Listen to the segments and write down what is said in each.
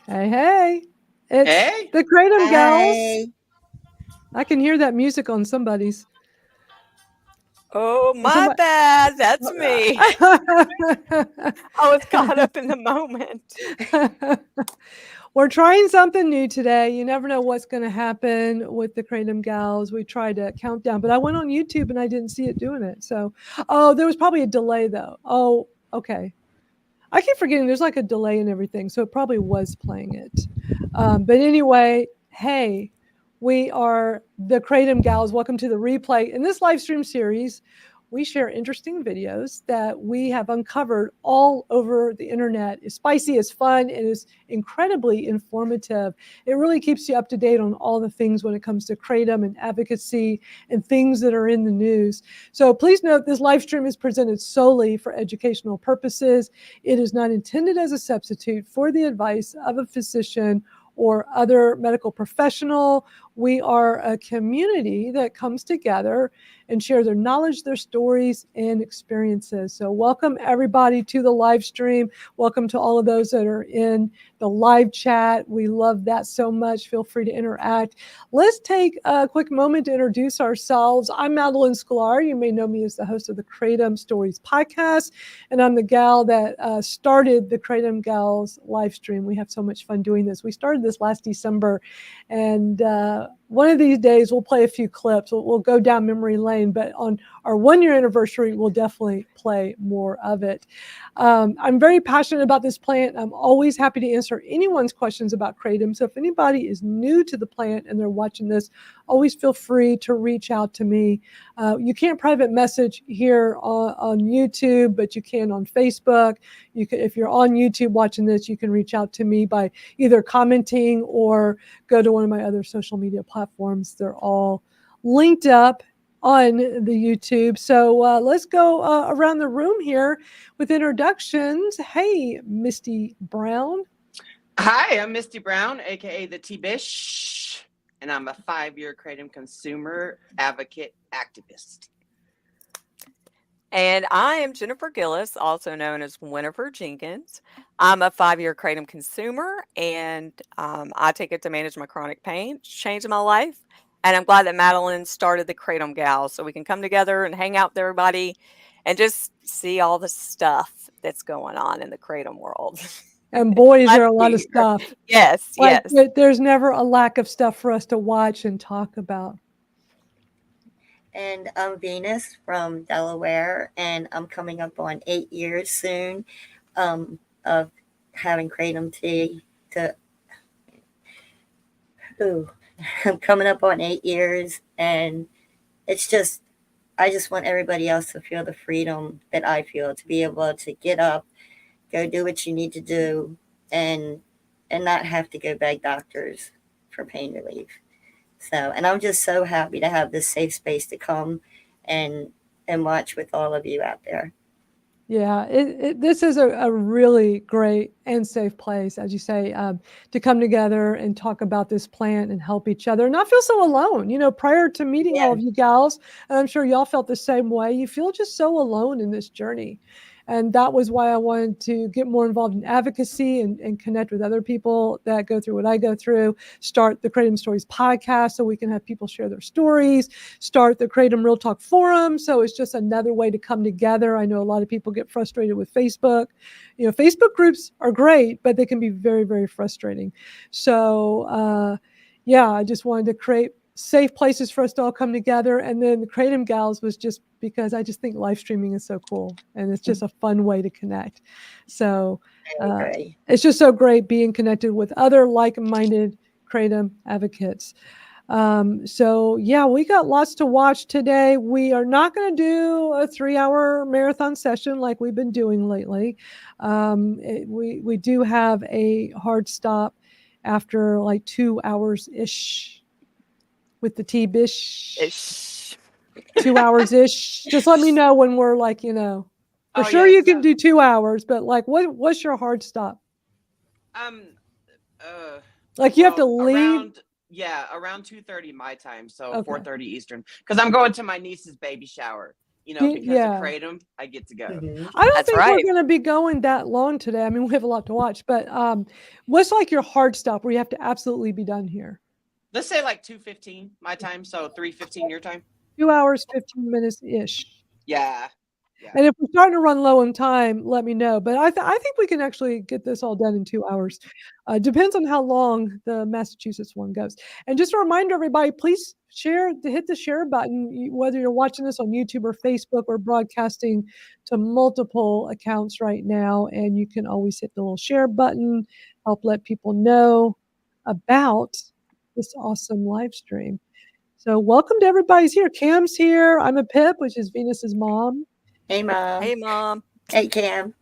Hey. It's Hey. the Kratom Gals. Hi. I can hear that music on somebody's. Oh, On my somebody. bad. That's me. I was caught up in the moment. We're trying something new today. You never know what's going to happen with the Kratom Gals. We tried a countdown, but I went on YouTube and I didn't see it doing it. So, there was probably a delay though. Oh, okay. I keep forgetting there's like a delay and everything, so it probably was playing it. But anyway, hey, we are the Kratom Gals. Welcome to the replay. In this live stream series, we share interesting videos that we have uncovered all over the internet. It's spicy, it's fun, and it's incredibly informative. It really keeps you up to date on all the things when it comes to Kratom and advocacy and things that are in the news. So please note this live stream is presented solely for educational purposes. It is not intended as a substitute for the advice of a physician or other medical professional. We are a community that comes together and share their knowledge, their stories, and experiences. So welcome everybody to the live stream. Welcome to all of those that are in the live chat. We love that so much. Feel free to interact. Let's take a quick moment to introduce ourselves. I'm Madalyn Sklar. You may know me as the host of the Kratom Stories podcast, and I'm the gal that started the Kratom Gals live stream. We have so much fun doing this. We started this last December, and one of these days we'll play a few clips. We'll go down memory lane, but on our 1 year anniversary, we'll definitely play more of it. I'm very passionate about this plant. I'm always happy to answer anyone's questions about Kratom. So if anybody is new to the plant and they're watching this, always feel free to reach out to me. You can't private message here on YouTube, but you can on Facebook. You can, if you're on YouTube watching this, you can reach out to me by either commenting or go to one of my other social media platforms. They're all linked up on the YouTube. So let's go around the room here with introductions. Hey, Misty Brown. Hi, I'm Misty Brown, aka the tealeafpodcast, and I'm a 5-year Kratom consumer advocate activist. And I am Jennifer Gillis, also known as Winifred Jenkins. I'm a 5-year Kratom consumer, and I take it to manage my chronic pain. It's changed my life. And I'm glad that Madalyn started the Kratom Gals so we can come together and hang out with everybody and just see all the stuff that's going on in the Kratom world. And boy, is there a lot of stuff. Yes, like, yes. There's never a lack of stuff for us to watch and talk about. And I'm Venus from Delaware, and I'm coming up on 8 years soon of having Kratom tea. I'm coming up on 8 years, and it's just, I just want everybody else to feel the freedom that I feel, to be able to get up, go do what you need to do, and not have to go beg doctors for pain relief. So, and I'm just so happy to have this safe space to come and watch with all of you out there. Yeah, this is a really great and safe place, as you say, to come together and talk about this plant and help each other and not feel so alone. You know, prior to meeting all of you gals, and I'm sure y'all felt the same way, you feel just so alone in this journey. And that was why I wanted to get more involved in advocacy and connect with other people that go through what I go through, start the Kratom Stories podcast so we can have people share their stories, start the Kratom Real Talk Forum. So it's just another way to come together. I know a lot of people get frustrated with Facebook. You know, Facebook groups are great, but they can be very, very frustrating. So, yeah, I just wanted to create safe places for us to all come together. And then the Kratom Gals was just because I just think live streaming is so cool and it's just a fun way to connect. So it's just so great being connected with other like-minded Kratom advocates. So yeah, we got lots to watch today. We are not going to do a 3-hour marathon session like we've been doing lately. We do have a hard stop after like 2 hours-ish. With the tealeafpodcast, 2 hours-ish. Just let me know when we're like, you know, for sure you can do 2 hours, but like, what's your hard stop? Like you have to leave. Around 2:30 my time, so 4:30 Eastern, because I'm going to my niece's baby shower. because Yeah. of Kratom, I get to go. Mhm. I don't That's think right. we're going to be going that long today. I mean, we have a lot to watch, but what's like your hard stop where you have to absolutely be done here? Let's say like 2:15 my time, so 3:15 your time. 2 hours, 15 minutes ish. Yeah. And if we're starting to run low on time, let me know. But I think we can actually get this all done in 2 hours. Depends on how long the Massachusetts one goes. And just a reminder, everybody, please hit the share button, whether you're watching this on YouTube or Facebook or broadcasting to multiple accounts right now. And you can always hit the little share button, help let people know about this awesome live stream. So welcome to everybody's here. Cam's here. I'm a Pip, which is Venus's mom. Hey, Mom. Hey, Mom. Hey, Cam.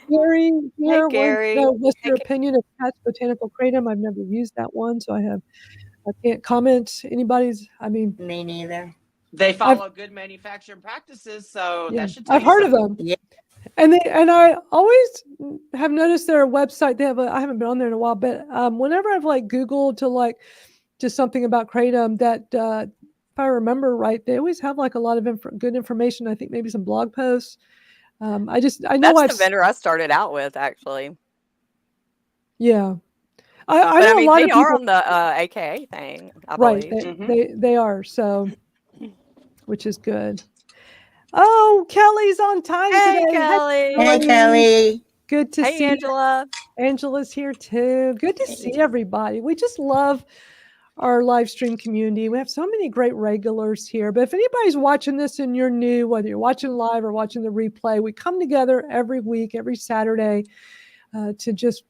Gary here. Gary. What's Hey, your opinion of Pat's Botanical Kratom? I've never used that one, so I can't comment anybody's. I mean, Me neither. They follow good manufacturing practices, so yeah, that should tell I've you heard of something. them. Yeah. And I always have noticed their website. I haven't been on there in a while, but whenever I've like Googled to like just something about Kratom, that if I remember right, they always have like a lot of good information. I think maybe some blog posts. I know that's the vendor I started out with, actually. Yeah. I But know I mean, a lot they of are people, on the AKA thing, I right? believe. They are, so, which is good. Oh, Kelly's on time Hey, today. Kelly. Hey, Kelly. Good to Hey, see Angela. you. Angela's here too. Good to see everybody. We just love our live stream community. We have so many great regulars here. But if anybody's watching this and you're new, whether you're watching live or watching the replay, we come together every week, every Saturday, to just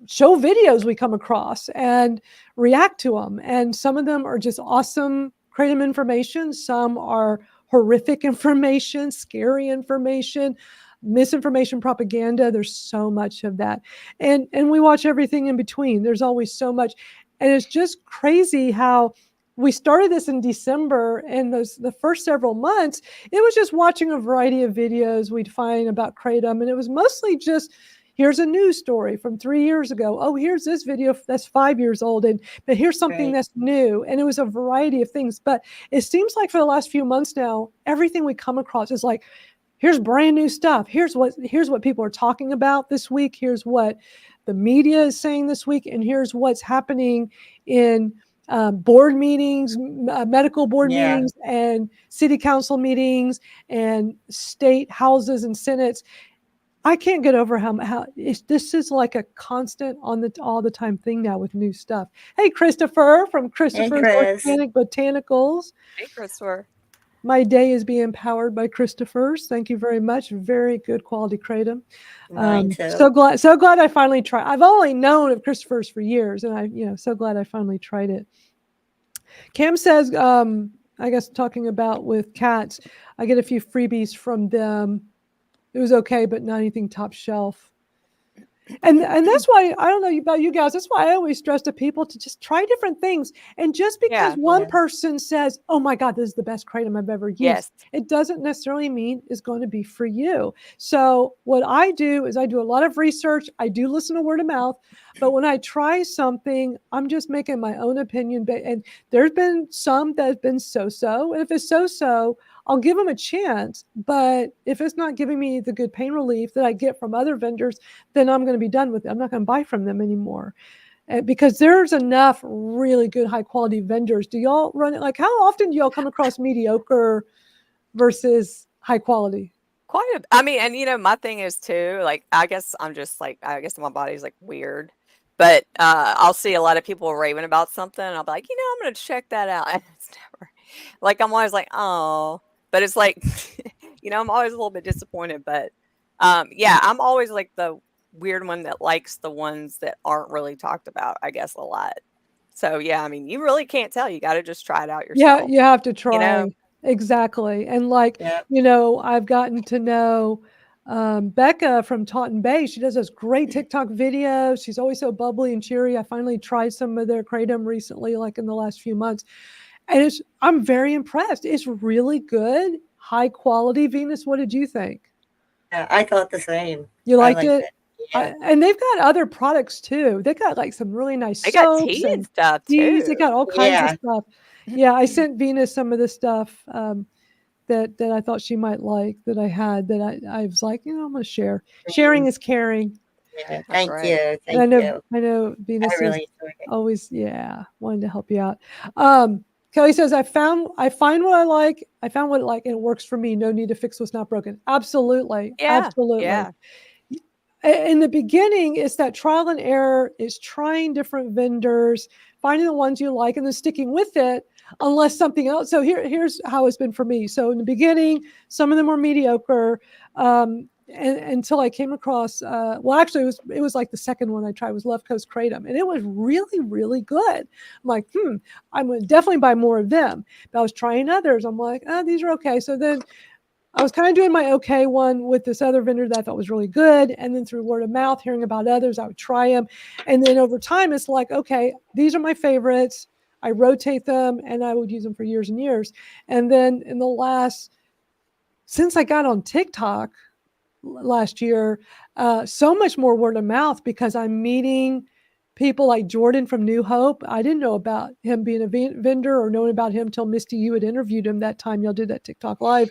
show videos we come across and react to them. And some of them are just awesome Kratom information. Some are horrific information, scary information, misinformation, propaganda. There's so much of that. And we watch everything in between. There's always so much. And it's just crazy how we started this in December, and the first several months, it was just watching a variety of videos we'd find about Kratom. And it was mostly just, here's a news story from 3 years ago. Oh, here's this video that's 5 years old. But here's something that's new. And it was a variety of things. But it seems like for the last few months now, everything we come across is like, here's brand new stuff. Here's what people are talking about this week. Here's what the media is saying this week. And here's what's happening in board meetings, medical board meetings, and city council meetings, and state houses and senates. I can't get over how this is like a constant all the time thing now with new stuff. Hey, Christopher from Christopher's Organic Botanicals. Hey, Christopher. My day is being powered by Christopher's. Thank you very much. Very good quality Kratom. So glad I finally tried. I've only known of Christopher's for years, and so glad I finally tried it. Cam says, I guess talking about with cats, I get a few freebies from them. It was okay, but not anything top shelf. And that's why, I don't know about you guys, that's why I always stress to people to just try different things. And just because one person says, oh my God, this is the best Kratom I've ever used, it doesn't necessarily mean it's going to be for you. So what I do is I do a lot of research. I do listen to word of mouth. But when I try something, I'm just making my own opinion. And there's been some that have been so-so. And if it's so-so, I'll give them a chance. But if it's not giving me the good pain relief that I get from other vendors, then I'm going to be done with it. I'm not going to buy from them anymore. Because there's enough really good high quality vendors. Do y'all run it? Like, how often do y'all come across mediocre versus high quality? I mean, and my thing is too, like, I guess my body's like weird. But I'll see a lot of people raving about something, and I'll be like, I'm going to check that out. And it's never, like, I'm always like, oh. But it's like, I'm always a little bit disappointed. But, I'm always like the weird one that likes the ones that aren't really talked about, I guess, a lot. So, yeah, I mean, you really can't tell. You got to just try it out yourself. Yeah, you have to try. Exactly. And like, I've gotten to know Becca from Taunton Bay. She does those great TikTok videos. She's always so bubbly and cheery. I finally tried some of their Kratom recently, like in the last few months. And I'm very impressed. It's really good, high quality. Venus, what did you think? Yeah, I thought the same. You liked it? Yeah. And they've got other products too. They got like some really nice soaps. They got tea and stuff teas. too. They got all kinds of stuff. Yeah, I sent Venus some of this stuff that I thought she might like that I had that I was like, I'm going to share. Sharing is caring. Yeah, That's thank right. you. And Thank you. I know Venus I is really enjoyed it. always, wanting to help you out. Kelly says, I find what I like. I found what I like and it works for me. No need to fix what's not broken. Absolutely. Yeah. Absolutely. Yeah. In the beginning, it's that trial and error, is trying different vendors, finding the ones you like, and then sticking with it unless something else. So here's how it's been for me. So in the beginning, some of them were mediocre, and until I came across, actually, it was like the second one I tried was Left Coast Kratom, and it was really, really good. I'm like, I'm going to definitely buy more of them. But I was trying others. I'm like, these are okay. So then I was kind of doing my okay one with this other vendor that I thought was really good. And then through word of mouth, hearing about others, I would try them. And then over time, it's like, okay, these are my favorites. I rotate them and I would use them for years and years. And then since I got on TikTok last year, so much more word of mouth because I'm meeting people like Jordan from New Hope. I didn't know about him being a vendor or knowing about him till Misty, you had interviewed him that time y'all did that TikTok live.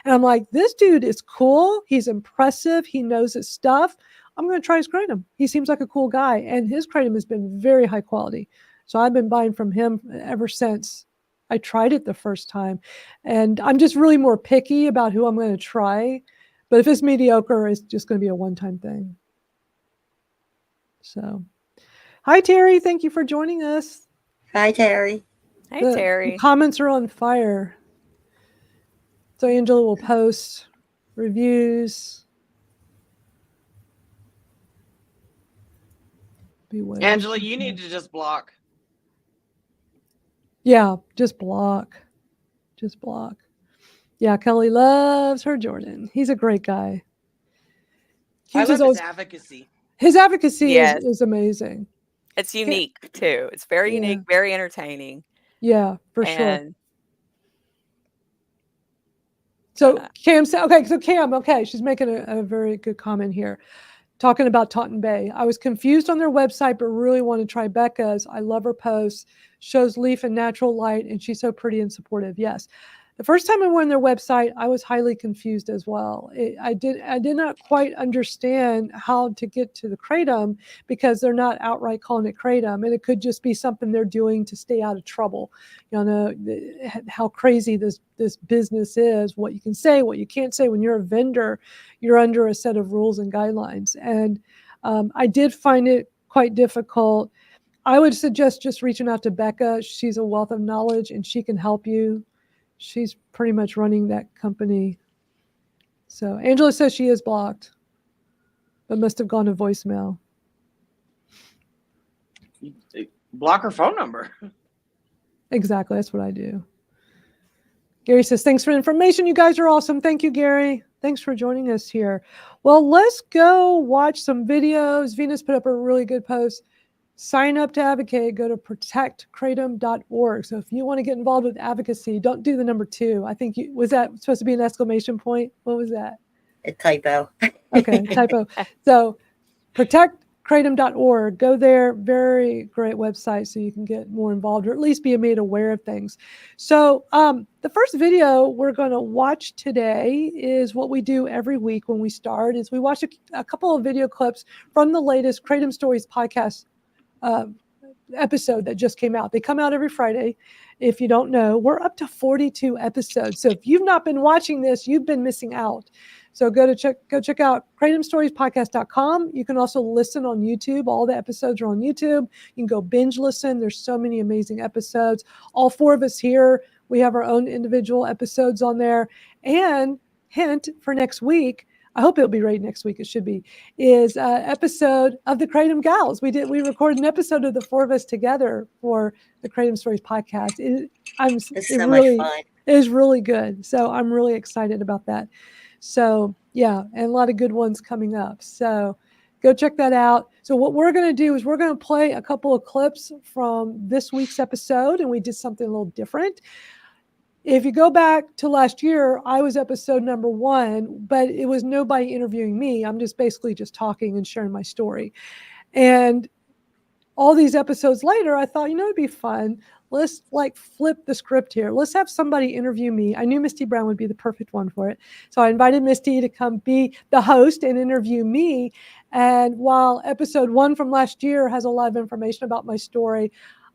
And I'm like, this dude is cool. He's impressive. He knows his stuff. I'm going to try his kratom. He seems like a cool guy. And his kratom has been very high quality. So I've been buying from him ever since I tried it the first time. And I'm just really more picky about who I'm going to try. But if it's mediocre, it's just going to be a one-time thing. So, hi, Terry. Thank you for joining us. Hi, Terry. Hey, The Terry. comments are on fire. So Angela will post reviews. Beware. Angela, you need to just block. Yeah, just block. Just block. Yeah, Kelly loves her Jordan. He's a great guy. I love his advocacy. His advocacy Yes. is amazing. It's unique too. It's very unique, very entertaining. Yeah, for sure. And so Cam said, okay, she's making a very good comment here. Talking about Taunton Bay. I was confused on their website, but really want to try Becca's. I love her posts, shows leaf and natural light, and she's so pretty and supportive. Yes. The first time I went on their website, I was highly confused as well. I did not quite understand how to get to the kratom because they're not outright calling it kratom, and it could just be something they're doing to stay out of trouble. You know how crazy this business is. What you can say, what you can't say. When you're a vendor, you're under a set of rules and guidelines, and I did find it quite difficult. I would suggest just reaching out to Becca. She's a wealth of knowledge, and she can help you. She's pretty much running that company. So Angela says she is blocked, but must have gone to voicemail. Block her phone number. Exactly. That's what I do. Gary says, thanks for the information. You guys are awesome. Thank you, Gary. Thanks for joining us here. Well, let's go watch some videos. Venus put up a really good post. Sign up to advocate, go to protectkratom.org. So if you want to get involved with advocacy, don't do the number 2. I think was that supposed to be an exclamation point? What was that? A typo. Okay, typo. So protectkratom.org. Go there. Very great website so you can get more involved or at least be made aware of things. So the first video we're going to watch today is what we do every week when we start is we watch a couple of video clips from the latest Kratom Stories podcast episode that just came out. They come out every Friday. If you don't know, we're up to 42 episodes. So if you've not been watching this, you've been missing out. So go check out kratomstoriespodcast.com. You can also listen on YouTube. All the episodes are on YouTube. You can go binge listen. There's so many amazing episodes. All 4 of us here, we have our own individual episodes on there. And hint for next week, I hope it'll be ready next week. It should be. Is an episode of the Kratom Gals. We recorded an episode of the 4 of us together for the Kratom Stories podcast. It's so much fun. It is really good. So I'm really excited about that. So yeah, and a lot of good ones coming up. So go check that out. So what we're going to do is we're going to play a couple of clips from this week's episode, and we did something a little different. If you go back to last year, I was episode number 1, but it was nobody interviewing me. I'm just basically just talking and sharing my story. And all these episodes later, I thought, it'd be fun. let's like flip the script here. Let's have somebody interview me. I knew Misty Brown would be the perfect one for it. So I invited Misty to come be the host and interview me. And while episode 1 from last year has a lot of information about my story,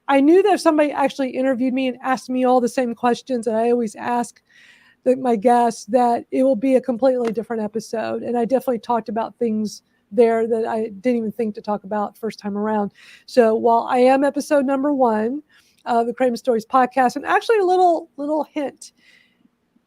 I knew that if somebody actually interviewed me and asked me all the same questions that I always ask my guests, that it will be a completely different episode. And I definitely talked about things there that I didn't even think to talk about first time around. So while I am episode number 1 of the Kratom Stories podcast, and actually a little hint,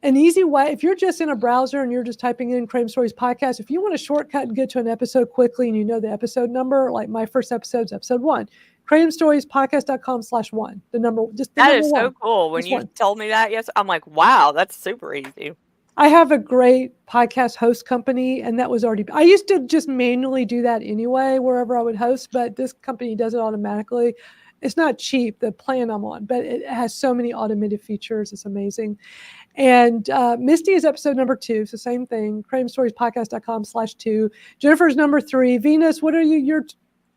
an easy way, if you're just in a browser and you're just typing in Kratom Stories podcast, if you want a shortcut and get to an episode quickly and you know the episode number, like my first episode is episode 1, kratomstoriespodcast.com/1. The number, just the That number is 1. so cool. When Just you 1. told me that, yes, I'm like, wow, that's super easy. I have a great podcast host company, and that was already, I used to just manually do that anyway, wherever I would host, but this company does it automatically. It's not cheap, the plan I'm on, but it has so many automated features. It's amazing. And Misty is episode number 2. So same thing, kratomstoriespodcast.com/2. Jennifer's number 3. Venus, what are you? You're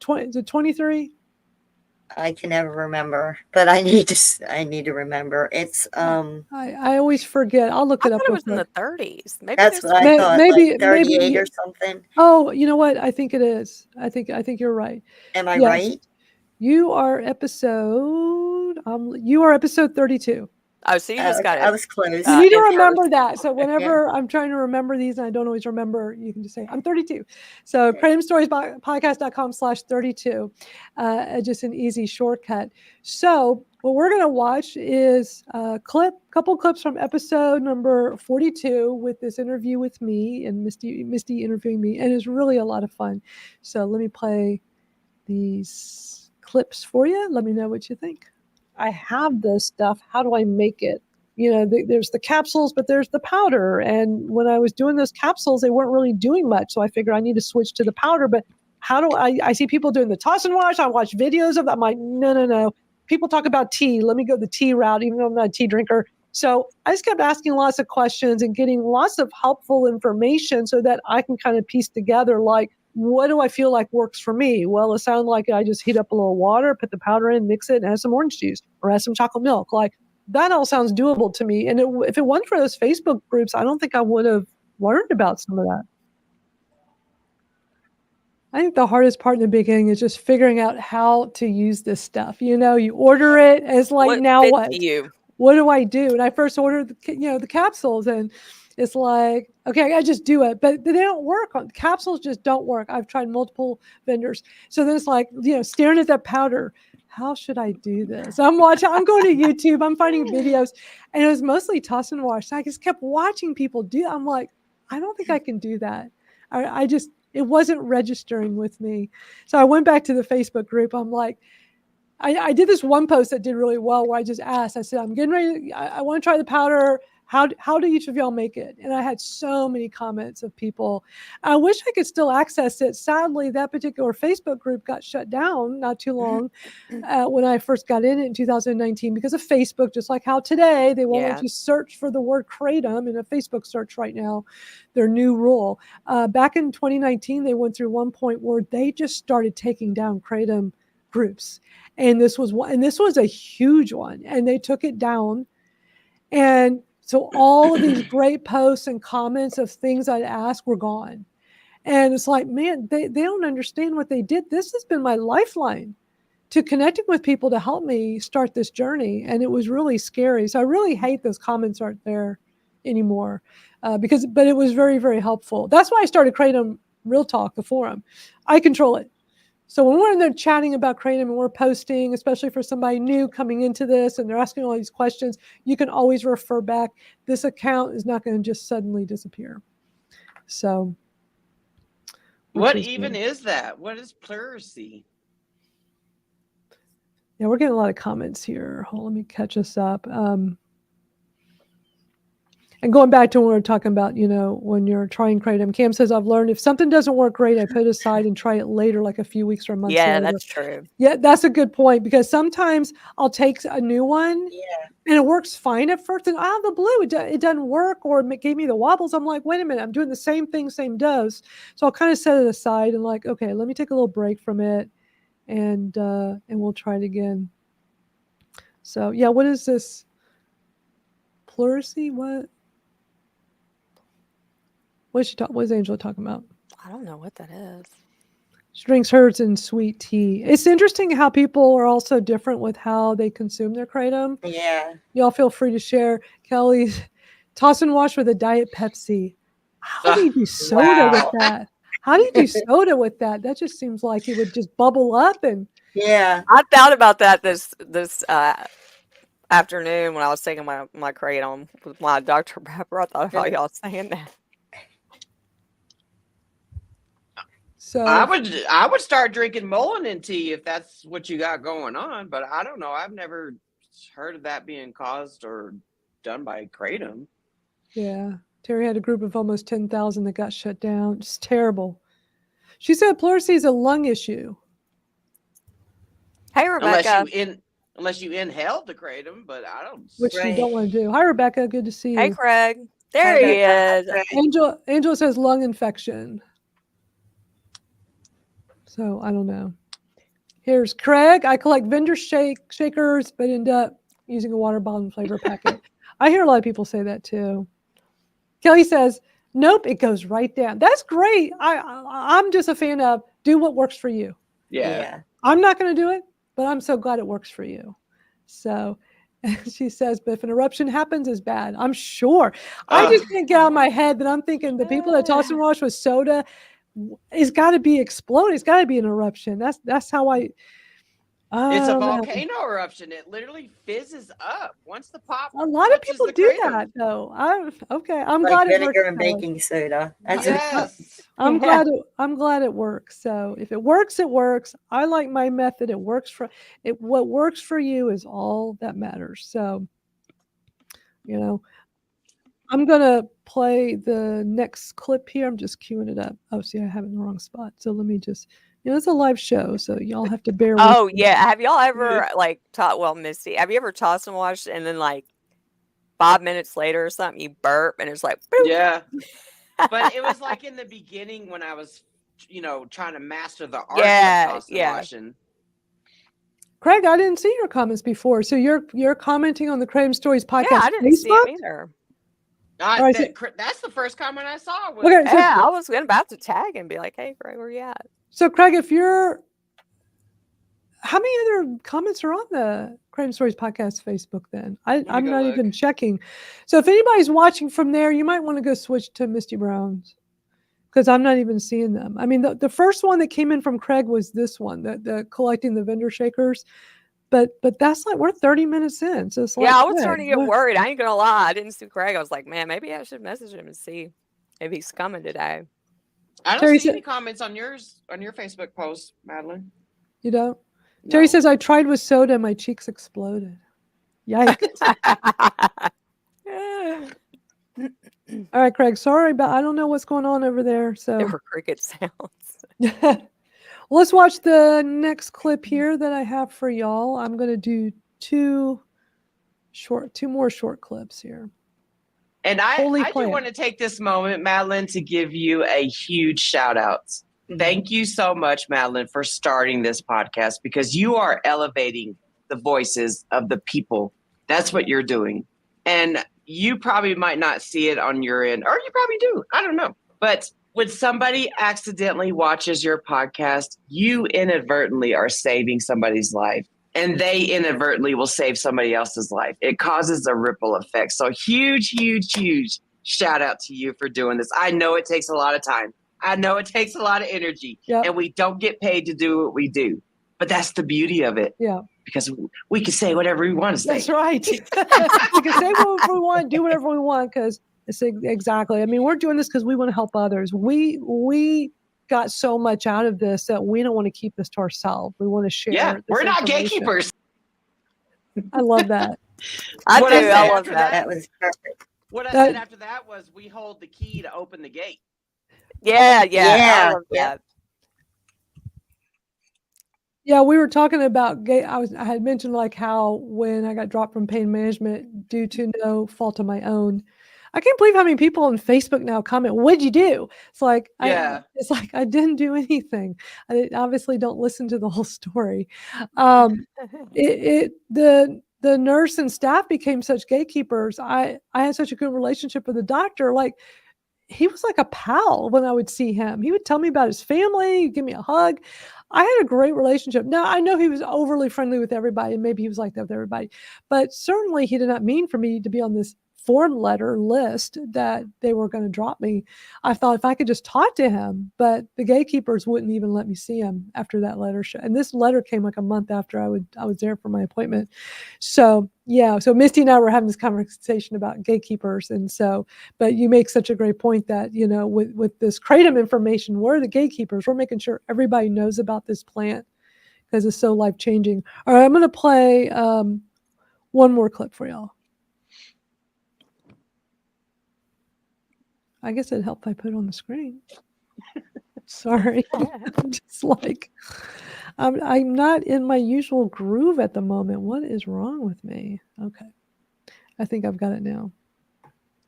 20, is it 23? I can never remember, but I need to remember. It's I always forget. I'll look I it up thought it real was in quick. the 30s. Maybe that's there's what I thought. Maybe- Like 38 maybe- or something. Oh, you know what? I think it is. I think you're right. Am I Yes. right? You are episode 32. Oh, so you just got I it. was close. You need to in remember first. that. So whenever I'm trying to remember these and I don't always remember, you can just say, I'm 32. So kratomstoriespodcast.com/32. Just an easy shortcut. So what we're going to watch is a couple clips from episode number 42 with this interview with me and Misty interviewing me. And it's really a lot of fun. So let me play these clips for you. Let me know what you think. I have this stuff. How do I make it? You know, there's the capsules, but there's the powder. And when I was doing those capsules, they weren't really doing much. So I figured I need to switch to the powder. But how do I see people doing the toss and wash. I watch videos of that. I'm like, no. People talk about tea. Let me go the tea route, even though I'm not a tea drinker. So I just kept asking lots of questions and getting lots of helpful information so that I can kind of piece together, like, what do I feel like works for me? Well, it sounded like I just heat up a little water, put the powder in, mix it, and add some orange juice or add some chocolate milk. Like, that all sounds doable to me. And if it wasn't for those Facebook groups, I don't think I would have learned about some of that. I think the hardest part in the beginning is just figuring out how to use this stuff. You know, you order it, it's like, What now fits what? you? What do I do? And I first ordered, the capsules, and it's like, okay, I just do it, but they don't work. Capsules just don't work. I've tried multiple vendors. So then it's like, staring at that powder. How should I do this? I'm going to YouTube, I'm finding videos, and it was mostly toss and wash. So I just kept watching people do. I'm like, I don't think I can do that. It wasn't registering with me. So I went back to the Facebook group. I'm like, I did this one post that did really well where I just asked, I said, I'm getting ready. I want to try the powder. How do each of y'all make it? And I had so many comments of people. I wish I could still access it. Sadly, that particular Facebook group got shut down not too long when I first got in it in 2019 because of Facebook, just like how today they won't let you search for the word kratom in a Facebook search right now, their new rule. Back in 2019, they went through one point where they just started taking down kratom groups. And this was a huge one. And they took it down. And so all of these great posts and comments of things I'd ask were gone. And it's like, man, they don't understand what they did. This has been my lifeline to connecting with people to help me start this journey. And it was really scary. So I really hate those comments aren't there anymore but it was very, very helpful. That's why I started Kratom Real Talk, the forum. I control it. So when we're in there chatting about kratom and we're posting, especially for somebody new coming into this and they're asking all these questions, you can always refer back. This account is not going to just suddenly disappear. So. What even is that? What is pleurisy? Yeah, we're getting a lot of comments here. Let me catch us up. And going back to when we were talking about, when you're trying kratom, Cam says, I've learned if something doesn't work great, I put it aside and try it later, like a few weeks or months later. Yeah, that's true. Yeah, that's a good point because sometimes I'll take a new one and it works fine at first. And out of the blue, it doesn't work or it gave me the wobbles. I'm like, wait a minute, I'm doing the same thing, same dose. So I'll kind of set it aside and like, okay, let me take a little break from it and we'll try it again. So yeah, what is this? Pleurisy? What? What is Angela talking about? I don't know what that is. She drinks hers in sweet tea. It's interesting how people are also different with how they consume their kratom. Yeah. Y'all feel free to share. Kelly's toss and wash with a Diet Pepsi. How do you do soda with Wow. that? How do you do soda with that? That just seems like it would just bubble up and Yeah. I thought about that this afternoon when I was taking my kratom with my Dr. Pepper. I thought about y'all saying that. so I would start drinking melanin tea if that's what you got going on, but I don't know. I've never heard of that being caused or done by kratom. yeah. Terry had a group of almost 10,000 that got shut down. Just terrible. She said pleurisy is a lung issue. Hey, Rebecca. Unless you inhale the kratom, but I don't. Which you Right. don't want to do. Hi, Rebecca. Good to see you. Hey, Craig. There Hi, he Becca. is. Angela says lung infection. So I don't know. Here's Craig. I collect vendor shakers, but end up using a water bottle and flavor packet. I hear a lot of people say that too. Kelly says, nope, it goes right down. That's great. I'm just a fan of do what works for you. Yeah. I'm not going to do it, but I'm so glad it works for you. So she says, but if an eruption happens, it's bad. I'm sure. I just can't get out of my head that I'm thinking the people that toss and wash with soda, it's got to be exploding. It's got to be an eruption. That's how I. It's a don't know. volcano eruption. It literally fizzes up once the pop. A lot of touches people the do kratom. that though. I'm Like glad it vinegar works. and Kelly. baking soda. That's Yes. I'm glad it works. So if it works, it works. I like my method. It works for it. What works for you is all that matters. So, I'm gonna play the next clip here. I'm just queuing it up. Oh, see, I have it in the wrong spot. So let me just, it's a live show, so y'all have to bear with Oh, me. yeah. Have y'all ever, Misty, have you ever tossed and washed and then, 5 minutes later or something, you burp and it's like, boop. Yeah. But it was like in the beginning when I was, trying to master the art Yeah, of tossing yeah. washing. Craig, I didn't see your comments before. So you're commenting on the Kratom Stories podcast Yeah, I didn't see Facebook? him either. right, That's the first comment I saw. Was, Okay, so, Yeah, I was about to tag and be like, hey, Craig, where you at? so Craig, how many other comments are on the Kratom Stories podcast Facebook then? I'm go not look. even checking. So if anybody's watching from there, you might want to go switch to Misty Brown's because I'm not even seeing them. I mean, the first one that came in from Craig was this one, the collecting the vendor shakers. But that's we're 30 minutes in. So it's Yeah, I was Craig, starting to get worried. I ain't gonna lie. I didn't see Craig. I was like, man, maybe I should message him and see if he's coming today. I don't Terry see said- any comments on your Facebook post, Madalyn. You don't? No. Terry says, I tried with soda and my cheeks exploded. Yikes. All right, Craig, sorry, but I don't know what's going on over there. So There were cricket sounds. well, let's watch the next clip here that I have for y'all. I'm going to do two more short clips here. And I do plan. want to take this moment, Madalyn, to give you a huge shout out. Thank you so much, Madalyn, for starting this podcast because you are elevating the voices of the people. That's what you're doing. And you probably might not see it on your end, or you probably do. I don't know. But when somebody accidentally watches your podcast, you inadvertently are saving somebody's life. And they inadvertently will save somebody else's life. It causes a ripple effect. So huge, huge, huge shout out to you for doing this. I know it takes a lot of time. I know it takes a lot of energy. Yep. And we don't get paid to do what we do. But that's the beauty of it. Yeah. Because we can say whatever we want to say. That's right. We can say whatever we want, do whatever we want, because it's exactly. I mean, we're doing this because we want to help others. We got so much out of this that we don't want to keep this to ourselves. We want to share. Yeah, this we're not information. gatekeepers. I love that. I What do. I said I love after that. That was perfect. What I That- said after that was we hold the key to open the gate. Yeah. I Yeah, love yeah. that. Yeah, we were talking about I had mentioned how when I got dropped from pain management due to no fault of my own. I can't believe how many people on Facebook now comment, "What'd you do?" It's like Yeah. I didn't do anything. I obviously don't listen to the whole story. The the nurse and staff became such gatekeepers. I had such a good relationship with the doctor. Like, he was like a pal when I would see him. He would tell me about his family, give me a hug. I had a great relationship. Now, I know he was overly friendly with everybody, and maybe he was like that with everybody, but certainly he did not mean for me to be on this form letter list that they were going to drop me. I thought if I could just talk to him, but the gatekeepers wouldn't even let me see him after that letter. And this letter came like a month after I was there for my appointment. So yeah, so Misty and I were having this conversation about gatekeepers. And so, but you make such a great point that, you know, with this Kratom information, we're the gatekeepers. We're making sure everybody knows about this plant because it's so life-changing. All right, I'm going to play one more clip for y'all. I guess it'd help if I put it on the screen. Sorry. Just like, I'm not in my usual groove at the moment. What is wrong with me? Okay. I think I've got it now.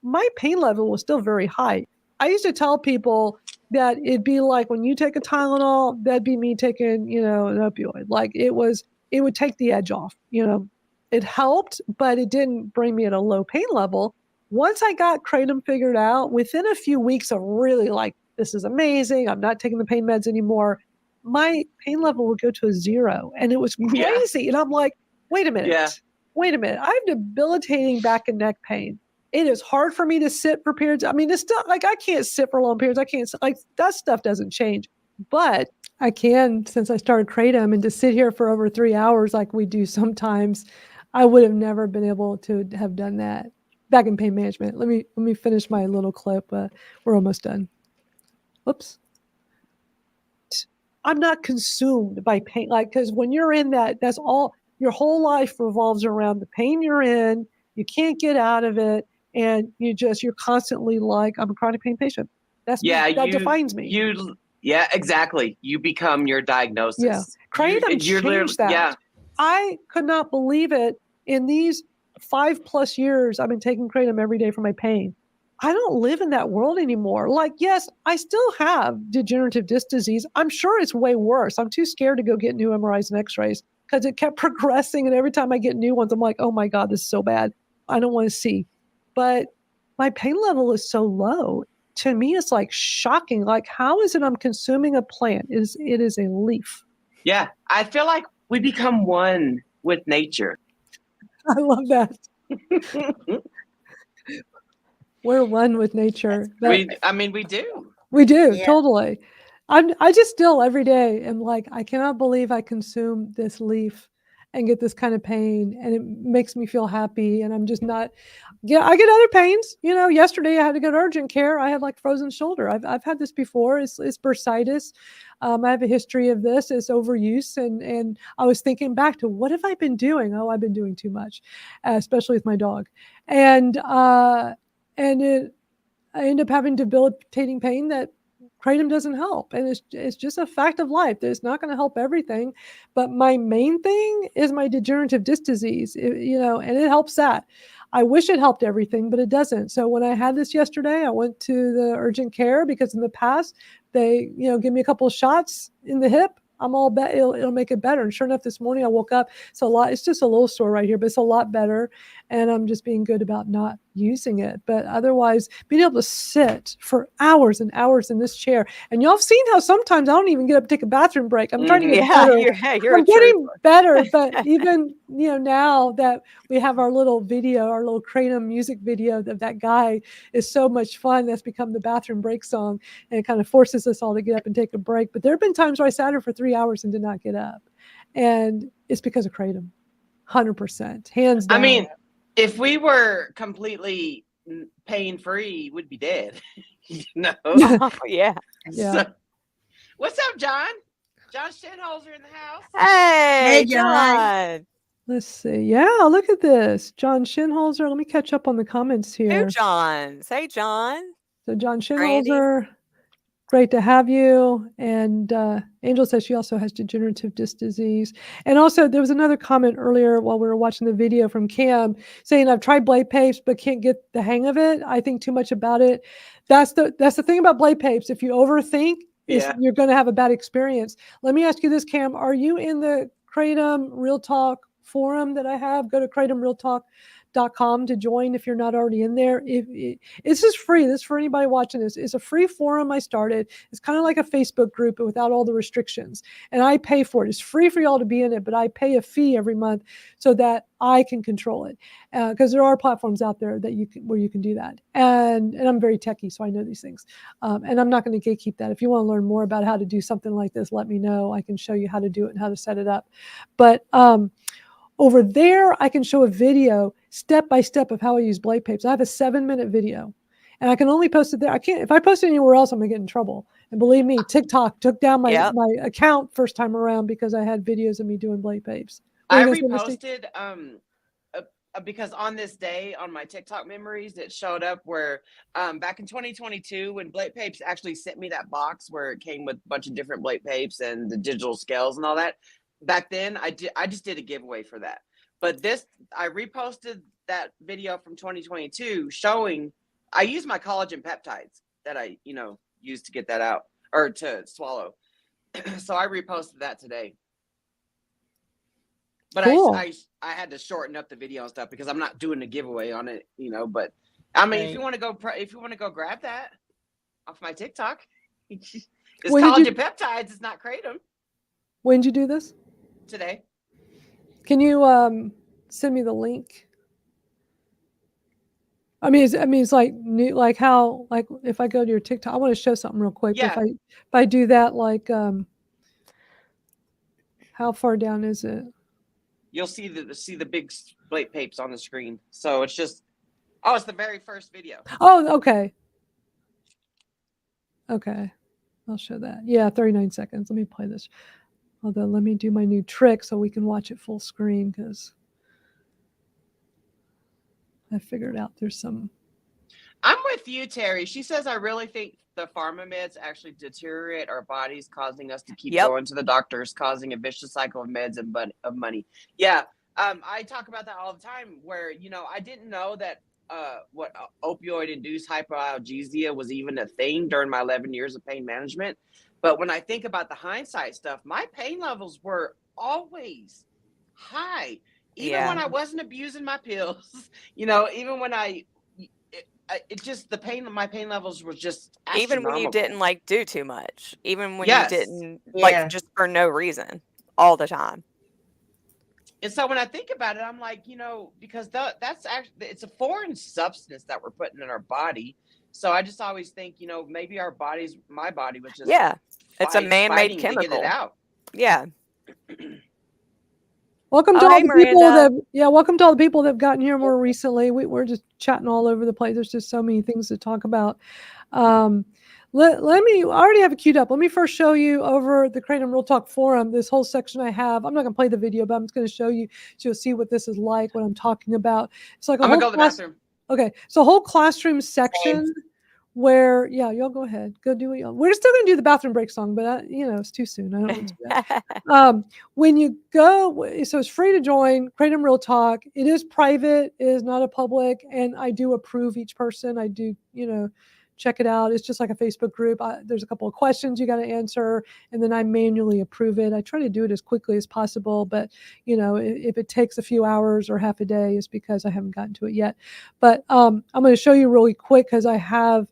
My pain level was still very high. I used to tell people that it'd be like when you take a Tylenol, that'd be me taking, you know, an opioid. Like it would take the edge off, you know. It helped, but it didn't bring me at a low pain level. Once I got Kratom figured out, within a few weeks of really like, this is amazing, I'm not taking the pain meds anymore, my pain level would go to a 0. And it was crazy. Yeah. And I'm like, wait a minute. I have debilitating back and neck pain. It is hard for me to sit for periods. I mean, it's still like, I can't sit for long periods. I can't, like, that stuff doesn't change. But I can, since I started Kratom, and to sit here for over 3 hours like we do sometimes, I would have never been able to have done that. Back in pain management. Let me finish my little clip. We're almost done. Whoops. I'm not consumed by pain. Like, because when you're in that, that's all, your whole life revolves around the pain you're in. You can't get out of it. And you're constantly like, I'm a chronic pain patient. That's that defines me. Yeah, exactly. You become your diagnosis. Yeah. Kratom changed that. Yeah. I could not believe it. In these 5+ years, I've been taking Kratom every day for my pain. I don't live in that world anymore. Like, yes, I still have degenerative disc disease. I'm sure it's way worse. I'm too scared to go get new MRIs and x-rays because it kept progressing. And every time I get new ones, I'm like, oh my God, this is so bad. I don't want to see. But my pain level is so low. To me, it's like shocking. Like, how is it I'm consuming a plant? It is a leaf. Yeah, I feel like we become one with nature. I love that. We're one with nature. We do. We do, yeah. Totally. I just still every day am like, I cannot believe I consume this leaf and get this kind of pain, and it makes me feel happy. And I'm just not. Yeah, I get other pains. You know, yesterday I had to go to urgent care. I had like frozen shoulder. I've had this before. It's bursitis. I have a history of this. It's overuse, and I was thinking back to what have I been doing? Oh, I've been doing too much, especially with my dog, and I end up having debilitating pain that Kratom doesn't help. And it's just a fact of life. It's not going to help everything. But my main thing is my degenerative disc disease, and it helps that. I wish it helped everything, but it doesn't. So when I had this yesterday, I went to the urgent care because in the past, they, give me a couple of shots in the hip. I'm all bet it'll make it better. And sure enough, this morning I woke up. It's just a little sore right here, but it's a lot better. And I'm just being good about not using it. But otherwise, being able to sit for hours and hours in this chair. And y'all have seen how sometimes I don't even get up to take a bathroom break. I'm trying to get better. I'm getting better. But even, now that we have our little video, our little Kratom music video, that guy is so much fun. That's become the bathroom break song. And it kind of forces us all to get up and take a break. But there have been times where I sat here for 3 hours and did not get up. And it's because of Kratom. 100%. Hands down. I mean, if we were completely pain-free, we'd be dead. Yeah. So, what's up, John? John Shinholzer in the house. Hey, John. Let's see. Yeah, look at this. John Shinholzer. Let me catch up on the comments here. Who John? Say John. So John Shinholzer. Great to have you. And Angel says she also has degenerative disc disease. And also there was another comment earlier while we were watching the video from Cam saying, I've tried blade papes, but can't get the hang of it. I think too much about it. That's the thing about blade papes. If you overthink, you're going to have a bad experience. Let me ask you this, Cam. Are you in the Kratom Real Talk forum that I have. Go to kratomrealtalk.com to join if you're not already in there. This is free. This is for anybody watching this. It's a free forum I started. It's kind of like a Facebook group, but without all the restrictions. And I pay for it. It's free for y'all to be in it, but I pay a fee every month so that I can control it. Because there are platforms out there that where you can do that. And I'm very techie, so I know these things. And I'm not going to gatekeep that. If you want to learn more about how to do something like this, let me know. I can show you how to do it and how to set it up. But over there, I can show a video step by step of how I use blade papes. I have a 7-minute video, and I can only post it there. I can't. If I post it anywhere else, I'm gonna get in trouble. And believe me, TikTok took down my account first time around because I had videos of me doing blade papes. I reposted because on this day on my TikTok memories, it showed up where back in 2022 when Blade Papes actually sent me that box where it came with a bunch of different Blade Papes and the digital scales and all that. Back then, I just did a giveaway for that. But I reposted that video from 2022 showing I used my collagen peptides that I used to get that out or to swallow. So I reposted that today. But cool. I had to shorten up the video and stuff because I'm not doing a giveaway on it, But I mean, if you want to go grab that off my TikTok, it's collagen peptides. It's not kratom. When did you do this? Today. Can you send me the link? I mean, it's like new, like how, like if I go to your TikTok, I want to show something real quick. Yeah. If I do that, like, how far down is it? You'll see the big Blade Papes on the screen. So it's just, it's the very first video. Oh, okay. Okay, I'll show that. Yeah, 39 seconds. Let me play this. Although, let me do my new trick so we can watch it full screen because I figured out there's some. I'm with you, Terry. She says, I really think the pharma meds actually deteriorate our bodies, causing us to keep going to the doctors, causing a vicious cycle of meds and of money. Yeah, I talk about that all the time where, I didn't know that what opioid-induced hyperalgesia was even a thing during my 11 years of pain management. But when I think about the hindsight stuff, my pain levels were always high, even when I wasn't abusing my pills, even when my pain levels were just astronomical. Even when you didn't do too much, even when you didn't just for no reason all the time. And so when I think about it, I'm like, because that's actually, it's a foreign substance that we're putting in our body. So I just always think, maybe my body was just it's a man-made chemical. To get it out. Yeah. Welcome to all the people welcome to all the people that have gotten here more recently. We're just chatting all over the place. There's just so many things to talk about. I already have it queued up. Let me first show you over the Kratom Real Talk forum, this whole section I have. I'm not going to play the video, but I'm just going to show you so you'll see what this is like, what I'm talking about. It's like I'm going to go to the bathroom. Okay, so a whole classroom section where, y'all go ahead. Go do it. We're still going to do the bathroom break song, but, it's too soon. I don't want to do that. When you go, so it's free to join, Kratom Real Talk. It is private. It is not a public, and I do approve each person. I do, check it out. It's just like a Facebook group. There's a couple of questions you got to answer, and then I manually approve it. I try to do it as quickly as possible, but if it takes a few hours or half a day, it's because I haven't gotten to it yet. But I'm going to show you really quick because I have,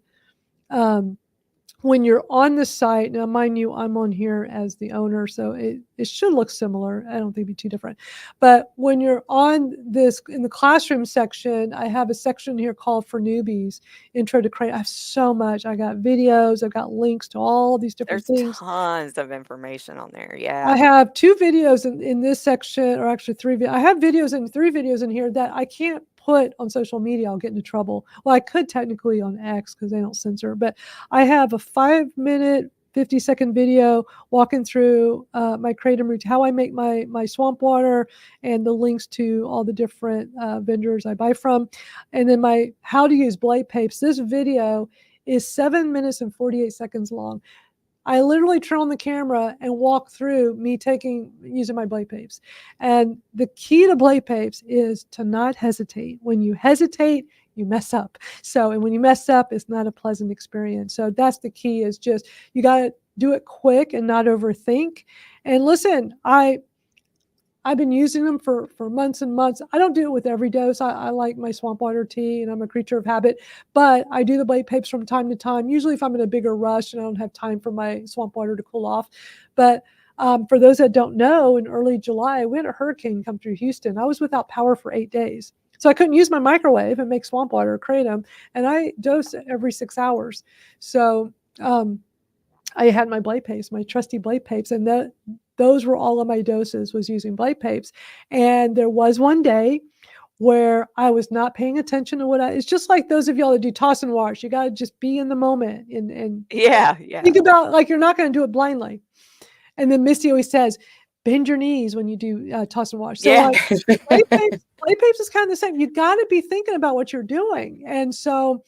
when you're on the site, now mind you, I'm on here as the owner, so it should look similar. I don't think it'd be too different. But when you're on this, in the classroom section, I have a section here called For Newbies, Intro to Kratom. I have so much. I got videos. I've got links to all these different things. There's tons of information on there. Yeah. I have 2 videos in this section, or actually 3. I have 3 videos in here that I can't put on social media. I'll get into trouble. Well, I could technically on X because they don't censor, but I have a 5-minute, 50-second video walking through my kratom routine, how I make my swamp water, and the links to all the different vendors I buy from, and then my how to use blade papes. This video is 7 minutes and 48 seconds long. I literally turn on the camera and walk through me using my blade papes. And the key to blade papes is to not hesitate. When you hesitate, you mess up. And when you mess up, it's not a pleasant experience. So that's the key, is just, you got to do it quick and not overthink. And listen, I I've been using them for months and months. I don't do it with every dose. I like my swamp water tea, and I'm a creature of habit, but I do the blade papes from time to time, usually if I'm in a bigger rush and I don't have time for my swamp water to cool off. But for those that don't know, in early July, we had a hurricane come through Houston. I was without power for 8 days. So I couldn't use my microwave and make swamp water or kratom, and I dose every 6 hours. So I had my blade papes, my trusty blade papes, and those were all of my doses, was using blade papes. And there was one day where I was not paying attention to it's just like those of y'all that do toss and wash. You got to just be in the moment and Yeah. think about, like, you're not going to do it blindly. And then Misty always says, bend your knees when you do toss and wash. So Yeah. blade papes is kind of the same. You got to be thinking about what you're doing. And so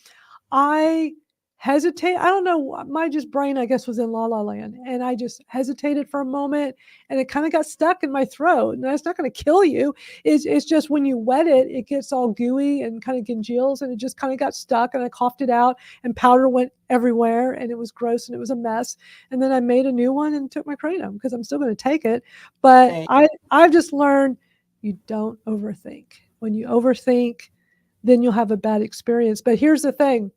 I hesitate. I don't know. My brain, I guess, was in la la land, and I just hesitated for a moment, and it kind of got stuck in my throat. And that's not going to kill you. It's just when you wet it, it gets all gooey and kind of congeals, and it just kind of got stuck. And I coughed it out, and powder went everywhere, and it was gross, and it was a mess. And then I made a new one and took my kratom because I'm still going to take it. But I've just learned you don't overthink. When you overthink, then you'll have a bad experience. But here's the thing.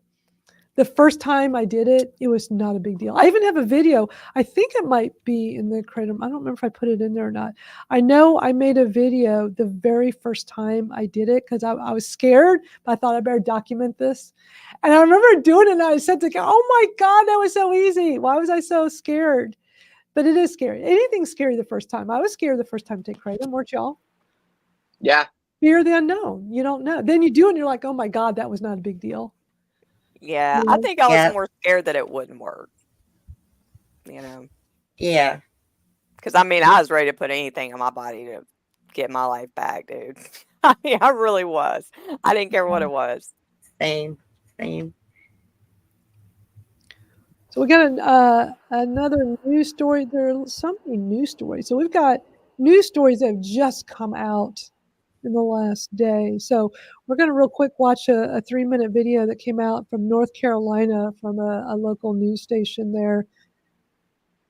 The first time I did it, it was not a big deal. I even have a video. I think it might be in the kratom. I don't remember if I put it in there or not. I know I made a video the very first time I did it because I was scared, but I thought I better document this. And I remember doing it, and I said to God, oh my God, that was so easy. Why was I so scared? But it is scary. Anything's scary the first time. I was scared the first time to take kratom, weren't y'all? Yeah. Fear the unknown. You don't know. Then you do it, and you're like, oh my God, that was not a big deal. Yeah, I think I was more scared that it wouldn't work. Yeah. Because I was ready to put anything on my body to get my life back, dude. I really was. I didn't care what it was. Same. So we got another news story. There are so many news stories. So we've got news stories that have just come out in the last day. So we're going to real quick watch a 3-minute video that came out from North Carolina from a local news station there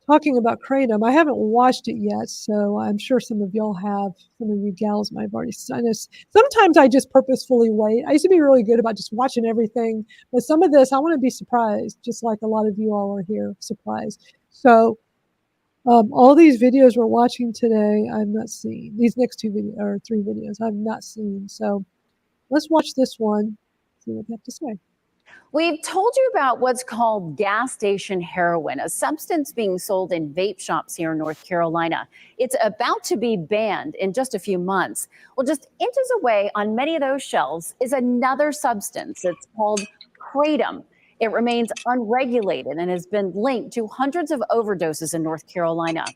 talking about kratom. I haven't watched it yet, so I'm sure some of y'all have. Some of you gals might have already seen this. Sometimes I just purposefully wait. I used to be really good about just watching everything, but some of this I want to be surprised, just like a lot of you all are here surprised. So all these videos we're watching today, I've not seen. These next 3 videos I've not seen. So let's watch this one, see what they have to say. We've told you about what's called gas station heroin, a substance being sold in vape shops here in North Carolina. It's about to be banned in just a few months. Well, just inches away on many of those shelves is another substance. It's called kratom. It remains unregulated and has been linked to hundreds of overdoses in North Carolina.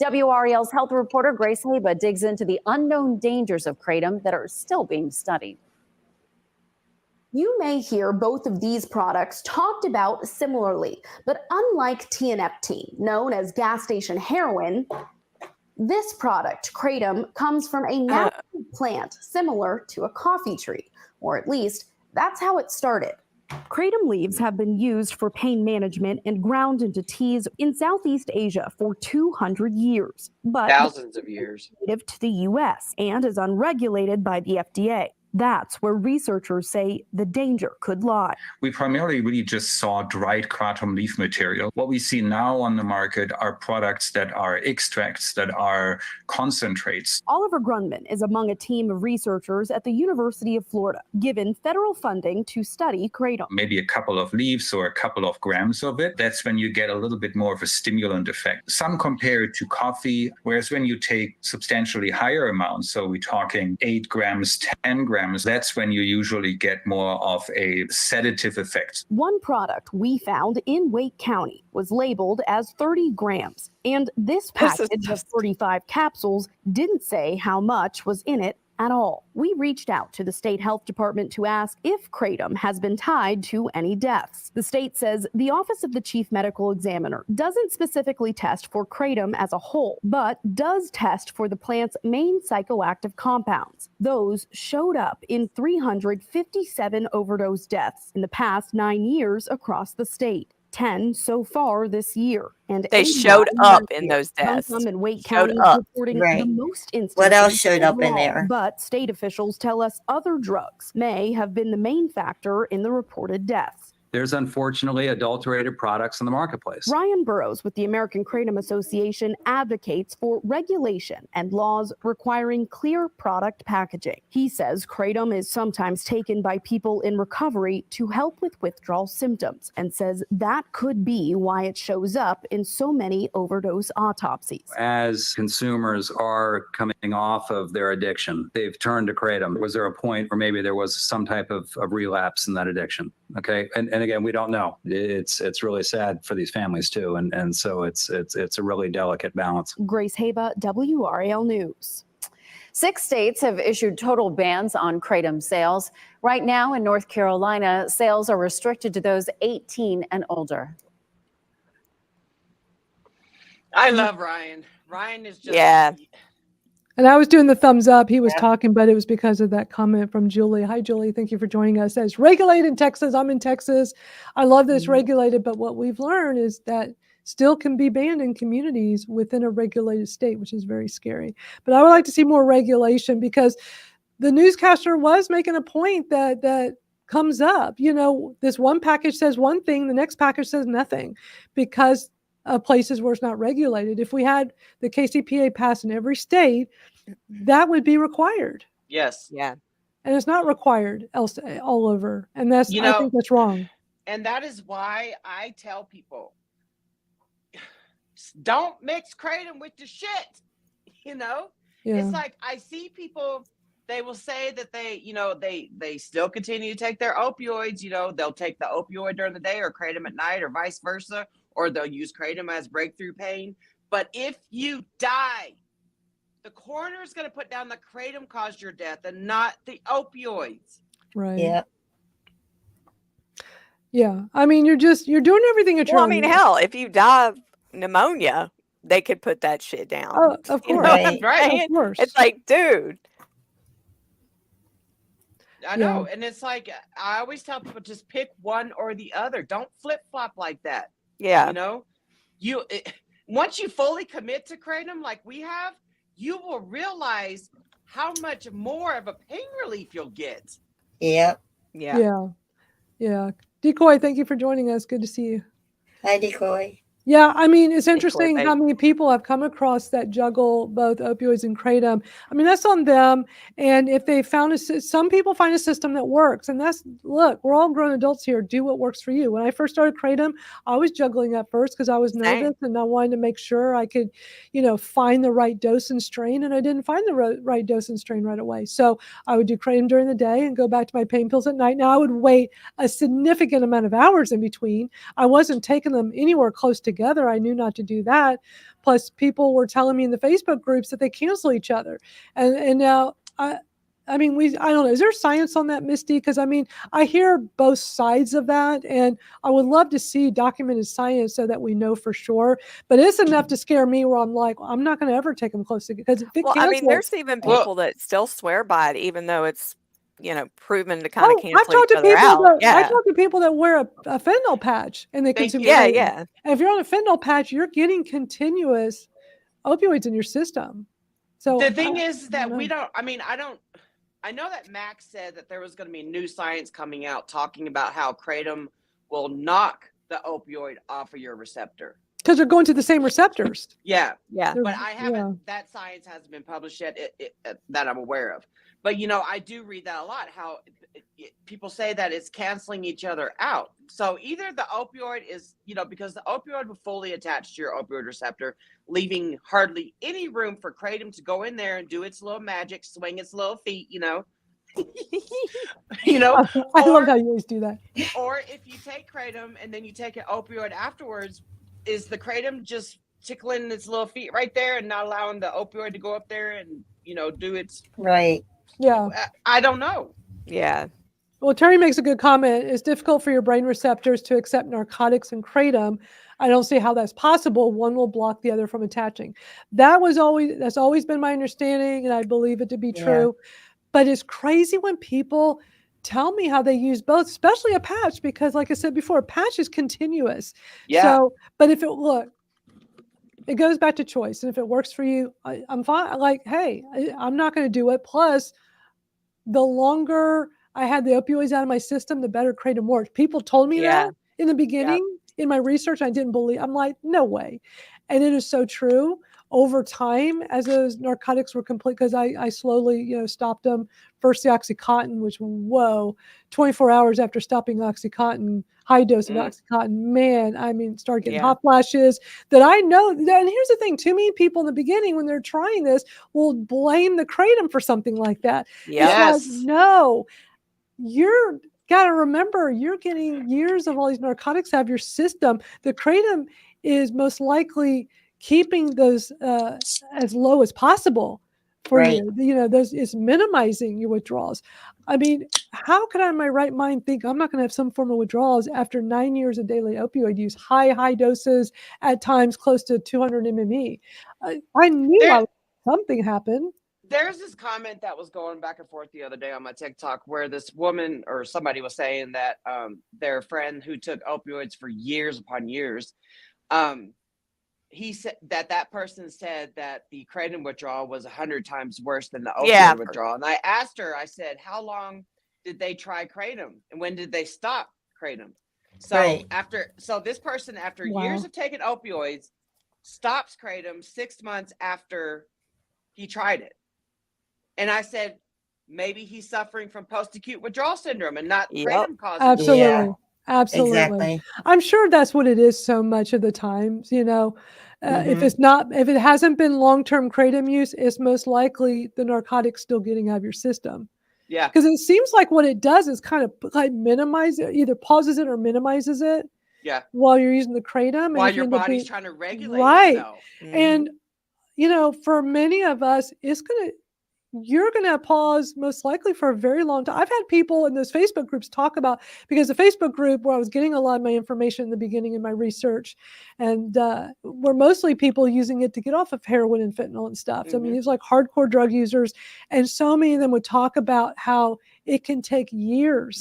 WREL's health reporter Grace Haba digs into the unknown dangers of kratom that are still being studied. You may hear both of these products talked about similarly, but unlike tianeptine, known as gas station heroin, this product, kratom, comes from a natural plant similar to a coffee tree, or at least that's how it started. Kratom leaves have been used for pain management and ground into teas in Southeast Asia for 200 years, but thousands of years, native to the U.S. and is unregulated by the FDA. That's where researchers say the danger could lie. We primarily really just saw dried kratom leaf material. What we see now on the market are products that are extracts, that are concentrates. Oliver Grundman is among a team of researchers at the University of Florida, given federal funding to study kratom. Maybe a couple of leaves or a couple of grams of it. That's when you get a little bit more of a stimulant effect. Some compare it to coffee, whereas when you take substantially higher amounts, so we're talking 8 grams, 10 grams, that's when you usually get more of a sedative effect. One product we found in Wake County was labeled as 30 grams, and this package of 35 capsules didn't say how much was in it at all. We reached out to the state health department to ask if kratom has been tied to any deaths. The state says the Office of the Chief Medical Examiner doesn't specifically test for kratom as a whole, but does test for the plant's main psychoactive compounds. Those showed up in 357 overdose deaths in the past 9 years across the state. 10 so far this year. And They 89 showed up last in year. those tests. Tuncum and Wake Showed County up. reporting the Right. most instances. What else showed up in overall. there? But state officials tell us other drugs may have been the main factor in the reported deaths. There's unfortunately adulterated products in the marketplace. Ryan Burrows with the American Kratom Association advocates for regulation and laws requiring clear product packaging. He says Kratom is sometimes taken by people in recovery to help with withdrawal symptoms and says that could be why it shows up in so many overdose autopsies. As consumers are coming off of their addiction, they've turned to Kratom. Was there a point where maybe there was some type of relapse in that addiction? Okay. And again, we don't know. It's really sad for these families too. And so it's a really delicate balance. Grace Haba, WRAL News. 6 states have issued total bans on Kratom sales. Right now in North Carolina, sales are restricted to those 18 and older. I love Ryan. Ryan is just Yeah. And I was doing the thumbs up. He was talking, but it was because of that comment from Julie. Hi, Julie. Thank you for joining us. It's regulated in Texas. I'm in Texas. I love that it's regulated, but what we've learned is that still can be banned in communities within a regulated state, which is very scary. But I would like to see more regulation because the newscaster was making a point that comes up. You know, this one package says one thing, the next package says nothing because of places where it's not regulated. If we had the KCPA pass in every state, that would be required. yes. Yeah. And it's not required else all over. And that's, I think that's wrong. And that is why I tell people, don't mix Kratom with the shit. You know, it's like I see people, they will say that they still continue to take their opioids. You know, they'll take the opioid during the day or Kratom at night or vice versa, or they'll use Kratom as breakthrough pain. But if you die, the coroner is going to put down the Kratom caused your death and not the opioids. Right. Yeah. Yeah. I mean, you're doing everything at your Well, I own mean, risk. hell, if you die of pneumonia, they could put that shit down. Oh, of You know course. what I'm Right. saying? Of course. It's like, dude. I know. And it's like, I always tell people, just pick one or the other. Don't flip flop like that. Yeah. You know, once you fully commit to Kratom like we have, you will realize how much more of a pain relief you'll get. Yep. Yeah. Yeah. Yeah. Decoy, thank you for joining us. Good to see you. Hi, Decoy. Yeah, I mean, it's interesting Decoy, how many people have come across that juggle both opioids and Kratom. I mean, that's on them. And if they found some people find a system that works, and look, we're all grown adults here. Do what works for you. When I first started Kratom, I was juggling at first because I was nervous and I wanted to make sure I could, find the right dose and strain. And I didn't find the right dose and strain right away. So I would do Kratom during the day and go back to my pain pills at night. Now I would wait a significant amount of hours in between. I wasn't taking them anywhere close together. I knew not to do that. Plus, people were telling me in the Facebook groups that they cancel each other. And now, I don't know. Is there science on that, Misty? Because I hear both sides of that, and I would love to see documented science so that we know for sure. But it's enough to scare me where I'm like, I'm not going to ever take them close together. Because there's even people that still swear by it, even though it's proven to kind of cancel each other out. I talk to people that wear a fentanyl patch and they consume. Yeah. And if you're on a fentanyl patch, you're getting continuous opioids in your system. So the thing is that I know that Max said that there was going to be new science coming out talking about how Kratom will knock the opioid off of your receptor. Because they're going to the same receptors. Yeah. Yeah. But I haven't, that science hasn't been published yet that I'm aware of. But, I do read that a lot, how people say that it's canceling each other out. So either the opioid is, because the opioid will fully attach to your opioid receptor, leaving hardly any room for Kratom to go in there and do its little magic, swing its little feet, I love how you always do that. Or if you take Kratom and then you take an opioid afterwards, is the Kratom just tickling its little feet right there and not allowing the opioid to go up there and, do its... Right. Yeah. I don't know. Yeah. Well, Terry makes a good comment. It's difficult for your brain receptors to accept narcotics and Kratom. I don't see how that's possible. One will block the other from attaching. That's always been my understanding, and I believe it to be true. But it's crazy when people tell me how they use both, especially a patch, because like I said before, a patch is continuous. Yeah. So, but if it goes back to choice. And if it works for you, I'm fine. Like, hey, I'm not going to do it. Plus, the longer I had the opioids out of my system, the better Kratom worked. People told me that in the beginning in my research. I didn't believe. I'm like, no way. And it is so true. Over time, as those narcotics were complete, because I slowly, stopped them. First, the Oxycontin, which, 24 hours after stopping Oxycontin, high dose of Oxycontin, man, I mean, start getting hot flashes that I know. And here's the thing, too many people in the beginning, when they're trying this, will blame the Kratom for something like that. Yes. It's like, no, you're got to remember, you're getting years of all these narcotics out of your system. The Kratom is most likely keeping those as low as possible for you. Those is minimizing your withdrawals. I mean, how could I in my right mind think I'm not going to have some form of withdrawals after 9 years of daily opioid use, high doses, at times close to 200 MME? I knew something happened. There's this comment that was going back and forth the other day on my TikTok where this woman or somebody was saying that their friend who took opioids for years upon years, he said that person said that the Kratom withdrawal was 100 times worse than the opioid withdrawal. And I asked her, I said, how long did they try Kratom? And when did they stop Kratom? So this person, after years of taking opioids, stops Kratom 6 months after he tried it. And I said, maybe he's suffering from post-acute withdrawal syndrome and not Kratom causing it. Absolutely. Yeah. Absolutely. Exactly. I'm sure that's what it is so much of the times, if it hasn't been long-term Kratom use, it's most likely the narcotic's still getting out of your system. Yeah. Because it seems like what it does is kind of like minimize it, either pauses it or minimizes it. Yeah. While you're using the Kratom. While your body's trying to regulate itself. And, for many of us, you're going to pause most likely for a very long time. I've had people in those Facebook groups talk about, because the Facebook group where I was getting a lot of my information in the beginning in my research, and were mostly people using it to get off of heroin and fentanyl and stuff. So, I mean, it's like hardcore drug users. And so many of them would talk about how it can take years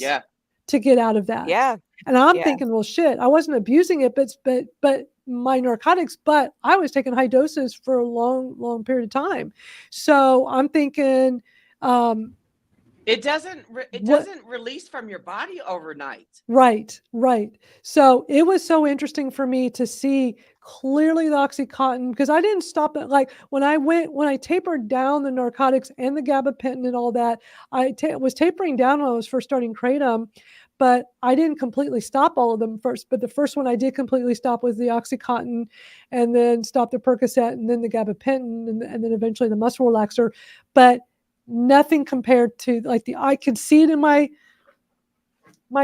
to get out of that. Yeah. And I'm thinking, well, shit, I wasn't abusing it, but my narcotics, but I was taking high doses for a long period of time. So I'm thinking, it doesn't release from your body overnight. Right. So it was so interesting for me to see clearly the Oxycontin, because I didn't stop it. Like when I tapered down the narcotics and the gabapentin and all that, I was tapering down when I was first starting Kratom. But I didn't completely stop all of them first. But the first one I did completely stop was the Oxycontin, and then stopped the Percocet, and then the gabapentin, and then eventually the muscle relaxer. But nothing compared to I could see it in my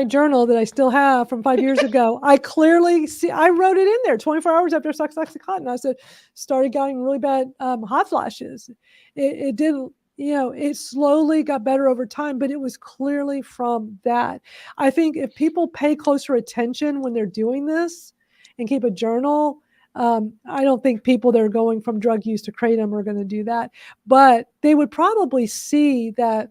journal that I still have from 5 years ago. I clearly see, I wrote it in there 24 hours after Oxycontin. I said, started getting really bad hot flashes. It didn't. It slowly got better over time, but it was clearly from that. I think if people pay closer attention when they're doing this and keep a journal, I don't think people that are going from drug use to Kratom are going to do that. But they would probably see that,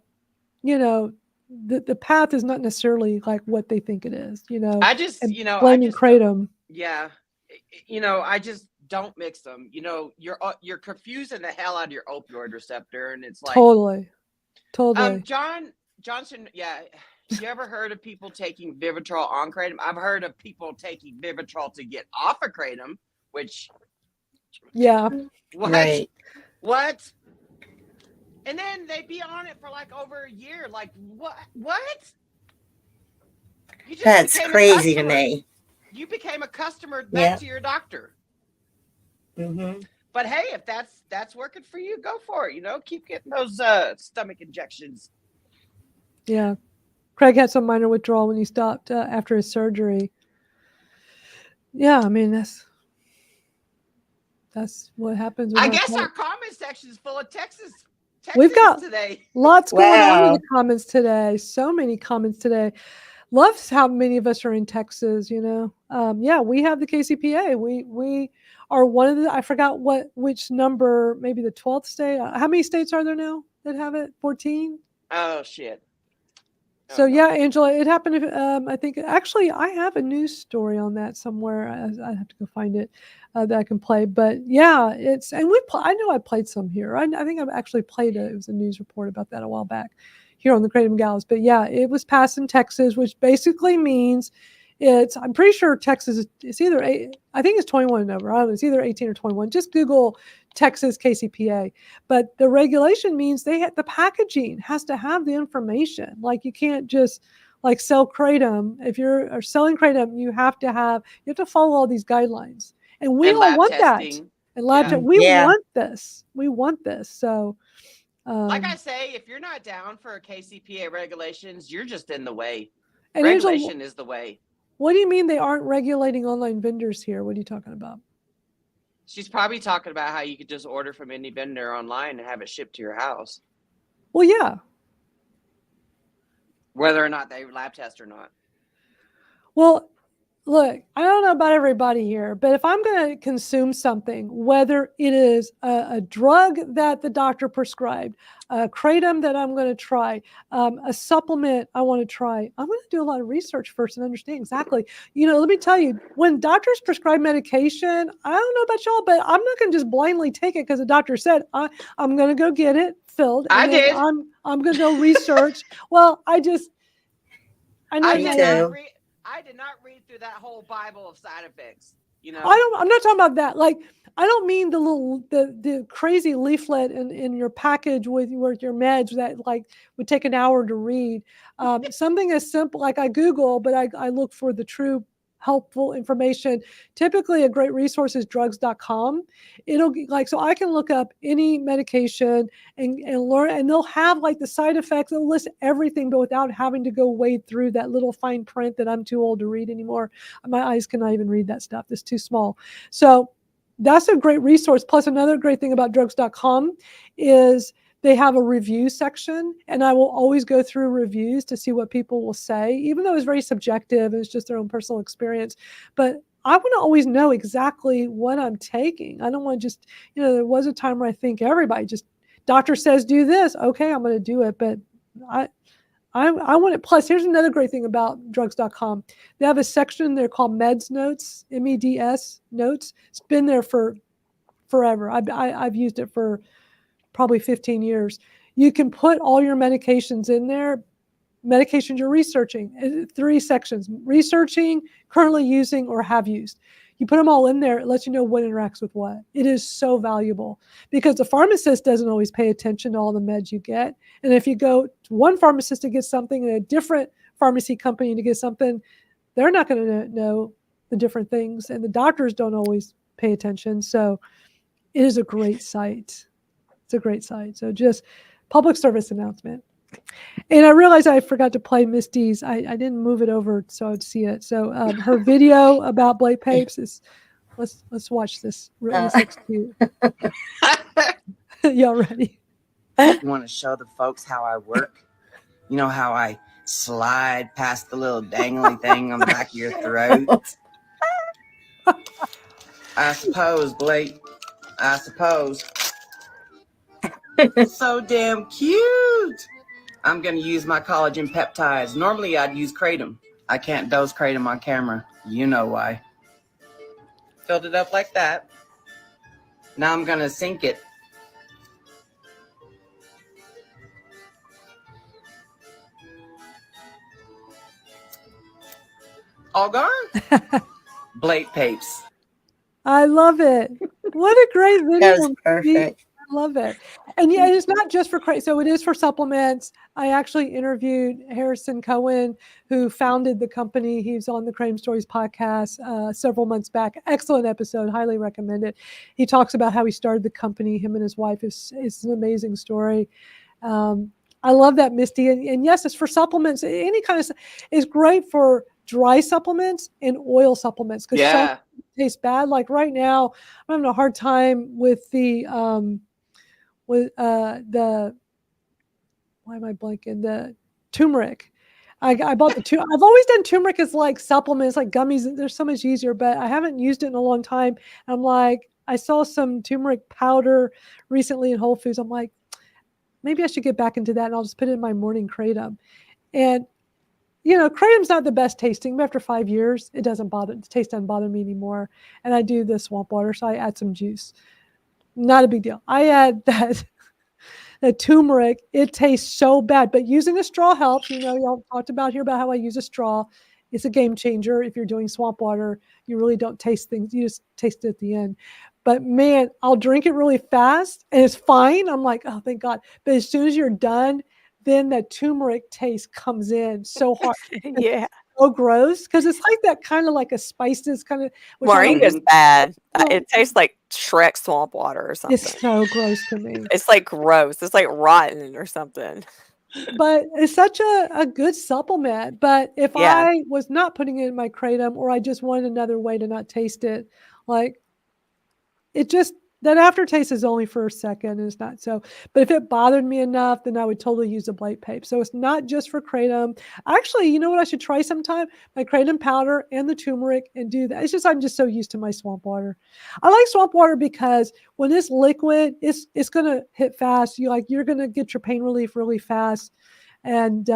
the path is not necessarily like what they think it is, I just, blaming Kratom. Yeah. I just don't mix them. You're confusing the hell out of your opioid receptor, and it's like totally. Johnson, you ever heard of people taking Vivitrol on Kratom? I've heard of people taking Vivitrol to get off of Kratom, which what? And then they'd be on it for like over a year. Like what? That's crazy to me. You became a customer back to your doctor. But hey, if that's working for you, go for it. Keep getting those stomach injections. Yeah, Craig had some minor withdrawal when he stopped after his surgery. Yeah, I mean that's what happens. I guess our comment section is full of Texas We've got today. Lots going on in the comments today. So many comments today. Loves how many of us are in Texas. We have the KCPA. We are one of the, I forgot which number, maybe the 12th state. How many states are there now that have it? 14? Oh shit. So yeah, Angela, it happened. I think actually I have a news story on that somewhere. I have to go find it that I can play. But yeah, and I know I played some here. I think I've actually played it. It was a news report about that a while back here on the Kratom Gals. But yeah, it was passed in Texas, which basically means I'm pretty sure Texas it's either I think it's 21 and over. I don't know, it's either 18 or 21. Just Google Texas KCPA. But the regulation means the packaging has to have the information. Like you can't just like sell Kratom. If you're selling Kratom, you have to follow all these guidelines. And we all want testing. that. And lab Yeah. we want this. We want this. So like I say, if you're not down for KCPA regulations, you're just in the way. And Regulation is the way. What do you mean they aren't regulating online vendors here? What are you talking about? She's probably talking about how you could just order from any vendor online and have it shipped to your house. Well, yeah. Whether or not they lab test or not. Well, look, I don't know about everybody here, but if I'm going to consume something, whether it is a drug that the doctor prescribed, a Kratom that I'm going to try, a supplement I want to try, I'm going to do a lot of research first and understand exactly. Let me tell you, when doctors prescribe medication, I don't know about y'all, but I'm not going to just blindly take it because the doctor said I'm going to go get it filled. I did. I'm going to go research. Well, I did not read through that whole Bible of side effects. I'm not talking about that. Like, I don't mean the crazy leaflet in your package with your meds that like would take an hour to read. Something as simple, like I Google, but I look for the true helpful information. Typically a great resource is drugs.com. So I can look up any medication and learn, and they'll have like the side effects. They'll list everything, but without having to go wade through that little fine print that I'm too old to read anymore. My eyes cannot even read that stuff. It's too small. So that's a great resource. Plus another great thing about drugs.com is they have a review section, and I will always go through reviews to see what people will say, even though it's very subjective. It's just their own personal experience. But I want to always know exactly what I'm taking. I don't want to just, there was a time where I think everybody just, doctor says do this. Okay, I'm going to do it. But I want it. Plus, here's another great thing about drugs.com. They have a section there called Meds Notes, MEDS Notes. It's been there for forever. I've used it for probably 15 years. You can put all your medications in there, medications you're researching, 3 sections: researching, currently using, or have used. You put them all in there. It lets you know what interacts with what. It is so valuable because the pharmacist doesn't always pay attention to all the meds you get. And if you go to one pharmacist to get something and a different pharmacy company to get something, they're not going to know the different things. And the doctors don't always pay attention. So it is a great site. It's a great site. So just public service announcement. And I realized I forgot to play Misty's. I didn't move it over so I'd see it. So her video about Blake Papes is, let's watch this. Really cute. Y'all ready? I want to show the folks how I work. You know how I slide past the little dangly thing on the back of your throat? I suppose, Blake. I suppose. So damn cute. I'm going to use my collagen peptides. Normally I'd use Kratom. I can't dose Kratom on camera. You know why. Filled it up like that. Now I'm going to sink it. All gone? Blake Papes. I love it. What a great video. That was perfect. I love it. And yeah, it's not just for Kratom. So it is for supplements. I actually interviewed Harrison Cohen, who founded the company. He's on the Kratom Stories podcast several months back. Excellent episode. Highly recommend it. He talks about how he started the company. Him and his wife. It's an amazing story. I love that, Misty. And yes, it's for supplements. Any kind of, it's great for dry supplements and oil supplements because some taste bad. Like right now, I'm having a hard time with the why am I blanking? The turmeric. I bought the I've always done turmeric as like supplements, like gummies. They're so much easier, but I haven't used it in a long time. I'm like, I saw some turmeric powder recently in Whole Foods. I'm like, maybe I should get back into that, and I'll just put it in my morning Kratom. And Kratom's not the best tasting, but after 5 years, the taste doesn't bother me anymore. And I do the swamp water, so I add some juice. Not a big deal. I add that turmeric. It tastes so bad, but using a straw helps. Y'all talked about here about how I use a straw. It's a game changer. If you're doing swamp water, you really don't taste things. You just taste it at the end. But man, I'll drink it really fast and it's fine. I'm like, oh, thank God. But as soon as you're done, then that turmeric taste comes in so hard. Yeah. So gross because it's like that kind of like a spices kind of. Moringa's bad. It tastes like Shrek swamp water or something. It's so gross to me. It's like gross. It's like rotten or something. But it's such a good supplement. But if I was not putting it in my Kratom, or I just wanted another way to not taste it, like it just, that aftertaste is only for a second, and it's not so. But if it bothered me enough, then I would totally use a Blight Pape. So it's not just for Kratom. Actually, you know what I should try sometime? My Kratom powder and the turmeric, and do that. It's just I'm just so used to my swamp water. I like swamp water because when it's liquid, it's gonna hit fast. You're gonna get your pain relief really fast. And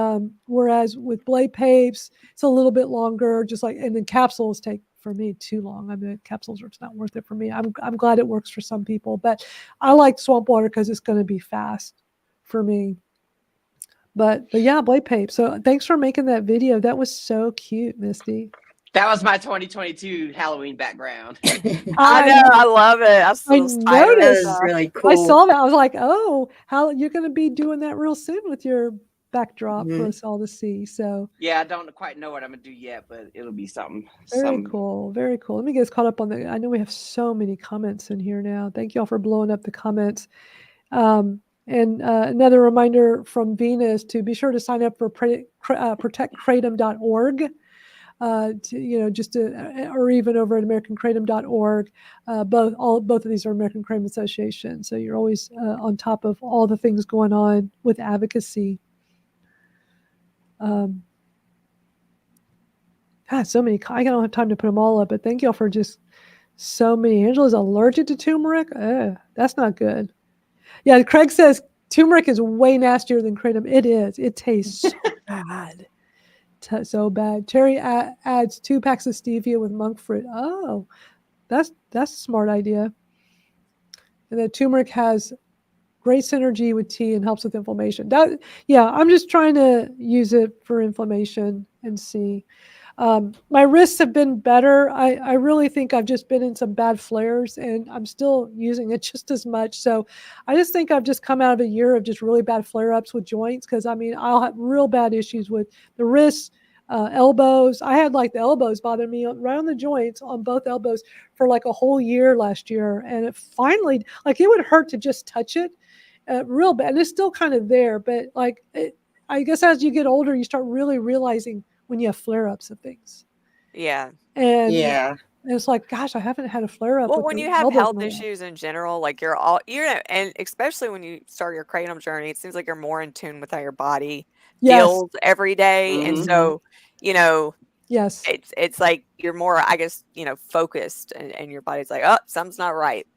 whereas with Blight Papes, it's a little bit longer. And then capsules take, for me, too long. I mean, capsules are just not worth it for me. I'm glad it works for some people, but I like swamp water because it's going to be fast for me. But yeah, Blight Pape. So thanks for making that video. That was so cute, Misty. That was my 2022 Halloween background. I know. I love it. I'm so noticed. That was really cool. I saw that. I was like, oh, how you're going to be doing that real soon with your backdrop for us all to see. So yeah, I don't quite know what I'm gonna do yet, but it'll be something. Very cool. Let me get us caught up on I know we have so many comments in here now. Thank you all for blowing up the comments. And another reminder from Venus to be sure to sign up for protectkratom.org. Or even over at americankratom.org. Both of these are American Kratom Association, so you're always on top of all the things going on with advocacy. So many. I don't have time to put them all up, but thank y'all for just so many. Angela's allergic to turmeric. That's not good. Yeah, Craig says turmeric is way nastier than Kratom. It is. It tastes so bad. So bad. Terry adds 2 packs of stevia with monk fruit. Oh, that's a smart idea. And the turmeric has great synergy with tea and helps with inflammation. I'm just trying to use it for inflammation and see. My wrists have been better. I really think I've just been in some bad flares, and I'm still using it just as much. So I just think I've just come out of a year of just really bad flare-ups with joints, because I'll have real bad issues with the wrists, elbows. I had the elbows bother me right on the joints on both elbows for a whole year last year, and it finally it would hurt to just touch it. Real bad. And it's still kind of there, but I guess as you get older, you start really realizing when you have flare-ups of things. Yeah. And it's gosh, I haven't had a flare-up. Well, when you have health issues in general, and especially when you start your Kratom journey, it seems like you're more in tune with how your body feels every day. Mm-hmm. And so, yes, it's like you're more, I guess, focused, and your body's like, oh, something's not right.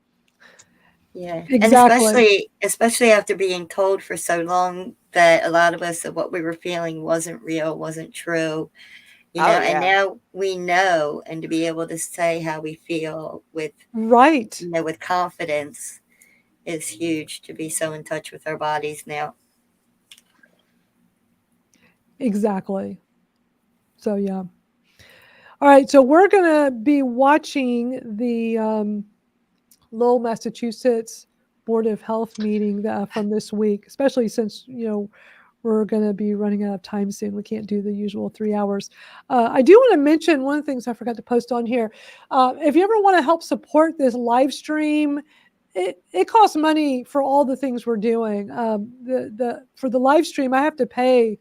Yeah, exactly. And especially after being told for so long that a lot of us that what we were feeling wasn't real, wasn't true, and now we know, and to be able to say how we feel with with confidence is huge. To be so in touch with our bodies now. Exactly. So yeah. All right, so we're gonna be watching the Lowell, Massachusetts Board of Health meeting from this week, especially since we're going to be running out of time soon. We can't do the usual 3 hours. I do want to mention one of the things I forgot to post on here. If you ever want to help support this live stream, it costs money for all the things we're doing. For the live stream, I have to pay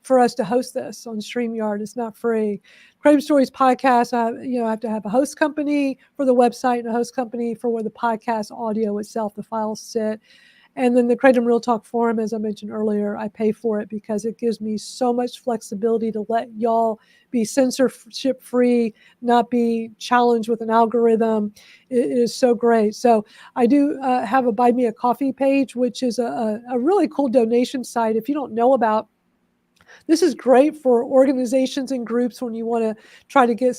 for us to host this on StreamYard. It's not free. Kratom Stories Podcast, I have to have a host company for the website and a host company for where the podcast audio itself, the files sit. And then the Kratom Real Talk Forum, as I mentioned earlier, I pay for it because it gives me so much flexibility to let y'all be censorship free, not be challenged with an algorithm. It is so great. So I do have a Buy Me a Coffee page, which is a really cool donation site. If you don't know about This is great for organizations and groups when you want to try to get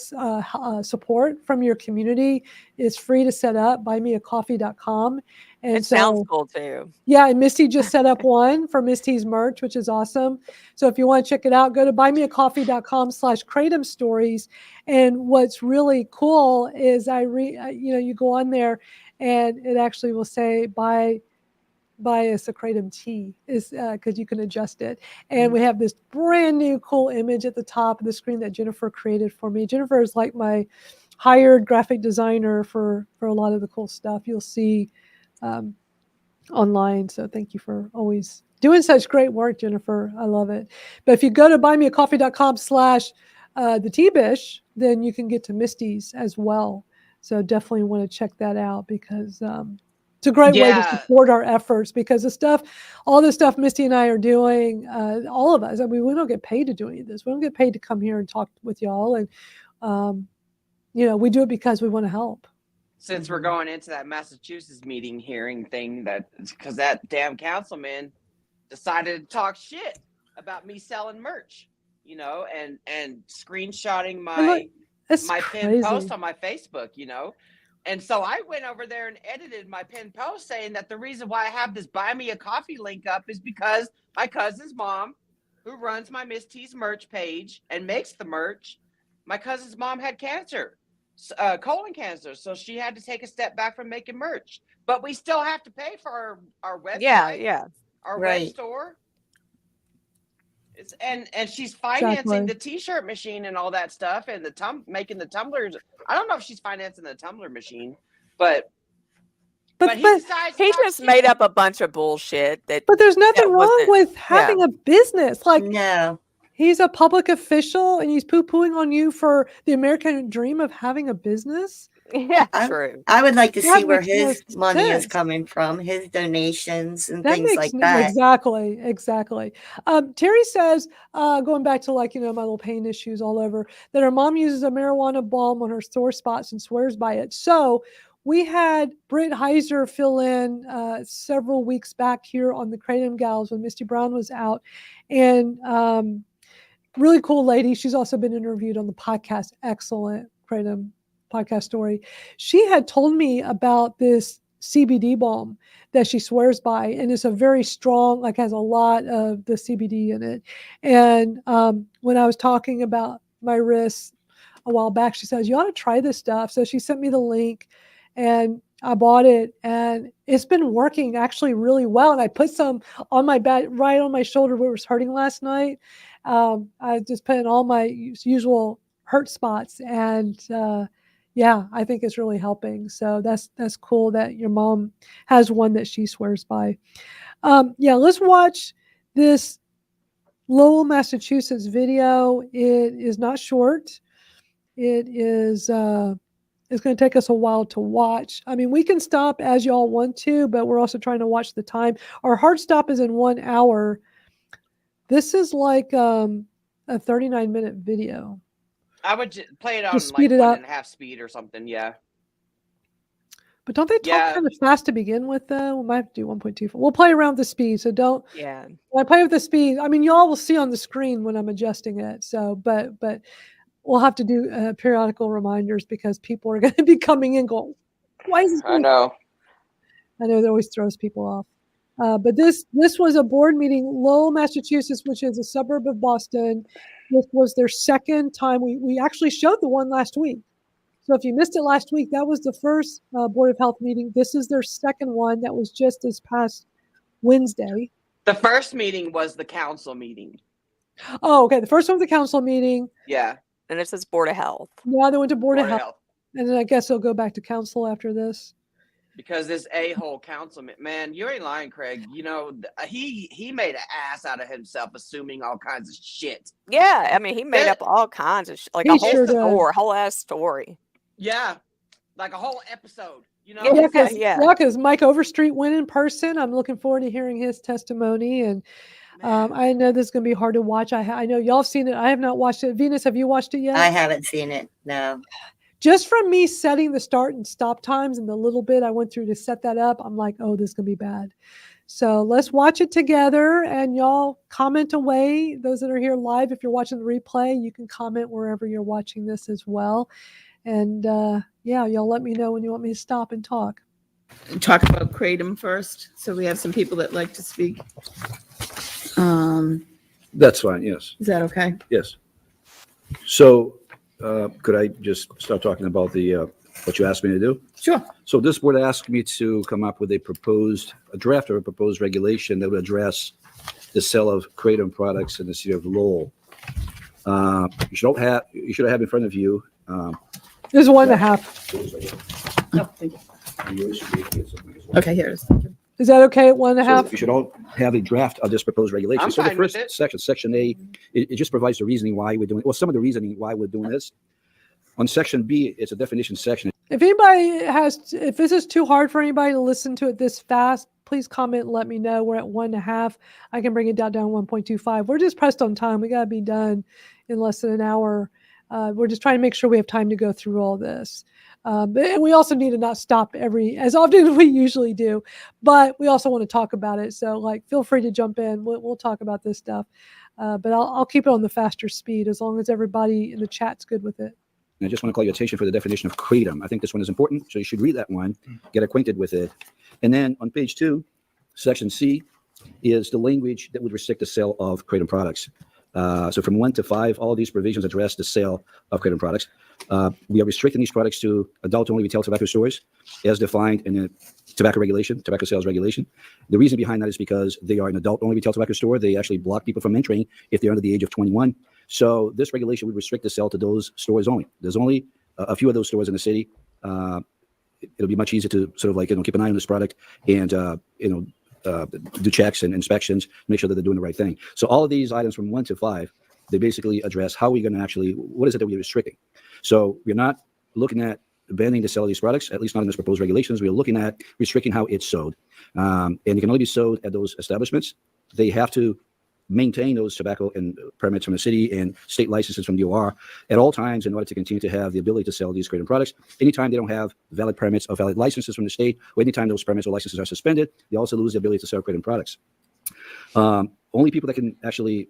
support from your community. It's free to set up, buymeacoffee.com. And It sounds cool too. Yeah, and Misty just set up one for Misty's merch, which is awesome. So if you want to check it out, go to buymeacoffee.com/Kratom Stories. And what's really cool is you go on there and it actually will say buy us a Kratom tea, is because you can adjust it. And we have this brand new cool image at the top of the screen that Jennifer created for me. Jennifer is like my hired graphic designer for a lot of the cool stuff you'll see online. So thank you for always doing such great work, Jennifer. I love it. But if you go to buymeacoffee.com/theteabishhh, then you can get to Misty's as well. So definitely want to check that out because it's a great way to support our efforts, because all the stuff Misty and I are doing, all of us, I mean, we don't get paid to do any of this. We don't get paid to come here and talk with y'all. And, we do it because we want to help. Since we're going into that Massachusetts meeting hearing thing, because that damn councilman decided to talk shit about me selling merch, and screenshotting my pinned post on my Facebook, And so I went over there and edited my pinned post saying that the reason why I have this Buy Me a Coffee link up is because my cousin's mom, who runs my Miss T's merch page and makes the merch, my cousin's mom had cancer, colon cancer. So she had to take a step back from making merch. But we still have to pay for our website, our web store. And she's financing the T-shirt machine and all that stuff, and making the tumblers. I don't know if she's financing the tumbler machine, but he just made up a bunch of bullshit. But there's nothing wrong with having a business. Like, no, he's a public official and he's poo-pooing on you for the American dream of having a business. Yeah, true. I would like to see where his money is coming from, his donations and things like that. Exactly. Terry says, going back to my little pain issues all over, that her mom uses a marijuana balm on her sore spots and swears by it. So we had Britt Heiser fill in several weeks back here on the Kratom Gals when Misty Brown was out, and really cool lady. She's also been interviewed on the podcast. Excellent Kratom podcast story. She had told me about this CBD balm that she swears by, and it's a very strong, has a lot of the CBD in it. And when I was talking about my wrists a while back, she says, you ought to try this stuff. So she sent me the link and I bought it, and it's been working actually really well. And I put some on my back, right on my shoulder where it was hurting last night. I just put in all my usual hurt spots, and I think it's really helping. So that's cool that your mom has one that she swears by. Let's watch this Lowell, Massachusetts video. It is not short. It is it's going to take us a while to watch. I mean, we can stop as y'all want to, but we're also trying to watch the time. Our hard stop is in 1 hour. This is like a 39-minute video. I would play it on Just speed it up. 1.5 speed or something, But don't they talk kind of fast to begin with, though? We might have to do 1.24. We'll play around the speed, so don't. Yeah. When I play with the speed, I mean, y'all will see on the screen when I'm adjusting it. So, but we'll have to do periodical reminders because people are going to be coming in going, why is this? I know that always throws people off. But this was a board meeting, Lowell, Massachusetts, which is a suburb of Boston. This was their second time. We actually showed the one last week. So if you missed it last week, that was the first Board of Health meeting. This is their second one that was just this past Wednesday. The first meeting was the council meeting. Oh, okay. The first one was the council meeting. Yeah. And this is Board of Health. Yeah, they went to Board of Health. And then I guess they'll go back to council after this. Because this a-hole councilman, man, you ain't lying, Craig. He made an ass out of himself, assuming all kinds of shit. Yeah, I mean, he made up all kinds of shit, like a whole ass story. Yeah, like a whole episode. Because Mike Overstreet went in person. I'm looking forward to hearing his testimony, and I know this is going to be hard to watch. I know y'all have seen it. I have not watched it. Venus, have you watched it yet? I haven't seen it. No. Just from me setting the start and stop times and the little bit I went through to set that up, I'm like, oh, this is going to be bad. So let's watch it together, and y'all comment away. Those that are here live, if you're watching the replay, you can comment wherever you're watching this as well. And yeah, y'all let me know when you want me to stop and talk. Talk about Kratom first. So we have some people that like to speak. That's fine. Yes. Is that okay? Yes. So could I just start talking about the what you asked me to do? Sure. So this board asked me to come up with a draft or a proposed regulation that would address the sale of Kratom products in the city of Lowell. You should have in front of you. There's 1.5. No, thank you. Okay, here it is. Thank you. Is that okay at 1.5? So you should all have a draft of this proposed regulation. I'm So the fine with first it. section A, it just provides the reasoning why we're doing it. Well, some of the reasoning why we're doing this. On section B, it's a definition section. If if this is too hard for anybody to listen to it this fast, please comment and let me know. We're at 1.5. I can bring it down to 1.25. We're just pressed on time. We got to be done in less than an hour. We're just trying to make sure we have time to go through all this. And we also need to not stop as often as we usually do, but we also want to talk about it. So feel free to jump in. We'll talk about this stuff, but I'll keep it on the faster speed as long as everybody in the chat's good with it. And I just want to call your attention for the definition of Kratom. I think this one is important, so you should read that one, get acquainted with it. And then on page 2, section C is the language that would restrict the sale of Kratom products. So from 1 to 5, all of these provisions address the sale of Kratom products. We are restricting these products to adult-only retail tobacco stores as defined in the tobacco sales regulation. The reason behind that is because they are an adult-only retail tobacco store. They actually block people from entering if they're under the age of 21. So this regulation would restrict the sale to those stores only. There's only a few of those stores in the city. It'll be much easier to sort of keep an eye on this product and do checks and inspections, make sure that they're doing the right thing. So all of these items from 1 to 5, they basically address how we're going to what is it that we're restricting? So we're not looking at banning the sale of these products, at least not in this proposed regulations. We're looking at restricting how it's sold. And it can only be sold at those establishments. They have to maintain those tobacco and permits from the city and state licenses from DOR at all times in order to continue to have the ability to sell these Kratom products. Anytime they don't have valid permits or valid licenses from the state, or anytime those permits or licenses are suspended, they also lose the ability to sell Kratom products. Only people that actually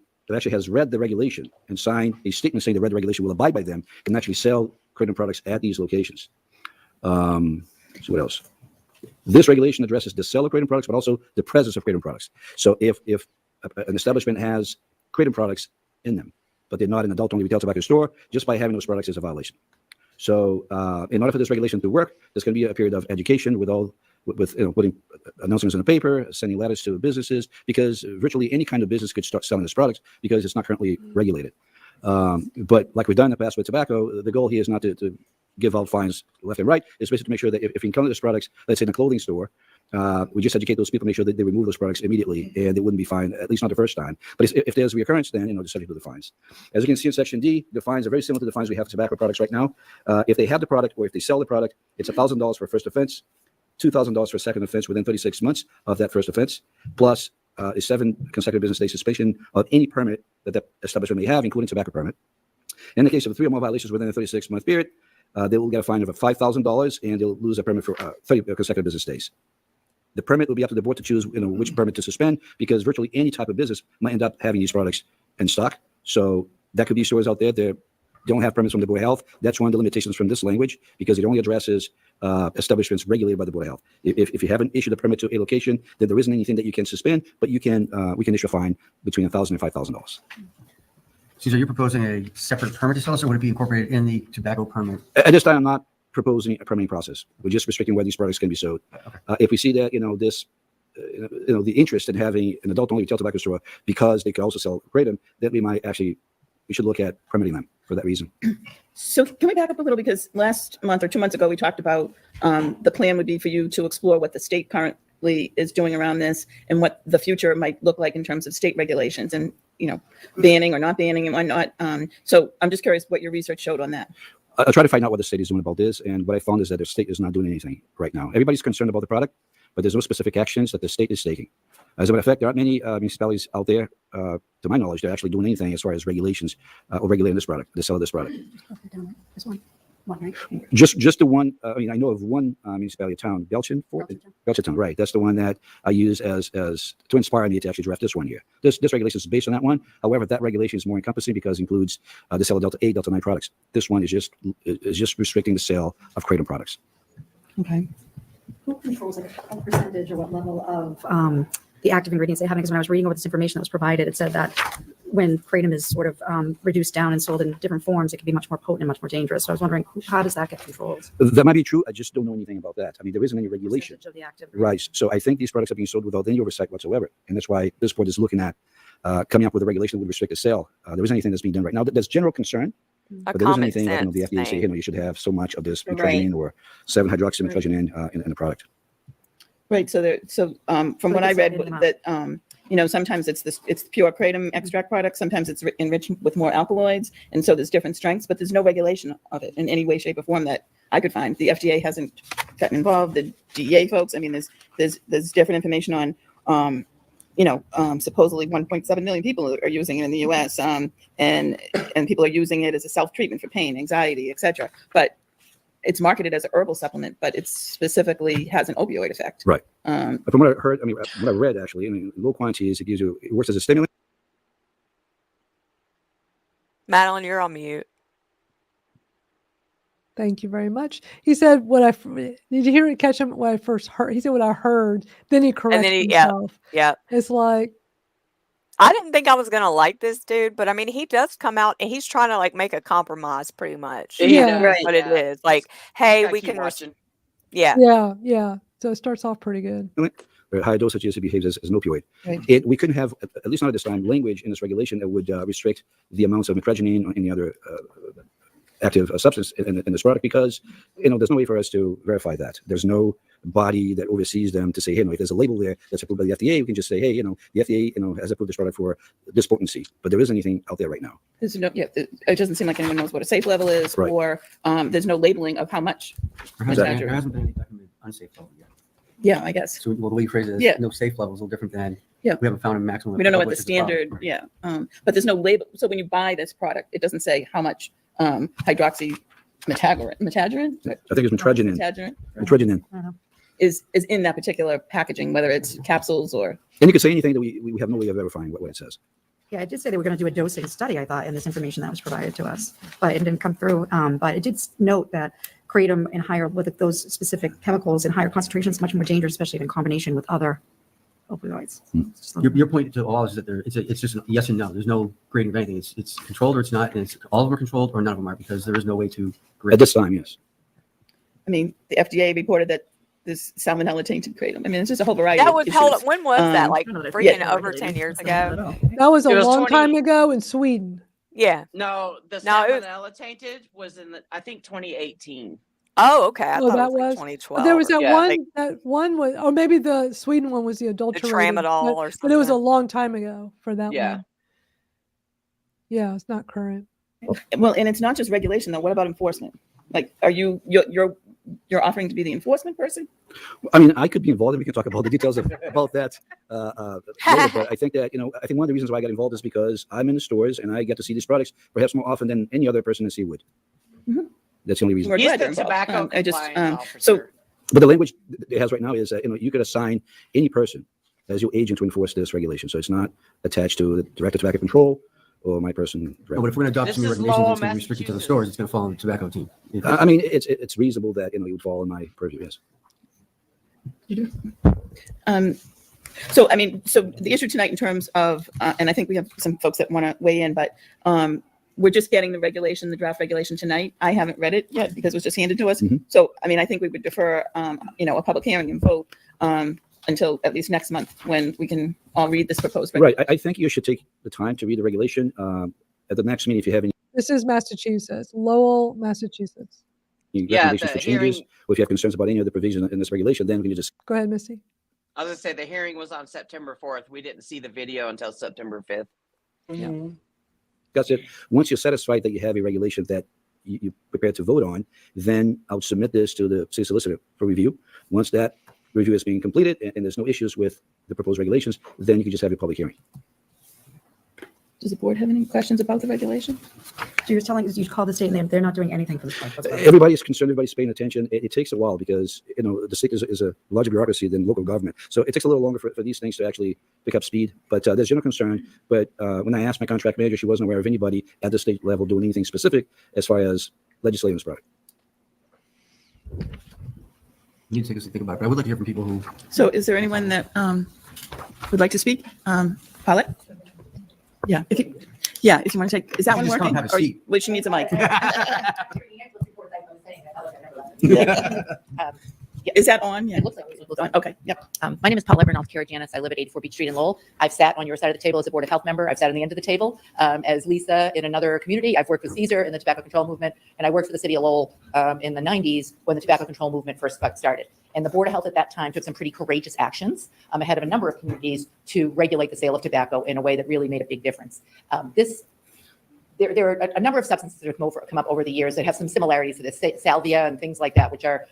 has read the regulation and signed a statement saying they read the regulation will abide by them can actually sell Kratom products at these locations. So what else? This regulation addresses the sale of Kratom products, but also the presence of Kratom products. So if an establishment has Kratom products in them, but they're not an adult-only retail tobacco store, just by having those products is a violation. So in order for this regulation to work, there's going to be a period of education with putting announcements in the paper, sending letters to businesses, because virtually any kind of business could start selling this product because it's not currently regulated. But like we've done in the past with tobacco, the goal here is not to give out fines left and right. It's basically to make sure that if you encounter this products, let's say in a clothing store, we just educate those people, make sure that they remove those products immediately, and they wouldn't be fined, at least not the first time. But if there's reoccurrence, then they're subject to the fines. As you can see in section D, the fines are very similar to the fines we have for tobacco products right now. If they have the product or if they sell the product, it's $1,000 for a first offense, $2,000 for a second offense within 36 months of that first offense, plus a 7 consecutive business day suspension of any permit that establishment may have, including tobacco permit. In the case of 3 or more violations within a 36-month period, they will get a fine of $5,000 and they'll lose a permit for 30 consecutive business days. The permit will be up to the board to choose which permit to suspend, because virtually any type of business might end up having these products in stock. So that could be stores out there that don't have permits from the Board of Health. That's one of the limitations from this language, because it only addresses establishments regulated by the Board of Health. If you haven't issued a permit to a location, then there isn't anything that you can suspend, but we can issue a fine between $1,000 and $5,000. So you're proposing a separate permit to sell this, or would it be incorporated in the tobacco permit? At this time, I'm not proposing a permitting process. We're just restricting where these products can be sold. Okay. If we see that the interest in having an adult-only retail tobacco store because they could also sell Kratom, then we should look at permitting them for that reason. So can we back up a little, because last month or 2 months ago we talked about the plan would be for you to explore what the state currently is doing around this and what the future might look like in terms of state regulations and banning or not banning and whatnot. So I'm just curious what your research showed on that. I'll try to find out what the state is doing about this, and what I found is that the state is not doing anything right now. Everybody's concerned about the product, but there's no specific actions that the state is taking. As a matter of fact, there aren't many municipalities out there, to my knowledge, that are actually doing anything as far as regulations or regulating this product, the sale of this product. This one. Just the one. I mean, I know of one municipality town, Belchertown, right? That's the one that I use as to inspire me to actually draft this one here. This regulation is based on that one. However, that regulation is more encompassing because it includes the sale of Delta 8, Delta 9 products. This one is just restricting the sale of Kratom products. Okay. Who controls like a percentage or what level of the active ingredients they have? Because when I was reading over this information that was provided, it said that when kratom is sort of reduced down and sold in different forms, it can be much more potent and much more dangerous. So I was wondering, how does that get controlled? That might be true. I just don't know anything about that. I mean, there isn't any regulation. Of the active Right. So I think these products are being sold without any oversight whatsoever. And that's why this board is looking at coming up with a regulation that would restrict the sale. There isn't anything that's being done right now. There's general concern. But there isn't anything like the FDA say, you should have so much of this metragine or 7-hydroxymetragine in the product. Right. So from what I read, that sometimes it's pure kratom extract product. Sometimes it's enriched with more alkaloids, and so there's different strengths. But there's no regulation of it in any way, shape, or form that I could find. The FDA hasn't gotten involved. The DEA folks. I mean, there's different information on. Supposedly 1.7 million people are using it in the U.S. And people are using it as a self-treatment for pain, anxiety, etc. But it's marketed as a herbal supplement, but it specifically has an opioid effect. Right. From what I heard, what I read actually, in low quantities, it works as a stimulant. Madalyn, you're on mute. Thank you very much. He said, did you hear it? Catch him what I first heard? He said what I heard. Then he corrected himself. Yeah. It's like, I didn't think I was going to like this dude, but I mean, he does come out and he's trying to like make a compromise pretty much. Yeah. Right. What it is. Like, hey, we can watching. Yeah. So it starts off pretty good. High dosages, it behaves as an opioid. Right. We couldn't have, at least not at this time, language in this regulation that would restrict the amounts of metragine or any other active substance in this product because, there's no way for us to verify that. There's no body that oversees them to say, hey, if there's a label there that's approved by the FDA, we can just say, hey, the FDA, has approved this product for this potency. But there isn't anything out there right now. There's no, it doesn't seem like anyone knows what a safe level is, right. Or there's no labeling of how much. There hasn't been any documented unsafe level yet. Yeah, I guess. So the way you phrase it is no safe level is a little different than we haven't found a maximum. We don't know what the standard, but there's no label. So when you buy this product, it doesn't say how much hydroxy metagerin. I think it's metragine. Metragine is in that particular packaging, whether it's capsules or. And you could say anything that we have no way of verifying what it says. Yeah, I did say they were going to do a dosing study, I thought, in this information that was provided to us, but it didn't come through. But it did note that kratom with those specific chemicals in higher concentrations is much more dangerous, especially in combination with other opioids. Your point to all is that it's just a yes and no. There's no grading of anything. It's controlled or it's not, and it's all of them are controlled or none of them are because there is no way to grade. At this time, yes. I mean, the FDA reported that this salmonella tainted kratom. I mean, it's just a whole variety. That was held. When was that? Like freaking over 10 years ago. That was a long time ago in Sweden. Yeah. No, the salmonella tainted was in I think 2018. Oh, okay. I thought that it was like was 2012. There was that one was, or maybe the Sweden one was the adulterated. The tramadol or something. But it was a long time ago for that one. Yeah, it's not current. Well, and it's not just regulation though. What about enforcement? Like, are you're offering to be the enforcement person? I mean, I could be involved, and we can talk about the details about that later. But I think that I think one of the reasons why I got involved is because I'm in the stores and I get to see these products perhaps more often than any other person in C would. Mm-hmm. That's the only reason. He's the tobacco officer. But the language it has right now is that you could assign any person as your agent to enforce this regulation, so it's not attached to the Director of Tobacco Control or my person. No, but if we're going to adopt some regulations that's going to be restricted to the stores, it's going to fall on the tobacco team. I mean, it's reasonable that it would fall in my purview. Yes. You do. So the issue tonight in terms of, and I think we have some folks that want to weigh in, but we're just getting the draft regulation tonight. I haven't read it yet because it was just handed to us. Mm-hmm. So, I mean, I think we would defer, a public hearing and vote until at least next month when we can all read this proposed regulation. Right. I think you should take the time to read the regulation at the next meeting if you have any. This is Massachusetts, Lowell, Massachusetts. Recommendations for changes, or if you have concerns about any of the provisions in this regulation, then we can just go ahead, Misty. I was going to say the hearing was on September 4th. We didn't see the video until September 5th. Mm-hmm. Yeah. That's it. Once you're satisfied that you have a regulation that you're prepared to vote on, then I'll submit this to the city solicitor for review. Once that review is being completed and there's no issues with the proposed regulations, then you can just have a public hearing. Does the board have any questions about the regulation? So you're telling us you call the state and they're not doing anything for this product. Everybody's concerned, everybody's paying attention. It takes a while because, the state is a larger bureaucracy than local government. So it takes a little longer for these things to actually pick up speed. But there's general concern. But when I asked my contract manager, she wasn't aware of anybody at the state level doing anything specific as far as legislating this product. You need to take us to think about it. But I would like to hear from people who. So is there anyone that would like to speak? Paulette? Yeah. If you want to take, is that one just come working? have a seat. Well, she needs a mic. Is that on? Yeah. It looks like it was On. Okay. Yep. My name is Paul Janice. I live at 84 Beach Street in Lowell. I've sat on your side of the table as a Board of Health member. I've sat on the end of the table as Lisa in another community. I've worked with Caesar in the tobacco control movement, and I worked for the city of Lowell in the 90s when the tobacco control movement first got started. And the Board of Health at that time took some pretty courageous actions ahead of a number of communities to regulate the sale of tobacco in a way that really made a big difference. There are a number of substances that have come up over the years that have some similarities to this, salvia and things like that, which are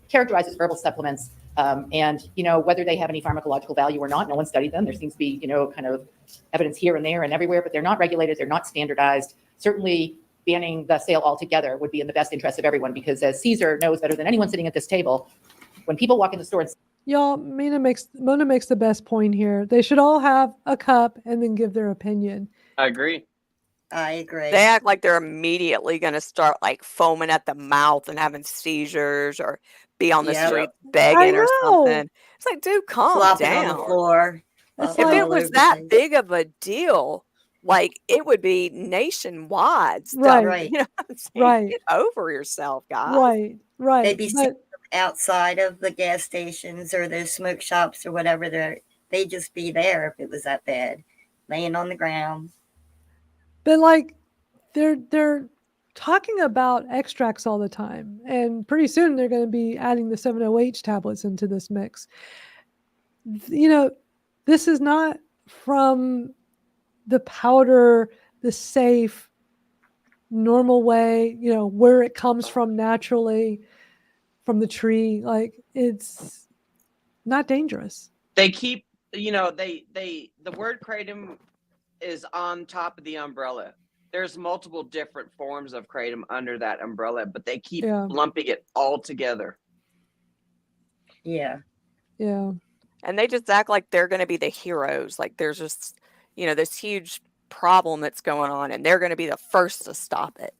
characterized as herbal supplements. And whether they have any pharmacological value or not, no one studied them. There seems to be kind of evidence here and there and everywhere, but they're not regulated. They're not standardized. Certainly, banning the sale altogether would be in the best interest of everyone, because as Caesar knows better than anyone sitting at this table, when people walk in the store and Y'all, Mona makes the best point here. They should all have a cup and then give their opinion. I agree. I agree. They act like they're immediately going to start like foaming at the mouth and having seizures or be on the street begging or something. It's like, dude, calm Flopping down. on the floor. It's If like- it was that big of a deal, like it would be nationwide stuff. Right. You know what I'm saying? Right. Get over yourself, guys. Right. They'd be sitting outside of the gas stations or the smoke shops or whatever. They'd just be there if it was that bad, laying on the ground. But like they're talking about extracts all the time, and pretty soon they're going to be adding the 7-OH tablets into this mix. This is not from the powder, the safe, normal way, where it comes from naturally from the tree. Like, it's not dangerous. They keep, the word kratom is on top of the umbrella. There's multiple different forms of kratom under that umbrella, but they keep lumping it all together. Yeah. Yeah. And they just act like they're going to be the heroes. Like there's just, this huge problem that's going on, and they're going to be the first to stop it.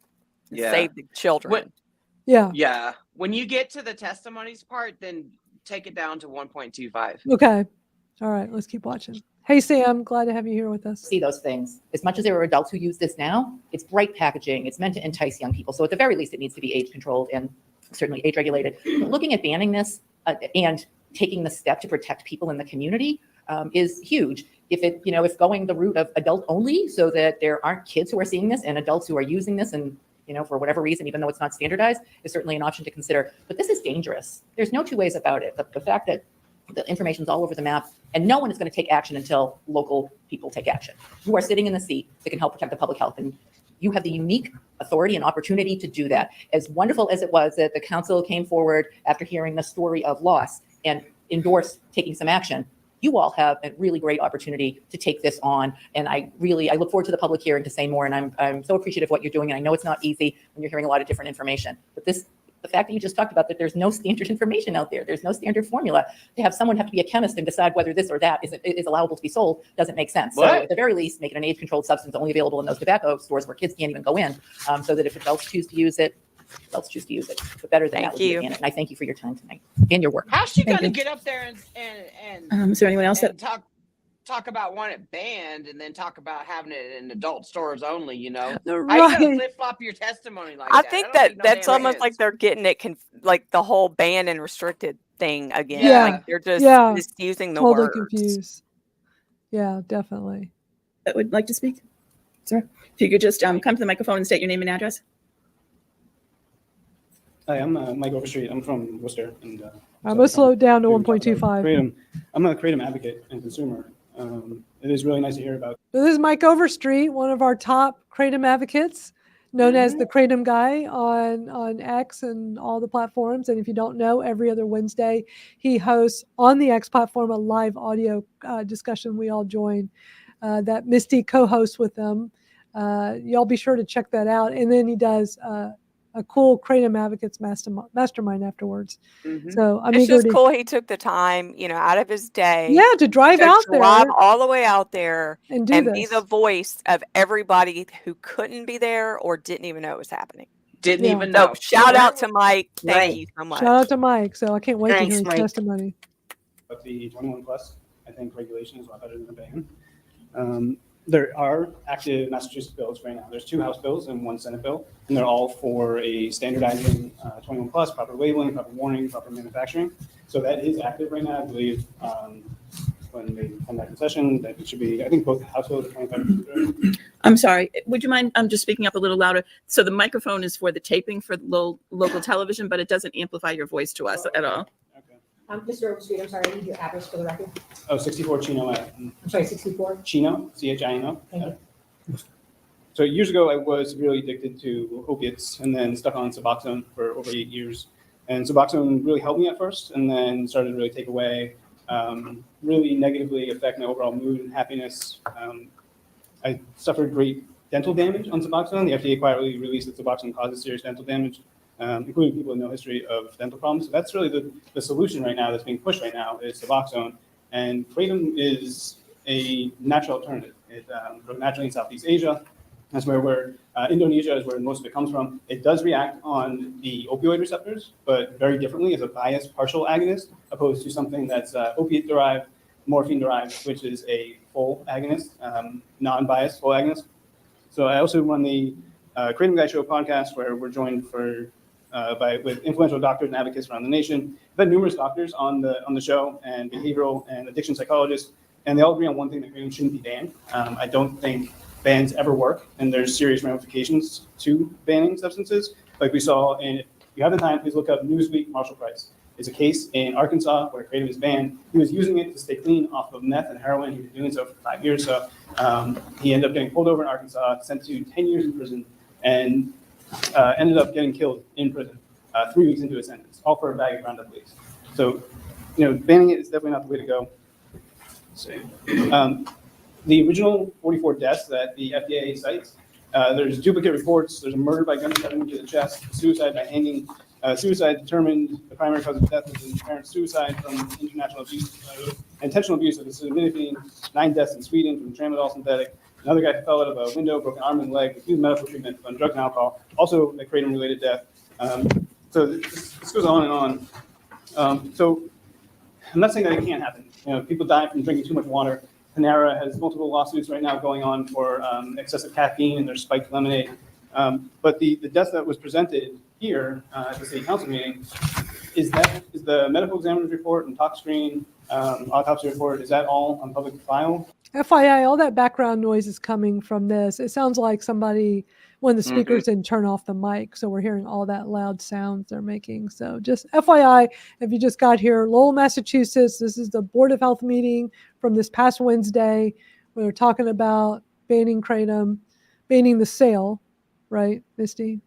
And save the children. Yeah. When you get to the testimonies part, then take it down to 1.25. Okay. All right. Let's keep watching. Hey, Sam, glad to have you here with us. see those things. As much as there are adults who use this now, it's bright packaging. It's meant to entice young people. So at the very least, it needs to be age controlled and certainly age regulated. Looking at banning this and taking the step to protect people in the community is huge. If going the route of adult only, so that there aren't kids who are seeing this and adults who are using this and for whatever reason, even though it's not standardized, is certainly an option to consider. But this is dangerous. There's no two ways about it. The fact that the information's all over the map, and no one is going to take action until local people take action. You are sitting in the seat that can help protect the public health, and you have the unique authority and opportunity to do that. As wonderful as it was that the council came forward after hearing the story of loss and endorsed taking some action, you all have a really great opportunity to take this on. And I look forward to the public hearing to say more. And I'm so appreciative of what you're doing. And I know it's not easy when you're hearing a lot of different information, but the fact that you just talked about that there's no standard information out there, there's no standard formula, to have someone have to be a chemist and decide whether this or that is allowable to be sold doesn't make sense. What? So at the very least, make it an age-controlled substance only available in those tobacco stores where kids can't even go in, so that if adults choose to use it, adults choose to use it. But better than that would be to ban it. And I thank you for your time tonight and your work. How's she Thank going to you. get up there and Is there anyone else and that? talk about wanting it banned and then talk about having it in adult stores only, How you Right. gonna flip flop your testimony like I that? think don't that make no that's damn almost sense. like they're getting it like the whole banned and restricted thing again. Yeah. Like they're just Yeah. misusing the Totally words. confused. Yeah, definitely. That would like to speak? Sir, if you could just come to the microphone and state your name and address. Hi, I'm Mike Overstreet. I'm from Worcester. And I'm going to slow it down to here we talk about 1.25. Kratom. I'm a Kratom advocate and consumer. It is really nice to hear about. So this is Mike Overstreet, one of our top Kratom advocates, known as the Kratom Guy on X and all the platforms. And if you don't know, every other Wednesday, he hosts on the X platform a live audio discussion we all join that Misty co-hosts with them. Y'all be sure to check that out. And then he does a cool Kratom Advocates mastermind afterwards. So I'm It's eager just to cool he took the time, out of his day to drive to out drive there all the way out there and do and this. be the voice of everybody who couldn't be there or didn't even know it was happening. Didn't Yeah. even So know. shout out to Mike. Thank Right. you so much. Shout out to Mike. So I can't wait to Thanks, hear his Mike. testimony. But the 21 plus, I think regulation is a lot better than a ban. There are active Massachusetts bills right now. There's 2 House bills and 1 Senate bill, and they're all for a standardizing 21 plus, proper labeling, proper warning, proper manufacturing. So that is active right now. I believe when they come back in session, that it should be, I think both House bills are 25. I'm sorry. Would you mind? I'm just speaking up a little louder. So the microphone is for the taping for local television, but it doesn't amplify your voice to us at all. Mr. Overstreet, I'm sorry, I need your address for the record. Oh, 64 Chino. I'm sorry, 64? Chino, Chino. Thank you. So years ago, I was really addicted to opiates and then stuck on Suboxone for over 8 years. And Suboxone really helped me at first and then started to really take away, really negatively affect my overall mood and happiness. I suffered great dental damage on Suboxone. The FDA quietly released that Suboxone causes serious dental damage, including people with no history of dental problems. So that's really the solution right now that's being pushed right now is Suboxone. And Kratom is a natural alternative. It grows naturally in Southeast Asia. That's where Indonesia is where most of it comes from. It does react on the opioid receptors, but very differently as a biased partial agonist, opposed to something that's opiate-derived, morphine-derived, which is a full agonist, non-biased full agonist. So I also run the Kratom Guy Show podcast, where we're joined with influential doctors and advocates around the nation. I've had numerous doctors on the show and behavioral and addiction psychologists, and they all agree on one thing: that Kratom shouldn't be banned. I don't think bans ever work, and there's serious ramifications to banning substances. Like we saw, and if you have the time, please look up Newsweek Marshall Price. It's a case in Arkansas where Kratom is banned. He was using it to stay clean off of meth and heroin. He was doing so for 5 years. So he ended up getting pulled over in Arkansas, sent to 10 years in prison, and ended up getting killed in prison 3 weeks into his sentence, all for a bag of Roundup leaves. So, banning it is definitely not the way to go. The original 44 deaths that the FDA cites, there's duplicate reports. There's a murder by gunshot wound to the chest, suicide by hanging. Suicide determined the primary cause of death was apparent suicide from intentional abuse of acetaminophen. 9 deaths in Sweden from tramadol synthetic. Another guy fell out of a window, broke an arm and leg, refused medical treatment on drugs and alcohol. Also a kratom-related death. So this goes on and on. So I'm not saying that it can't happen. People die from drinking too much water. Panera has multiple lawsuits right now going on for excessive caffeine in their spiked lemonade. But the death that was presented here at the city council meeting is the medical examiner's report and tox screen, autopsy report. Is that all on public file? FYI, all that background noise is coming from this. It sounds like one of the speakers didn't turn off the mic, so we're hearing all that loud sounds they're making. So just FYI, if you just got here, Lowell, Massachusetts, this is the Board of Health meeting from this past Wednesday. We were talking about banning kratom, banning the sale, right, Misty?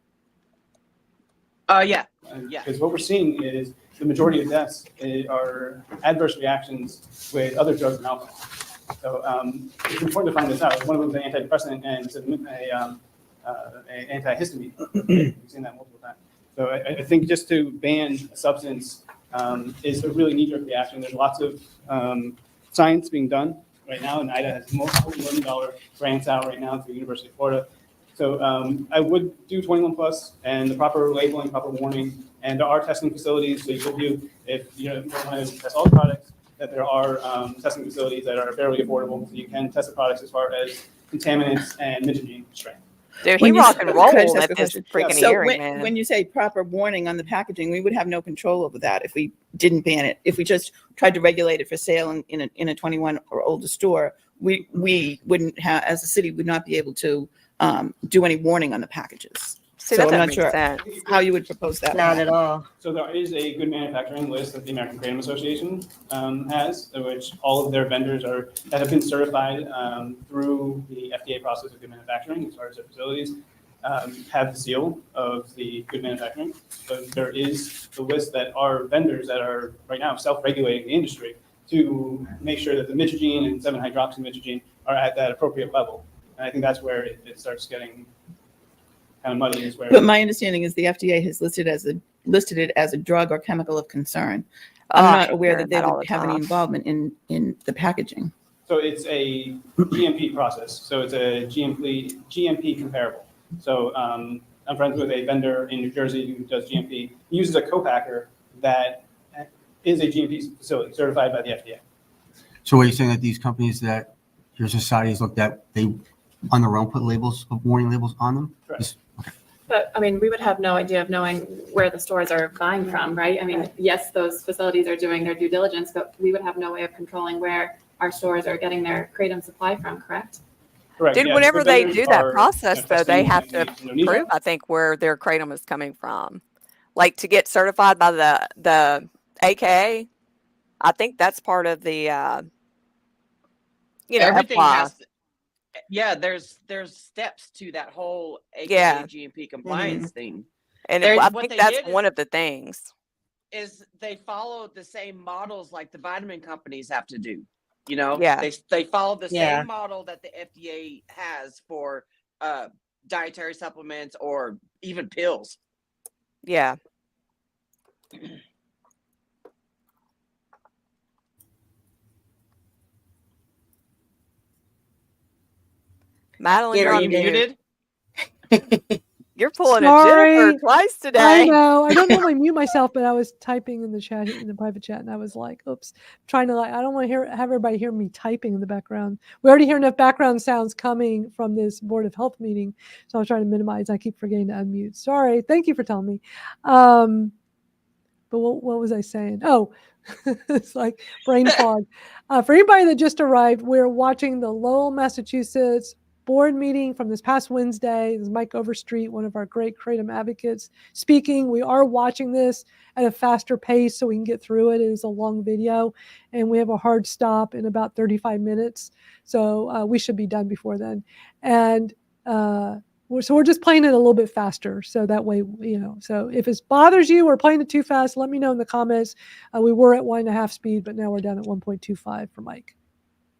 Yeah. Because what we're seeing is the majority of deaths are adverse reactions with other drugs and alcohol. So it's important to find this out. One of them is an antidepressant and it's an antihistamine. We've seen that multiple times. So I think just to ban a substance is a really knee-jerk reaction. There's lots of science being done right now, and NIDA has multiple $1 million grants out right now to the University of Florida. So I would do 21 plus and the proper labeling, proper warning, and there are testing facilities. So you could do, if you don't want to test all the products, that there are testing facilities that are fairly affordable, so you can test the products as far as contaminants and mitigene strength. Dude, he rock and roll at this freaking So hearing, man. when you say proper warning on the packaging, we would have no control over that if we didn't ban it. If we just tried to regulate it for sale in a 21 or older store, we wouldn't have, as a city, would not be able to do any warning on the packages. See, so that I'm doesn't not make sure sense. how you would propose that. Not at all. So there is a good manufacturing list that the American Kratom Association has, which all of their vendors that have been certified through the FDA process of good manufacturing, as far as their facilities, have the seal of the good manufacturing. But there is the list that are vendors that are right now self-regulating the industry to make sure that the mitigene and 7-hydroxymitigene are at that appropriate level. And I think that's where it starts getting kind of muddy. Is where. But my understanding is the FDA has listed it as a drug or chemical of concern. I'm not aware that they would have any involvement in the packaging. So it's a GMP process. So it's a GMP comparable. So I'm friends with a vendor in New Jersey who does GMP. He uses a co-packer that is a GMP facility certified by the FDA. So are you saying that these companies that your society has looked at, they on their own put warning labels on them? Correct. But I mean, we would have no idea of knowing where the stores are buying from, right? I mean, yes, those facilities are doing their due diligence, but we would have no way of controlling where our stores are getting their Kratom supply from, correct? Correct. Dude, Yeah, whenever the they vendors do that are, process, though, they testing have to Indonesia. prove, I think, where their Kratom is coming from. Like to get certified by the AKA, I think that's part of the, Everything FY. has to, there's steps to that whole AKA Yeah. GMP compliance thing. And There's- I what think they that's did one of the things. is they follow the same models like the vitamin companies have to do. You know, Yeah. they follow the Yeah. same model that the FDA has for dietary supplements or even pills. Yeah. Madalyn, you're Are on you mute. muted? You're pulling a Sorry. Jennifer twice I today. know. I don't normally mute myself, but I was typing in the chat, in the private chat, and I was like, oops, trying to I don't want to have everybody hear me typing in the background. We already hear enough background sounds coming from this Board of Health meeting. So I was trying to minimize. I keep forgetting to unmute. Sorry. Thank you for telling me. But what was I saying? Oh, it's like brain fog. For anybody that just arrived, we're watching the Lowell, Massachusetts board meeting from this past Wednesday. This is Mike Overstreet, one of our great Kratom advocates, speaking. We are watching this at a faster pace so we can get through it. It is a long video, and we have a hard stop in about 35 minutes. So we should be done before then. And so we're just playing it a little bit faster. So that way, so if it bothers you, we're playing it too fast, let me know in the comments. We were at 1.5 speed, but now we're down at 1.25 for Mike.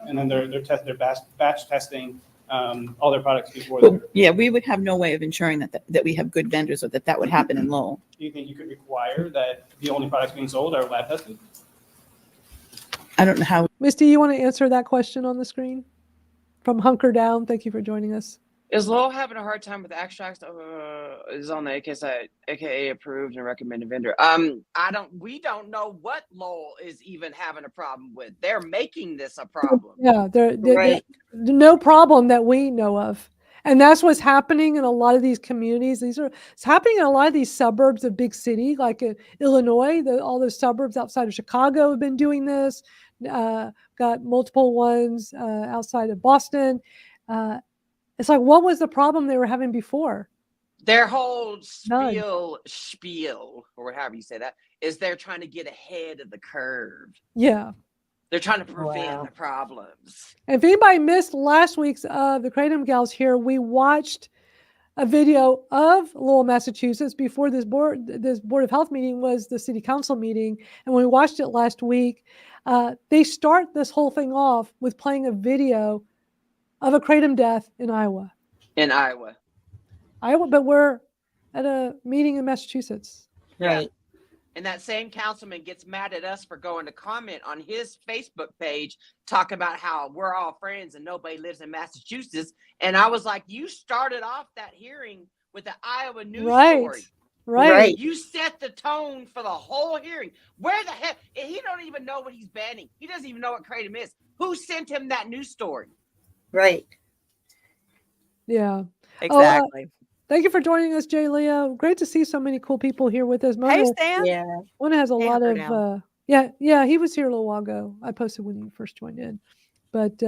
And then they're batch testing all their products before. Well, yeah, we would have no way of ensuring that we have good vendors or that would happen in Lowell. Do you think you could require that the only products being sold are lab tested? I don't know how. Misty, you want to answer that question on the screen? From Hunker Down, thank you for joining us. Is Lowell having a hard time with extracts? Is on the AKA approved and recommended vendor. We don't know what Lowell is even having a problem with. They're making this a problem. Yeah, they're Right. no problem that we know of. And that's what's happening in a lot of these communities. It's happening in a lot of these suburbs of big city, like Illinois. All those suburbs outside of Chicago have been doing this. Got multiple ones outside of Boston. It's like, what was the problem they were having before? Their whole spiel, or however you say that, is they're trying to get ahead of the curve. Yeah. They're trying to prevent the problems. And if anybody missed last week's the Kratom Gals here, we watched a video of Lowell, Massachusetts before this board of health meeting was the city council meeting. And when we watched it last week, they start this whole thing off with playing a video of a Kratom death in Iowa. But we're at a meeting in Massachusetts. Right. And that same councilman gets mad at us for going to comment on his Facebook page, talking about how we're all friends and nobody lives in Massachusetts. And I was like, you started off that hearing with the Iowa news story. Right. You set the tone for the whole hearing. Where the heck? He don't even know what he's banning. He doesn't even know what Kratom is. Who sent him that news story? Right. Yeah. Exactly. Thank you for joining us, Jay Leo. Great to see so many cool people here with us. Hey, Stan. Yeah. One has a Hey, lot Hunker of Down. yeah, he was here a little while ago. I posted when he first joined in. But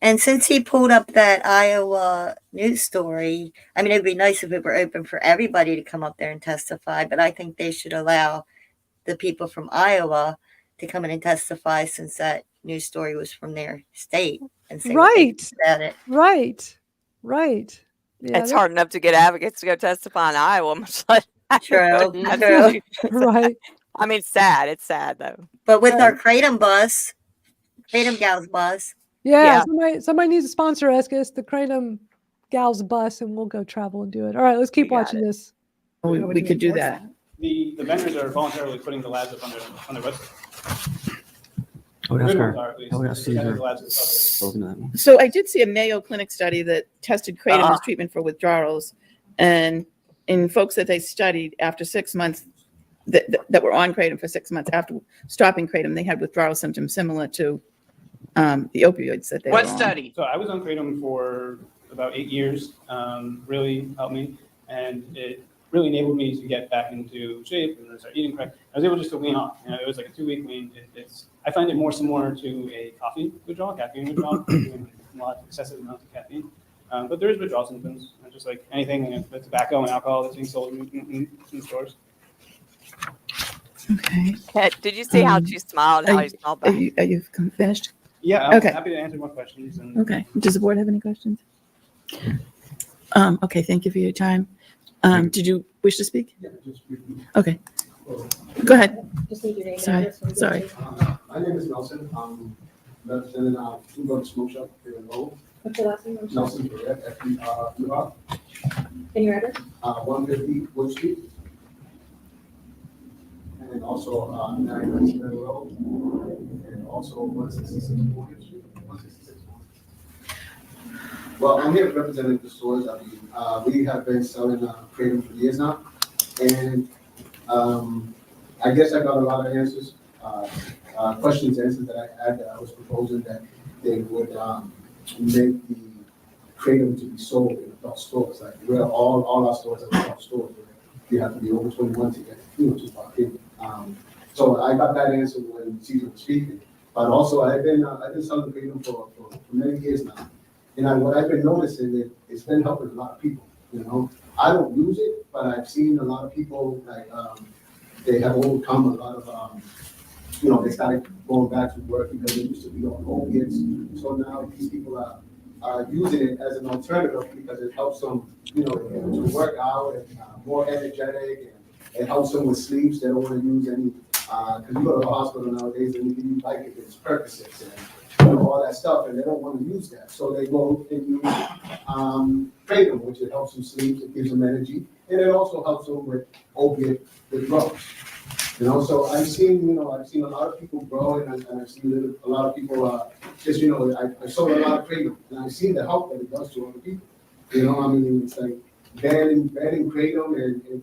And since he pulled up that Iowa news story, I mean, it'd be nice if it were open for everybody to come up there and testify, but I think they should allow the people from Iowa to come in and testify since that news story was from their state and say what they think about it. Right. Yeah, It's hard enough to get advocates to go testify in Iowa, much less. True. Right. I mean, it's sad. It's sad, though. But with our Kratom Gals bus, Yeah, somebody needs to sponsor us. Get us the Kratom Gals bus, and we'll go travel and do it. All right, let's keep watching this. We could do that. The vendors are voluntarily putting the labs up on their website. I would ask Good her. ones are, at least. I would ask Caesar. The labs are public. Look at that one. So I did see a Mayo Clinic study that tested Kratom as treatment for withdrawals. And in folks that they studied after 6 months, that were on Kratom for 6 months after stopping Kratom, they had withdrawal symptoms similar to the opioids that they were on. study? So I was on Kratom for about 8 years. Really helped me, and it really enabled me to get back into shape and start eating correct. I was able just to wean off. It was like a 2-week wean. I find it more similar to a coffee withdrawal, caffeine withdrawal, doing a lot of excessive amounts of caffeine. But there is withdrawal symptoms, just like anything, the tobacco and alcohol that's being sold in stores. Okay. Did you see how she smiled? How he smiled back? Are you finished? Yeah, I'm Okay. happy to answer more questions. Okay. Does the board have any questions? Okay, thank you for your time. Did you wish to speak? Yeah, just briefly. Okay. Go ahead. Just need your name and Sorry, address when you sorry. get My name is Nelson. I'm representing Two Gun Smoke Shop here in Lowell. What's your last name? Nelson, correct, FDR. And your address? 150 Wood Street. And also 9 Road. And also 166 Morgan Street. 166 Morgan. Well, I'm here representing the stores. We have been selling Kratom for years now. And I guess I got a lot of answers, questions answered that I had. I was proposing that they would make the Kratom to be sold in adult stores. Like where all our stores are adult stores. Where you have to be over 21 to get to park in. So I got that answer when Caesar was speaking. But also I've been selling Kratom for many years now. And what I've been noticing is it's been helping a lot of people. You know, I don't use it, but I've seen a lot of people like they have overcome a lot of they started going back to work because they used to be on opiates. So now these people are using it as an alternative because it helps them, to work out and more energetic, and it helps them with sleeps. They don't want to use any because you go to the hospital nowadays and you can use Vicodins, Percocets, and all that stuff, and they don't want to use that. So they go and use Kratom, which it helps them sleep, it gives them energy, and it also helps them with opiate withdrawals. So I've seen a lot of people grow, and I've seen a lot of people I sold a lot of Kratom, and I've seen the help that it does to other people. It's like banning Kratom, and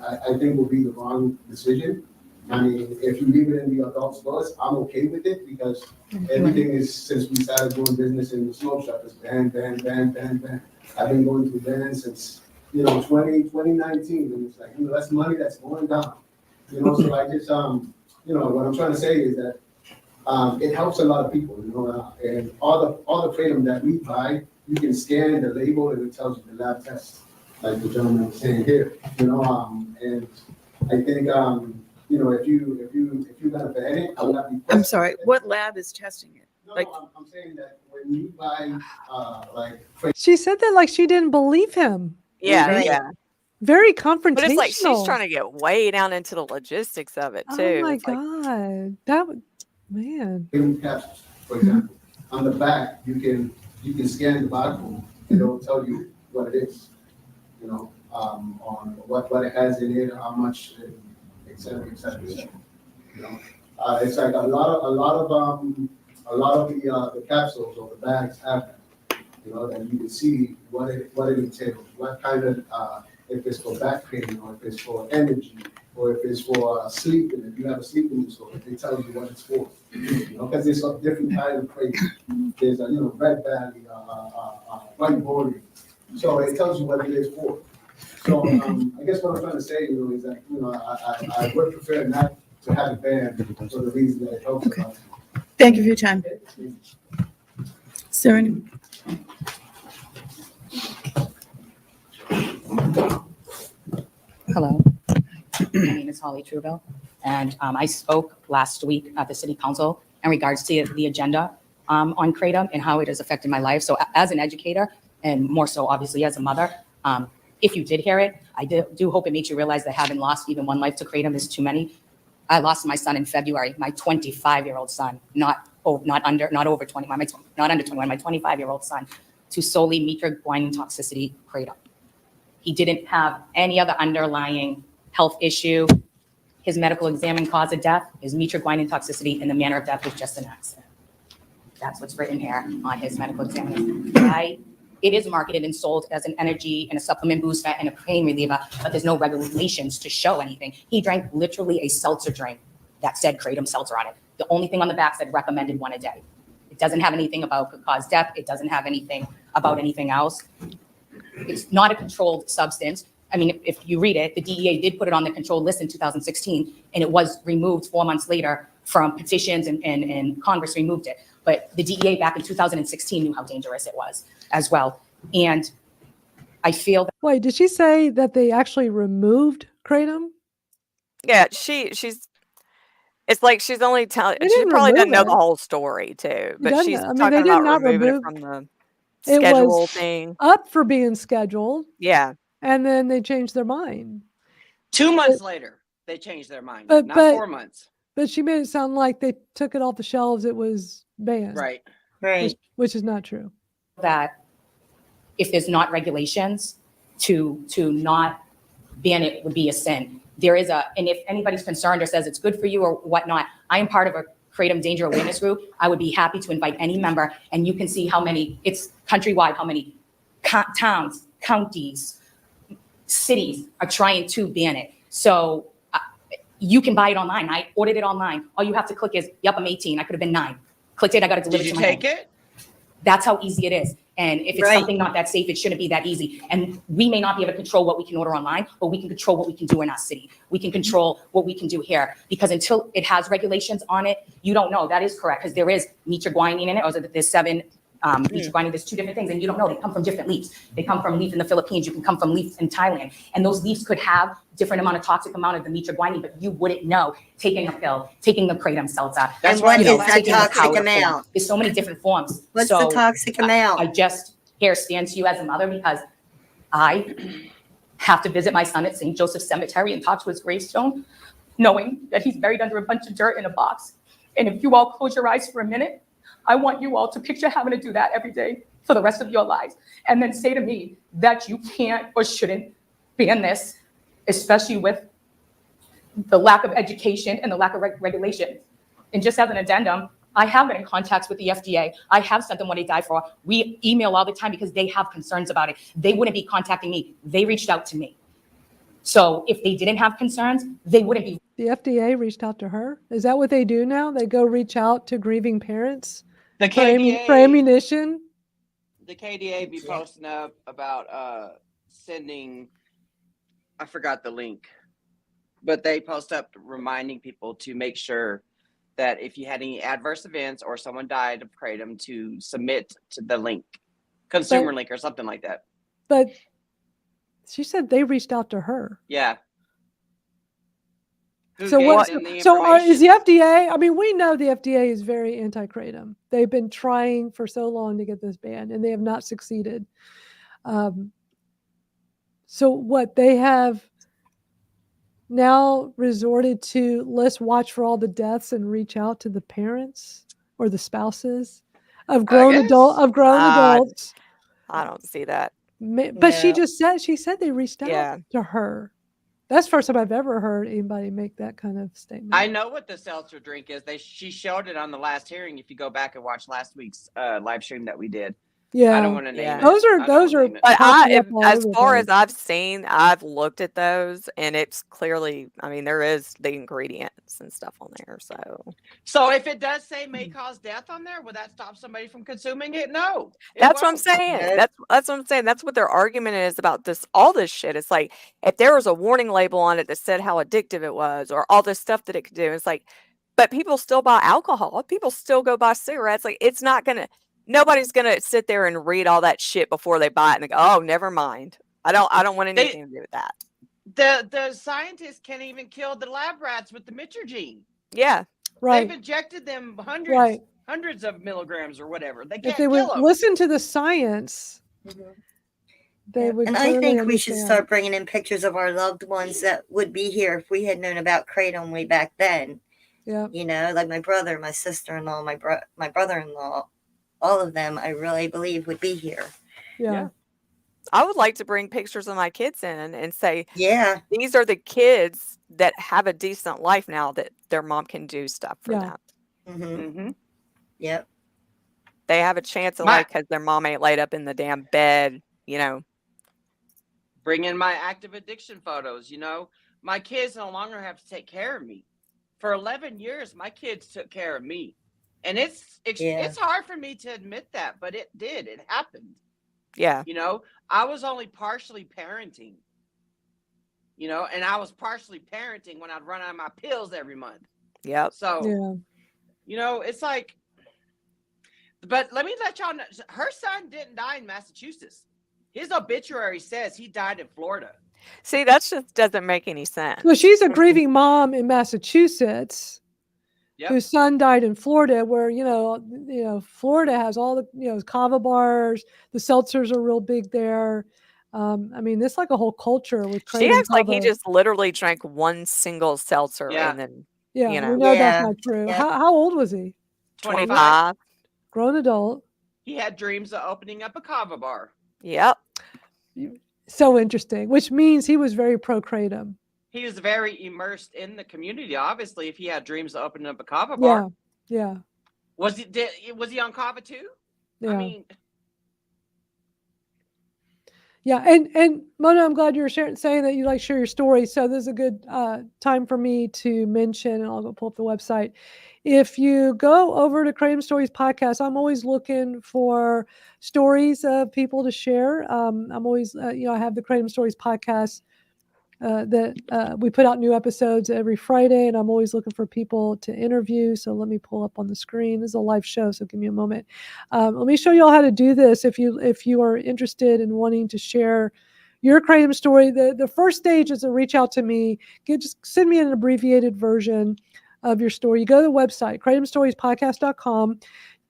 I think will be the wrong decision. If you leave it in the adult stores, I'm okay with it because everything is, since we started doing business in the smoke shop, is ban. I've been going through bans since 2019, and it's like that's money that's going down. So I just what I'm trying to say is that it helps a lot of people. And all the Kratom that we buy, you can scan the label and it tells you the lab test, like the gentleman was saying here. And I think if you're gonna ban it, I would not be. I'm sorry, what lab is testing it? I'm saying that when you buy She said that like she didn't believe him. Yeah, yeah. Very confrontational. But it's like she's trying to get way down into the logistics of it too. Oh my It's like, God, that would, man. capsules, for example, on the back you can scan the barcode and it'll tell you what it is. On what it has in it, how much, et cetera, et cetera, et cetera. It's like a lot of the capsules or the bags have that. That you can see what it entails, what kind of if it's for back pain or if it's for energy or if it's for sleeping. If you have a sleeping disorder, they tell you what it's for. Because there's a different kind of Kratom. There's a red belly, white body. So it tells you what it is for. So I guess what I'm trying to say, is that I would prefer not to have it banned for the reason that it helps a lot. Thank you for your time. Sir, Hello, my name is Holly Trudeau, and I spoke last week at the City Council in regards to the agenda on Kratom and how it has affected my life. So as an educator, and more so obviously as a mother, if you did hear it, I do hope it makes you realize that having lost even one life to Kratom is too many. I lost my son in February, my 25-year-old son, not not over 21, not under 21, my 25-year-old son, to solely meter guanine toxicity kratom. He didn't have any other underlying health issue. His medical exam and cause of death is meter guanine toxicity, and the manner of death was just an accident. That's what's written here on his medical exam. It is marketed and sold as an energy and a supplement booster and a pain reliever, but there's no regulations to show anything. He drank literally a seltzer drink that said kratom seltzer on it. The only thing on the back said recommended 1 a day. It doesn't have anything about could cause death. It doesn't have anything about anything else. It's not a controlled substance. I mean, if you read it, the DEA did put it on the controlled list in 2016, and it was removed 4 months later from petitions, and Congress removed it. But the DEA back in 2016 knew how dangerous it was as well. And I feel that— Wait, did she say that they actually removed kratom? Yeah, she's. It's like she's only telling. They She didn't probably doesn't know remove the it. whole story too, but doesn't- she's I mean, talking they did about not removing it remove- from the It schedule was thing. up for being scheduled, Yeah. and then they changed their mind. 2 months later, they changed their mind. But- Not but- 4 months. But she made it sound like they took it off the shelves. It was banned. Right. Which is not true. that if there's not regulations to not ban it would be a sin. And if anybody's concerned or says it's good for you or whatnot, I am part of a Kratom Danger Awareness Group. I would be happy to invite any member, and you can see how many, it's countrywide, how many towns, counties, cities are trying to ban it. So you can buy it online. I ordered it online. All you have to click is, yep, I'm 18. I could have been 9. Clicked it, I got it delivered Did to you my take home. it? That's how easy it is. And if it's Right. something not that safe, it shouldn't be that easy. And we may not be able to control what we can order online, but we can control what we can do in our city. We can control what we can do here. Because until it has regulations on it, you don't know. That is correct, because there is metriguanine in it, or is it there's 7 metriguanine, there's 2 different things, and you don't know. They come from different leaves. They come from leaf in the Philippines. You can come from leaf in Thailand. And those leaves could have different amount of toxic amount of the metriguanine, but you wouldn't know taking a pill, taking the kratom seltzer. And what is that taking the toxic powder form. amount? There's so many different forms. What's So the toxic amount? I just here stand to you as a mother because I have to visit my son at St. Joseph Cemetery and talk to his gravestone, knowing that he's buried under a bunch of dirt in a box. And if you all close your eyes for a minute, I want you all to picture having to do that every day for the rest of your lives. And then say to me that you can't or shouldn't ban this, especially with the lack of education and the lack of regulation. And just as an addendum, I have been in contact with the FDA. I have sent them what they die for. We email all the time because they have concerns about it. They wouldn't be contacting me. They reached out to me. So if they didn't have concerns, they wouldn't be. The FDA reached out to her. Is that what they do now? They go reach out to grieving parents The for KDA, ammunition? the KDA be posting up about sending, I forgot the link, but they post up reminding people to make sure that if you had any adverse events or someone died of kratom to submit to the link, consumer link or something like that. But she said they reached out to her. Yeah. Who So gave what? them the So is the information? FDA? I mean, we know the FDA is very anti-kratom. They've been trying for so long to get this banned, and they have not succeeded. So what they have now resorted to, let's watch for all the deaths and reach out to the parents or the spouses of grown adults. I don't see that. But she said they reached out Yeah. to her. That's the first time I've ever heard anybody make that kind of statement. I know what the seltzer drink is. She showed it on the last hearing. If you go back and watch last week's live stream that we did. Yeah. I don't want to name it. Those are But popping up all as over the far place. as I've seen, I've looked at those, and it's clearly, I mean, there is the ingredients and stuff on there. So if it does say may cause death on there, will that stop somebody from consuming it? No. That's what I'm saying. That's what I'm saying. That's what their argument is about this. All this shit. It's like if there was a warning label on it that said how addictive it was, or all this stuff that it could do. It's like, but people still buy alcohol. People still go buy cigarettes. Like it's not gonna. Nobody's gonna sit there and read all that shit before they buy it and they go, "Oh, never mind. I don't want anything to do with that." The scientists can't even kill the lab rats with the mitragine. Yeah. Right. They've injected them Right. hundreds of milligrams or whatever. They If can't they would kill them. listen to the science, they would. And I clearly think we should understand. start bringing in pictures of our loved ones that would be here if we had known about kratom way back then. Yeah. You know, like my brother, my sister-in-law, my brother-in-law, all of them, I really believe would be here. Yeah. I would like to bring pictures of my kids in and say, yeah, these are the kids that have a decent life now that their mom can do stuff for them. Mm-hmm. Yep. They have a chance in life because their mom ain't laid up in the damn bed, you know. Bring in my active addiction photos. You know, my kids no longer have to take care of me. For 11 years, my kids took care of me. And it's hard for me to admit that, but it did. It happened. Yeah. You know, I was only partially parenting. You know, and I was partially parenting when I'd run out of my pills every month. Yep. So, you know, it's like, but let me let y'all know, her son didn't die in Massachusetts. His obituary says he died in Florida. See, that just doesn't make any sense. Well, she's a grieving mom in Massachusetts whose son died in Florida, where, you know, Florida has all the, you know, kava bars, the seltzers are real big there. I mean, it's like a whole culture with She kratom acts like he kava. just literally drank one single seltzer and then, Yeah, you we know. know that's not true. How old was he? 25. Grown adult. He had dreams of opening up a kava bar. Yep. So interesting, which means he was very pro-kratom. He was very immersed in the community. Obviously, if he had dreams of opening up a kava bar. Yeah. Was he on kava too? Yeah. I mean, yeah, and Mona, I'm glad you're saying that you share your story. So this is a good time for me to mention, and I'll go pull up the website. If you go over to Kratom Stories Podcast, I'm always looking for stories of people to share. I'm always, I have the Kratom Stories Podcast that we put out new episodes every Friday, and I'm always looking for people to interview. So let me pull up on the screen. This is a live show, so give me a moment. Let me show you all how to do this. If you are interested in wanting to share your kratom story, the first stage is to reach out to me. Just send me an abbreviated version of your story. You go to the website, kratomstoriespodcast.com,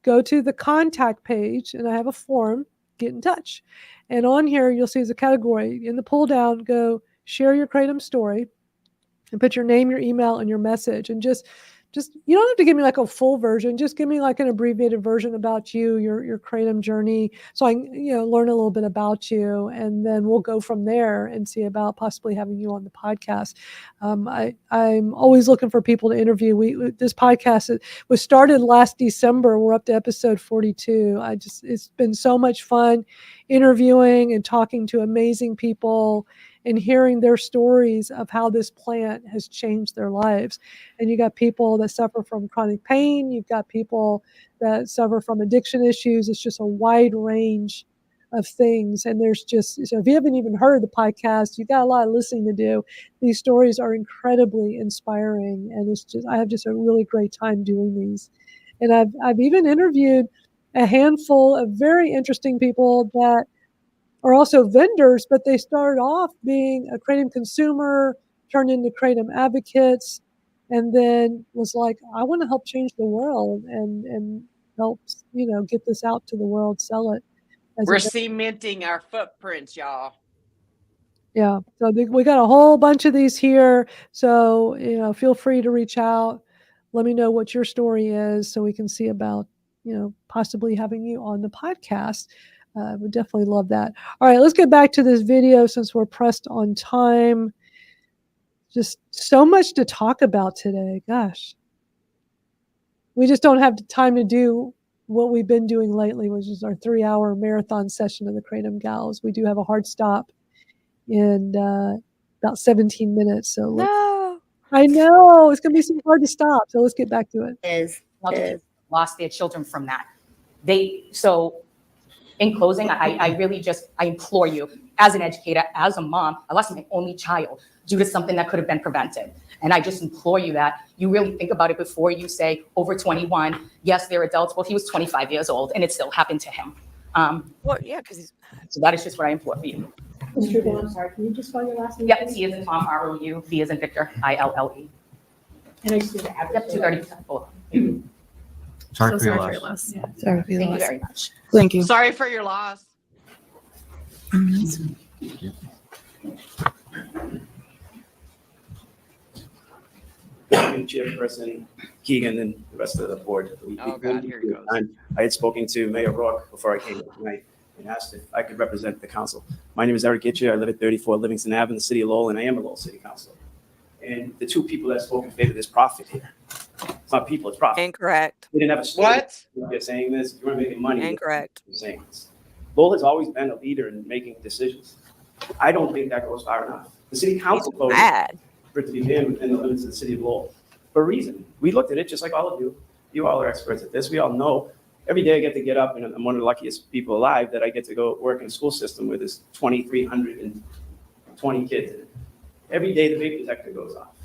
go to the contact page, and I have a form, get in touch. And on here, you'll see as a category, in the pull down, go share your kratom story and put your name, your email, and your message. And just you don't have to give me like a full version. Just give me like an abbreviated version about you, your kratom journey, so I can, learn a little bit about you, and then we'll go from there and see about possibly having you on the podcast. I'm always looking for people to interview. This podcast was started last December. We're up to episode 42. It's been so much fun interviewing and talking to amazing people and hearing their stories of how this plant has changed their lives. And you got people that suffer from chronic pain. You've got people that suffer from addiction issues. It's just a wide range of things. And there's so if you haven't even heard the podcast, you've got a lot of listening to do. These stories are incredibly inspiring. And I have just a really great time doing these. And I've even interviewed a handful of very interesting people that are also vendors, but they started off being a kratom consumer, turned into kratom advocates, and then was like, I want to help change the world and help, get this out to the world, sell it. We're cementing our footprints, y'all. Yeah. So we got a whole bunch of these here. So, feel free to reach out. Let me know what your story is so we can see about, possibly having you on the podcast. Would definitely love that. All right, let's get back to this video since we're pressed on time. Just so much to talk about today. Gosh. We just don't have the time to do what we've been doing lately, which is our 3-hour marathon session of the Kratom Gals. We do have a hard stop in about 17 minutes. So No. I know it's going to be so hard to stop. So let's get back to it. Lost their children from that. In closing, I really I implore you, as an educator, as a mom, I lost my only child due to something that could have been prevented. And I just implore you that you really think about it before you say over 21. Yes, they're adults. Well, he was 25 years old and it still happened to him. Well, yeah, because so that is just what I implore for you. Mr. Brown, I'm sorry, can you just spell your last name? Yep, T as in Tom, R-O-U, V as in Victor, I-L-L-E. And I just need to add Yep, 230. Sorry for your loss. Yeah, sorry for your Thank loss. you very much. Thank you. Sorry for your loss. Chairperson Keegan and the rest of the board. Oh, God, here it goes. I had spoken to Mayor Rourke before I came here tonight and asked if I could represent the council. My name is Eric Gitcher. I live at 34 Livingston Ave in the city of Lowell, and I am a Lowell City Councilor. And the two people that spoke in favor of this profit here. It's not people, it's profit. Incorrect. We didn't have a story. What? You're saying this, you weren't making money. Incorrect. You're saying this. Lowell has always been a leader in making decisions. I don't think that goes far enough. The city council voted for it to be banned within the limits of the city of Lowell for a reason. We looked at it just like all of you. You all are experts at this. We all know. Every day I get to get up, and I'm one of the luckiest people alive that I get to go work in a school system where there's 2,320 kids in it. Every day the vape detector goes off.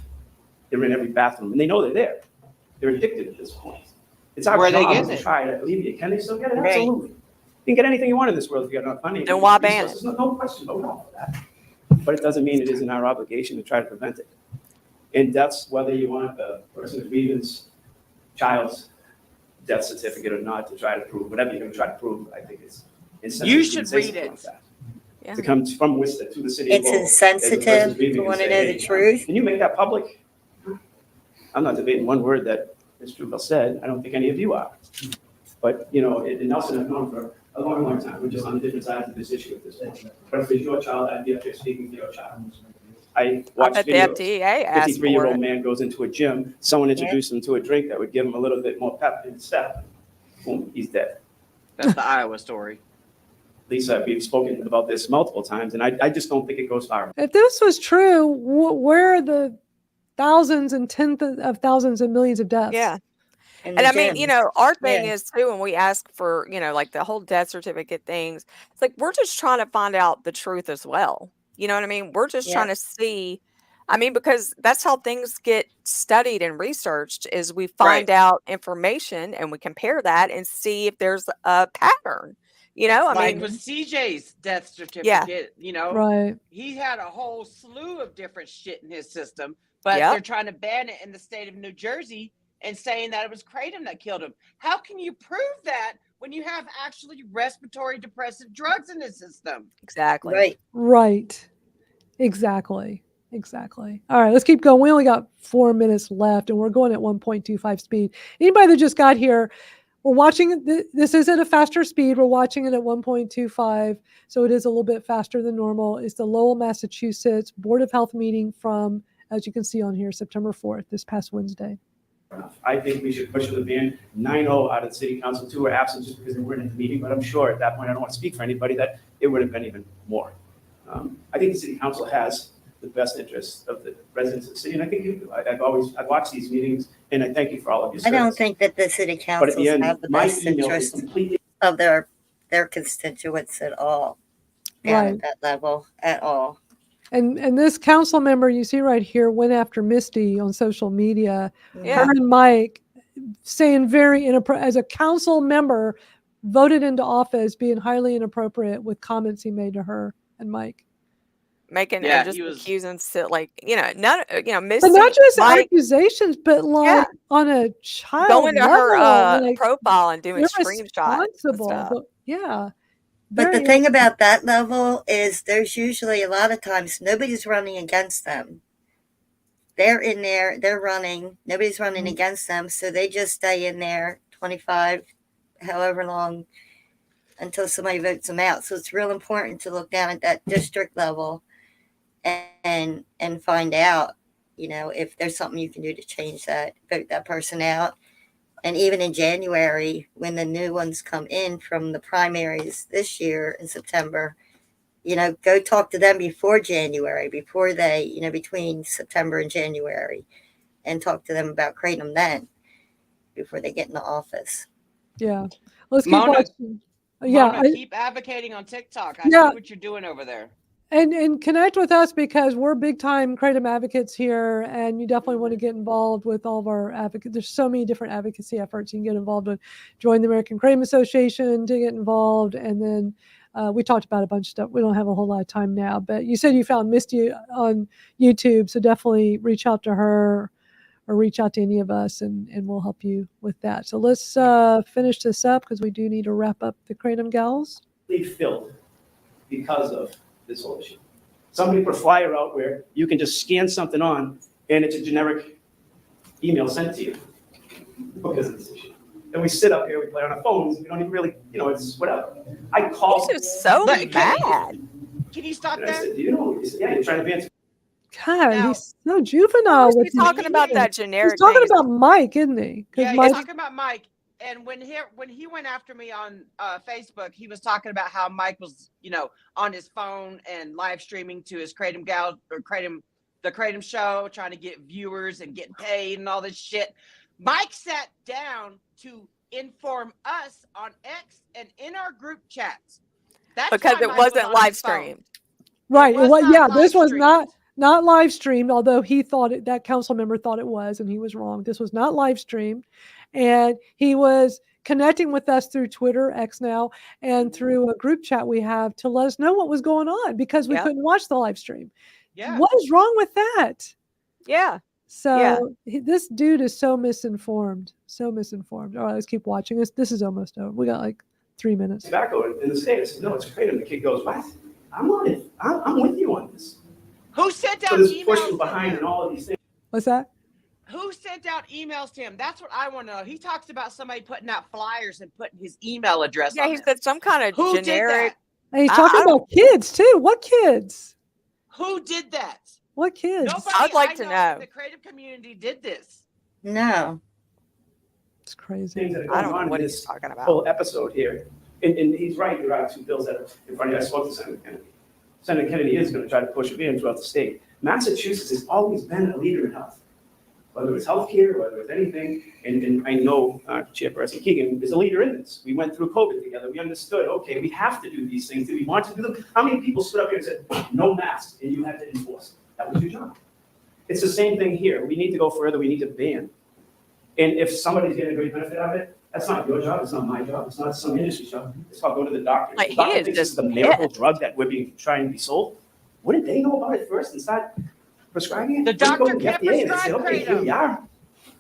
They're in every bathroom, and they know they're there. They're addicted at this point. It's our Where they job get to it? try to alleviate. Can they still get it? Right. Absolutely. You can get anything you want in this world if you got enough money. Then why ban it? No question about that. But it doesn't mean it isn't our obligation to try to prevent it. And that's whether you want the person's grievance, child's death certificate or not to try to prove, whatever you're going to try to prove, I think it's insensitive. You should read it. Like that. To come from Worcester to the city. It's of Lowell, insensitive as a person's to grieving and want to say, know hey, the truth. Can you make that public? I'm not debating one word that Ms. Trubel said. I don't think any of you are. But, you know, and Nelson, I've known for a long, long time. We're just on different sides of this issue at this point. But if it's your child, I'd be up here speaking for your child. I watch bet the videos. FDA asked 53-year-old for it. man goes into a gym. Someone introduced him to a drink that would give him a little bit more pep in his step. Boom, he's dead. That's the Iowa story. Lisa, we've spoken about this multiple times, and I just don't think it goes far. If this was true, where are the thousands and tens of thousands and millions of deaths? Yeah. in And the I mean, you gym. know, our thing Yeah. is too, when we ask for, you know, like the whole death certificate things, it's like we're just trying to find out the truth as well. You know what I mean? We're just Yeah. trying to see. I mean, because that's how things get studied and researched is we find out information and we compare that and see if there's a pattern. You know, I Like mean, with CJ's death certificate, you know, Right. he had a whole slew of different shit in his system, but Yep. they're trying to ban it in the state of New Jersey and saying that it was kratom that killed him. How can you prove that when you have actually respiratory depressive drugs in the system? exactly. Right. Right. Exactly. Exactly. All right, let's keep going. We only got 4 minutes left, and we're going at 1.25 speed. Anybody that just got here, we're watching. This is at a faster speed. We're watching it at 1.25, so it is a little bit faster than normal. It's the Lowell, Massachusetts Board of Health meeting from, as you can see on here, September 4th, this past Wednesday. I think we should push for the ban. 9-0 out of the city council, 2 were absent just because they weren't at the meeting, but I'm sure at that point, I don't want to speak for anybody, that it would have been even more. I think the city council has the best interests of the residents of the city, and I think you do. I've watched these meetings, and I thank you for all of your I don't service. think that the city But at the councils end, have the my best email is interest completely of their constituents at all. Down Right. at that level at all. And this council member you see right here went after Misty on social media. Yeah. Her and Mike saying very inappropriate, as a council member, voted into office being highly inappropriate with comments he made to her and Mike. Making Yeah, and just he was- accusing like, you know, none, you know, But Missy, not just Mike accusations, but like on a child going to her level, like profile and doing screenshots and irresponsible. stuff. But yeah. But the Very thing about that level is there's usually a lot of times nobody's running against them. They're in there, they're running, nobody's running against them, so they just stay in there 25, however long, until somebody votes them out. So it's real important to look down at that district level and find out, you know, if there's something you can do to change that, vote that person out. And even in January, when the new ones come in from the primaries this year in September, you know, go talk to them before January, before they, you know, between September and January, and talk to them about kratom then, before they get into office. Yeah. Let's keep Mona, watching. Yeah. Mona, keep advocating on TikTok. I Yeah. see what you're doing over there. And connect with us because we're big time kratom advocates here, and you definitely want to get involved with all of our advocates. There's so many different advocacy efforts you can get involved with. Join the American Kratom Association to get involved, and then we talked about a bunch of stuff. We don't have a whole lot of time now, but you said you found Misty on YouTube, so definitely reach out to her or reach out to any of us, and we'll help you with that. So let's finish this up because we do need to wrap up the Kratom Gals. filled because of this whole issue. Somebody put a flyer out where you can just scan something on and it's a generic email sent to you because of this issue. And we sit up here, we play on our phones, we don't even really, it's whatever. I called. He's just so mad. Can you stop And I there? said, he said, yeah, you're trying to ban. God, he's so juvenile. He's talking about that generic He's talking thing. about Mike, isn't he? Yeah, Mike, he's talking about Mike. And when he went after me on Facebook, he was talking about how Mike was, on his phone and live streaming to his Kratom Gals or the Kratom show, trying to get viewers and get paid and all this shit. Mike sat down to inform us on X and in our group chats. That's Because why it Mike wasn't was on live his phone. streamed. right? was Well, not yeah, live this was streamed. not live streamed. Although he thought that council member thought it was, and he was wrong. This was not live streamed, and he was connecting with us through Twitter, X now, and through a group chat we have to let us know what was going on because we Yep. couldn't watch the live stream. Yeah. What is wrong with that? Yeah. So this dude is so misinformed. So misinformed. All right, let's keep watching. This is almost over. We got like 3 minutes. Tobacco in the state. I said, no, it's Kratom. The kid goes, what? I'm on it. I'm with you on this. Who sent out So there's emails pushing to behind him? and all of these things. What's that? Who sent out emails to him? That's what I want to know. He talks about somebody putting out flyers and putting his email address Yeah, on he them. said some kind of Who generic. did And he's I talking don't- about kids too. What kids? that? Who did that? What kids? Nobody I'd like I to know know. in the creative community did this. No. It's crazy. Things that are I going don't know on what in he's this talking about. whole episode here. And he's right. There are two bills that are in front of you. I spoke to Senator Kennedy. Senator Kennedy is going to try to push a ban throughout the state. Massachusetts has always been a leader in health, whether it's healthcare, whether it's anything. And I know Chairperson Keegan is a leader in this. We went through COVID together. We understood, okay, we have to do these things. Did we want to do them? How many people stood up here and said, no masks, and you had to enforce? That was your job. It's the same thing here. We need to go further. We need to ban. And if somebody's getting a great benefit out of it, that's not your job. It's not my job. It's not some industry's job. It's about going to the doctor. Like, The doctor he is thinks this just the miracle drug that we're being trying to be sold. Wouldn't they know about it first and start prescribing it? The doctor Wouldn't go to can't FDA and say, prescribe okay, here Kratom. we are.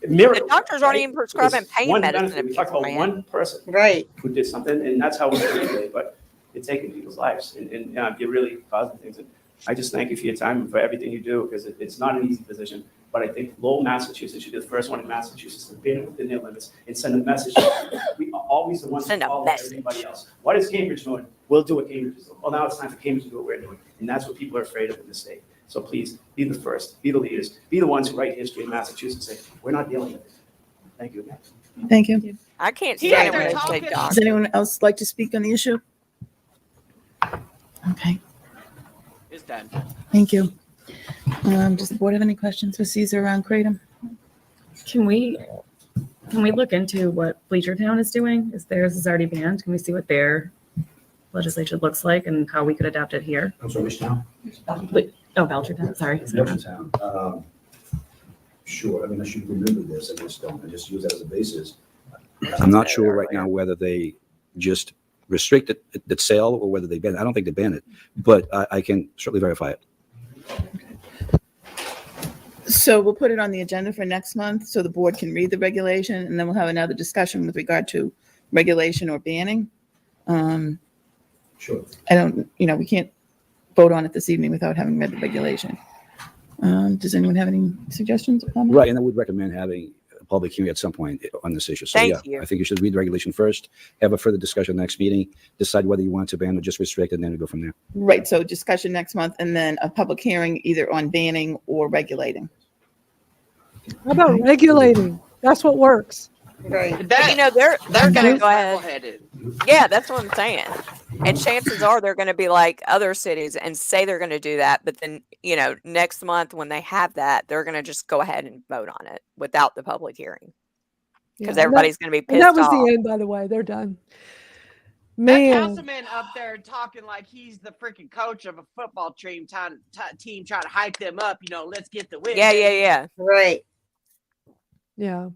Miracle. The doctors aren't right? even prescribing Because pain one medicine benefit, if we talked people about can. one person Right. who did something, and that's how we're doing it. But it's taking people's lives, and you're really causing things. And I just thank you for your time and for everything you do, because it's not an easy position. But I think Lowell, Massachusetts should be the first one in Massachusetts to ban it within their limits and send a message. We are always the ones Send who a follow message. everybody else. What is Cambridge doing? We'll do what Cambridge is doing. Well, now it's time for Cambridge to do what we're doing. And that's what people are afraid of in this state. So please, be the first, be the leaders, be the ones who write history in Massachusetts and say, we're not dealing with it. Thank you again. Thank you. I can't Yeah, stand it they're when they say talking. doctor. Does anyone else like to speak on the issue? Okay, It's done. thank you. Does the board have any questions for Caesar around Kratom? Can we look into what Bleachertown is doing? Is theirs is already banned? Can we see what their legislation looks like and how we could adapt it here? I'm sorry, which town? Oh, Belchertown, sorry. Belchertown. Sure, I mean, I should remember this, I just don't, I just use that as a basis. I'm not sure right now whether they just restrict the sale or whether they ban it. I don't think they ban it, but I can certainly verify it. So we'll put it on the agenda for next month so the board can read the regulation, and then we'll have another discussion with regard to regulation or banning. Sure. I don't, we can't vote on it this evening without having read the regulation. Does anyone have any suggestions or comments? Right, and I would recommend having a public hearing at some point on this issue. So Thank yeah, you. I think you should read the regulation first, have a further discussion next meeting, decide whether you want to ban or just restrict, and then we go from there. Right, so discussion next month and then a public hearing either on banning or regulating. How about regulating? That's what works. Right. They're gonna go ahead. Headed. Yeah, that's what I'm saying. And chances are they're gonna be like other cities and say they're gonna do that, but then next month when they have that, they're gonna just go ahead and vote on it without the public hearing because Yeah, everybody's gonna be and pissed that was off. the end, by the way. They're done. That Man, councilman up there talking like he's the freaking coach of a football team trying to hype them up. Let's get the win. Yeah. Right. yeah.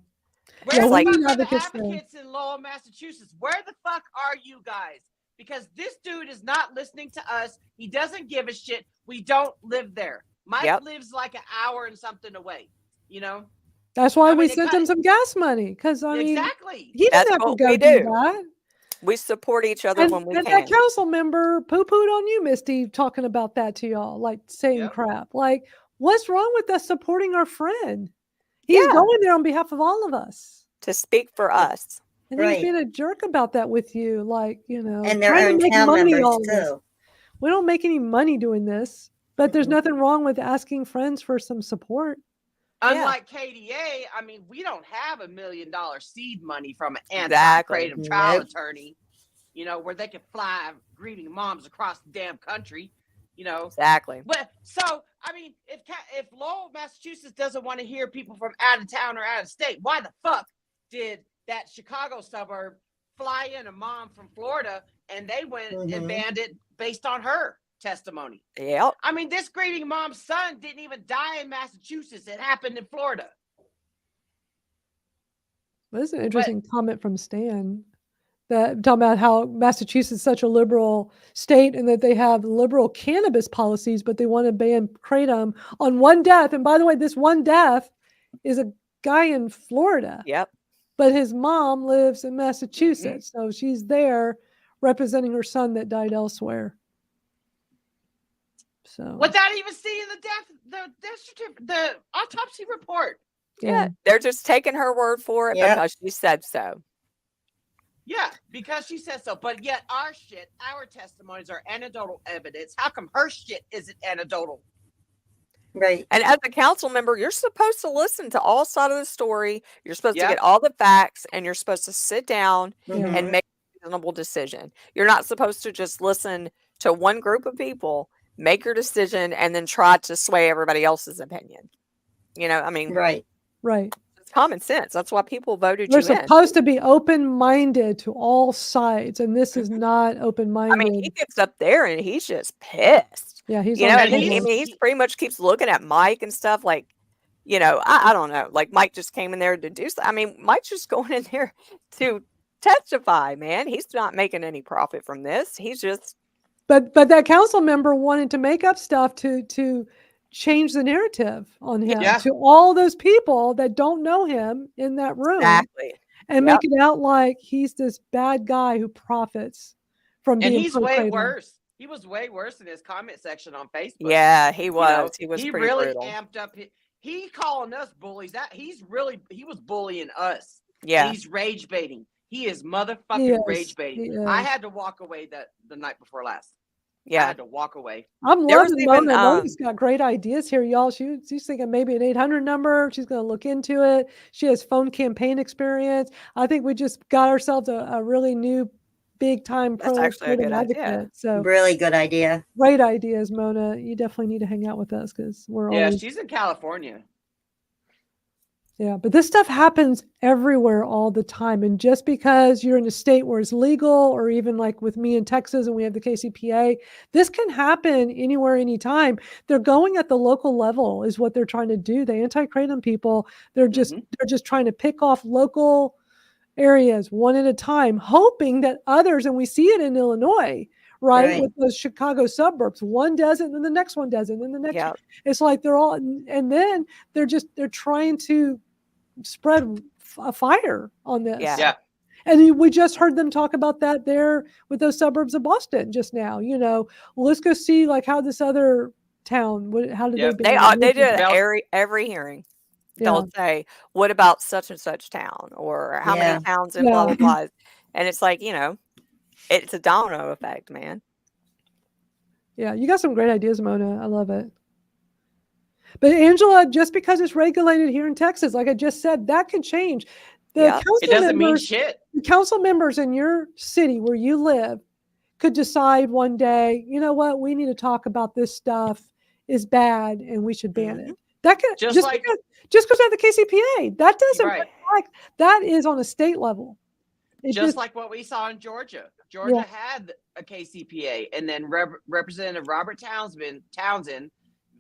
Where Yeah, the we fuck need are the advocates there. advocates in Lowell, Massachusetts? Where the fuck are you guys? Because this dude is not listening to us. He doesn't give a shit. We don't live there. Mike lives like an hour and something away. That's why I we mean, it sent kinda- him some gas money. Because I mean, Exactly. he That's didn't have to what go we do do. that. We support each other And, when we and can. that council member poo-pooed on you, Misty, talking about that to y'all, like saying crap. Like, what's wrong with us supporting our friend? He's going there on behalf of all of us to speak for us. And he's being a jerk about that with you, like, And they're trying to own make town money members all this. too. We don't make any money doing this, but there's nothing wrong with asking friends for some support. Unlike KDA, I mean, we don't have $1 million seed money from an anti-kratom trial attorney, where they can fly grieving moms across the damn country, Exactly. But so, I mean, if Lowell, Massachusetts doesn't want to hear people from out of town or out of state, why the fuck did that Chicago suburb fly in a mom from Florida and they went and banned it based on her testimony? Yep. I mean, this grieving mom's son didn't even die in Massachusetts. It happened in Florida. Well, this is an interesting comment from Stan. That talking about how Massachusetts is such a liberal state and that they have liberal cannabis policies, but they want to ban kratom on one death. And by the way, this one death is a guy in Florida. Yep. But his mom lives in Massachusetts, so she's there representing her son that died elsewhere. So without even seeing the death certificate, the autopsy report. Yeah, they're just taking her word for it because she said so. Yeah, because she said so. But yet our testimonies are anecdotal evidence. How come her shit isn't anecdotal? Right. And as a council member, you're supposed to listen to all sides of the story. You're supposed to get all the facts, and you're supposed to sit down and make a reasonable decision. You're not supposed to just listen to one group of people, make your decision, and then try to sway everybody else's opinion. I mean, right. It's common sense. That's why people voted We're you in. supposed to be open-minded to all sides, and this is not open-minded. I mean, he gets up there and he's just pissed. Yeah, he's and he pretty much keeps looking at Mike and stuff like, I don't know. Like Mike just came in there to do something. I mean, Mike's just going in there to testify, man. He's not making any profit from this. He's just. But that council member wanted to make up stuff to change the narrative on him to all those people that don't know him in that room. Exactly. And make it out like he's this bad guy who profits from being. And he's way worse. He was way worse in his comment section on Facebook. Yeah, he was. He was. He pretty really brutal. amped up. He calling us bullies. He was bullying us. Yeah. And he's rage baiting. He is motherfucking rage baiting. I had to walk away the night before last. I had to walk away. I'm loving Mona. Mona's got great ideas here, y'all. She's thinking maybe an 800 number. She's going to look into it. She has phone campaign experience. I think we just got ourselves a really new big time pro freedom advocate. So really good idea. Great ideas, Mona. You definitely need to hang out with us because we're always. She's in California. Yeah, but this stuff happens everywhere all the time. And just because you're in a state where it's legal, or even like with me in Texas and we have the KCPA, this can happen anywhere, anytime. They're going at the local level is what they're trying to do. The anti-kratom people, they're just trying to pick off local areas one at a time, hoping that others, and we see it in Illinois, right? With those Chicago suburbs, one does it, and then the next one does it, and then the next one. It's like they're all, and then they're trying to spread a fire on this. Yeah. And we just heard them talk about that there with those suburbs of Boston just now. Let's go see like how this other town. How did they do it every hearing. They'll say, "What about such and such town?" or "How many towns in blah blah blah?" And it's like it's a domino effect, man. Yeah, you got some great ideas, Mona. I love it. But Angela, just because it's regulated here in Texas, like I just said, that could change. It doesn't mean shit. The council members in your city where you live could decide one day, you know what, we need to talk about this stuff is bad and we should ban it. That could just because they have the KCPA. That doesn't like that is on a state level. Just like what we saw in Georgia. Georgia had a KCPA, and then Representative Robert Townsend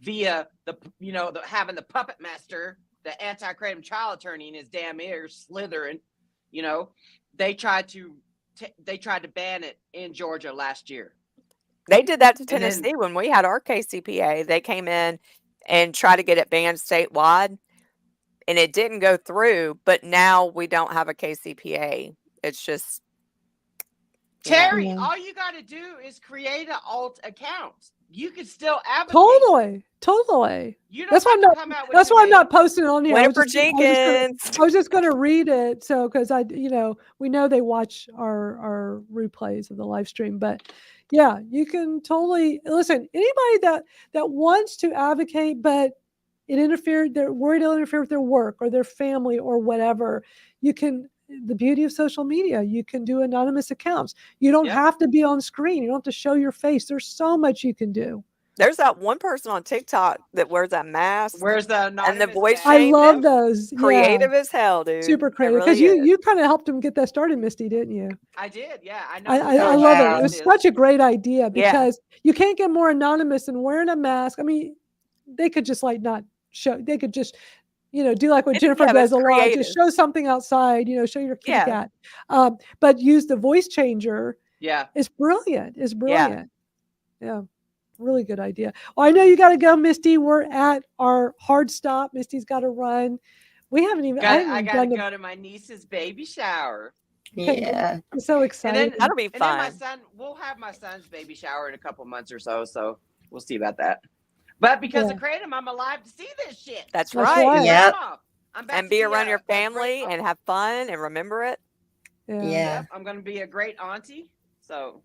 via having the puppet master, the anti-kratom trial attorney in his damn ears slithering, they tried to ban it in Georgia last year. They did that to Tennessee when we had our KCPA. They came in and tried to get it banned statewide, and it didn't go through. But now we don't have a KCPA. It's just Terry, Yeah. all you got to do is create an alt account. You can still advocate. Totally. You don't That's why have I'm to not. come out with That's your why I'm name. not posting it on here. Winifred Jenkins. I was just gonna read it. So because we know they watch our replays of the live stream, but yeah, you can totally listen. Anybody that wants to advocate, but they're worried it'll interfere with their work or their family or whatever. You can. The beauty of social media, you can do anonymous accounts. You don't have to be on screen. You don't have to show your face. There's so much you can do. There's that one person on TikTok that wears that mask. Where's the and the voice I change? love those. Creative as hell, dude. Super It creative. really Because you kind of helped them get that started, Misty, didn't you? I did, yeah. I know. I love it. It was such a great idea Yeah. because you can't get more anonymous than wearing a mask. I mean, they could just not show. They could just, do like what Jennifer does a lot. Just show something outside. Show your kitty cat. But use the voice changer. Yeah, it's brilliant. It's brilliant. Yeah. Really good idea. Well, I know you got to go, Misty. We're at our hard stop. Misty's got to run. We haven't even. I got to go to my niece's baby shower. Yeah. I'm so excited. That'll be And then fun. we'll have my son's baby shower in a couple months or so. So we'll see about that. But because of Kratom, I'm alive to see this shit. That's right. Yep. And be around your family and have fun and remember it. Yeah. Yep, I'm going to be a great auntie. So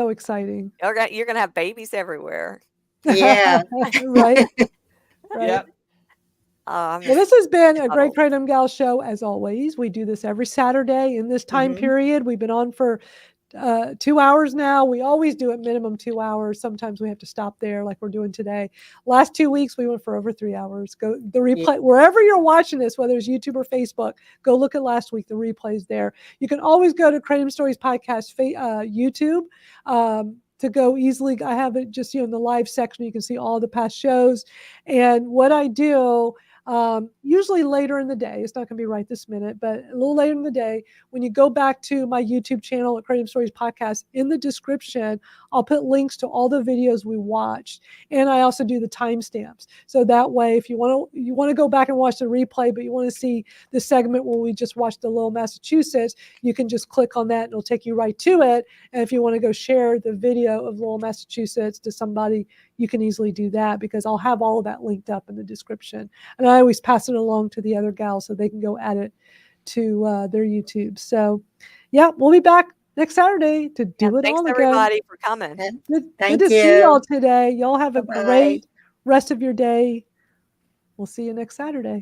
exciting. You're gonna have babies everywhere. Yeah. Right. Yep. Well, this has been a great Kratom Gals show as always. We do this every Saturday in this time period. We've been on for 2 hours now. We always do it minimum 2 hours. Sometimes we have to stop there like we're doing today. Last 2 weeks, we went for over 3 hours. Go the replay, wherever you're watching this, whether it's YouTube or Facebook, go look at last week. The replay's there. You can always go to Kratom Stories Podcast YouTube to go easily. I have it just, in the live section. You can see all the past shows. And what I do, usually later in the day, it's not going to be right this minute, but a little later in the day, when you go back to my YouTube channel at Kratom Stories Podcast, in the description, I'll put links to all the videos we watched. And I also do the timestamps. So that way, if you want to go back and watch the replay, but you want to see the segment where we just watched the Lowell, Massachusetts, you can just click on that and it'll take you right to it. And if you want to go share the video of Lowell, Massachusetts to somebody, you can easily do that because I'll have all of that linked up in the description. And I always pass it along to the other gals so they can go add it to their YouTube. So, yeah, we'll be back next Saturday to do it all Thanks again. everybody for coming. Good to see y'all today. Y'all have a great rest of your day. We'll see you next Saturday.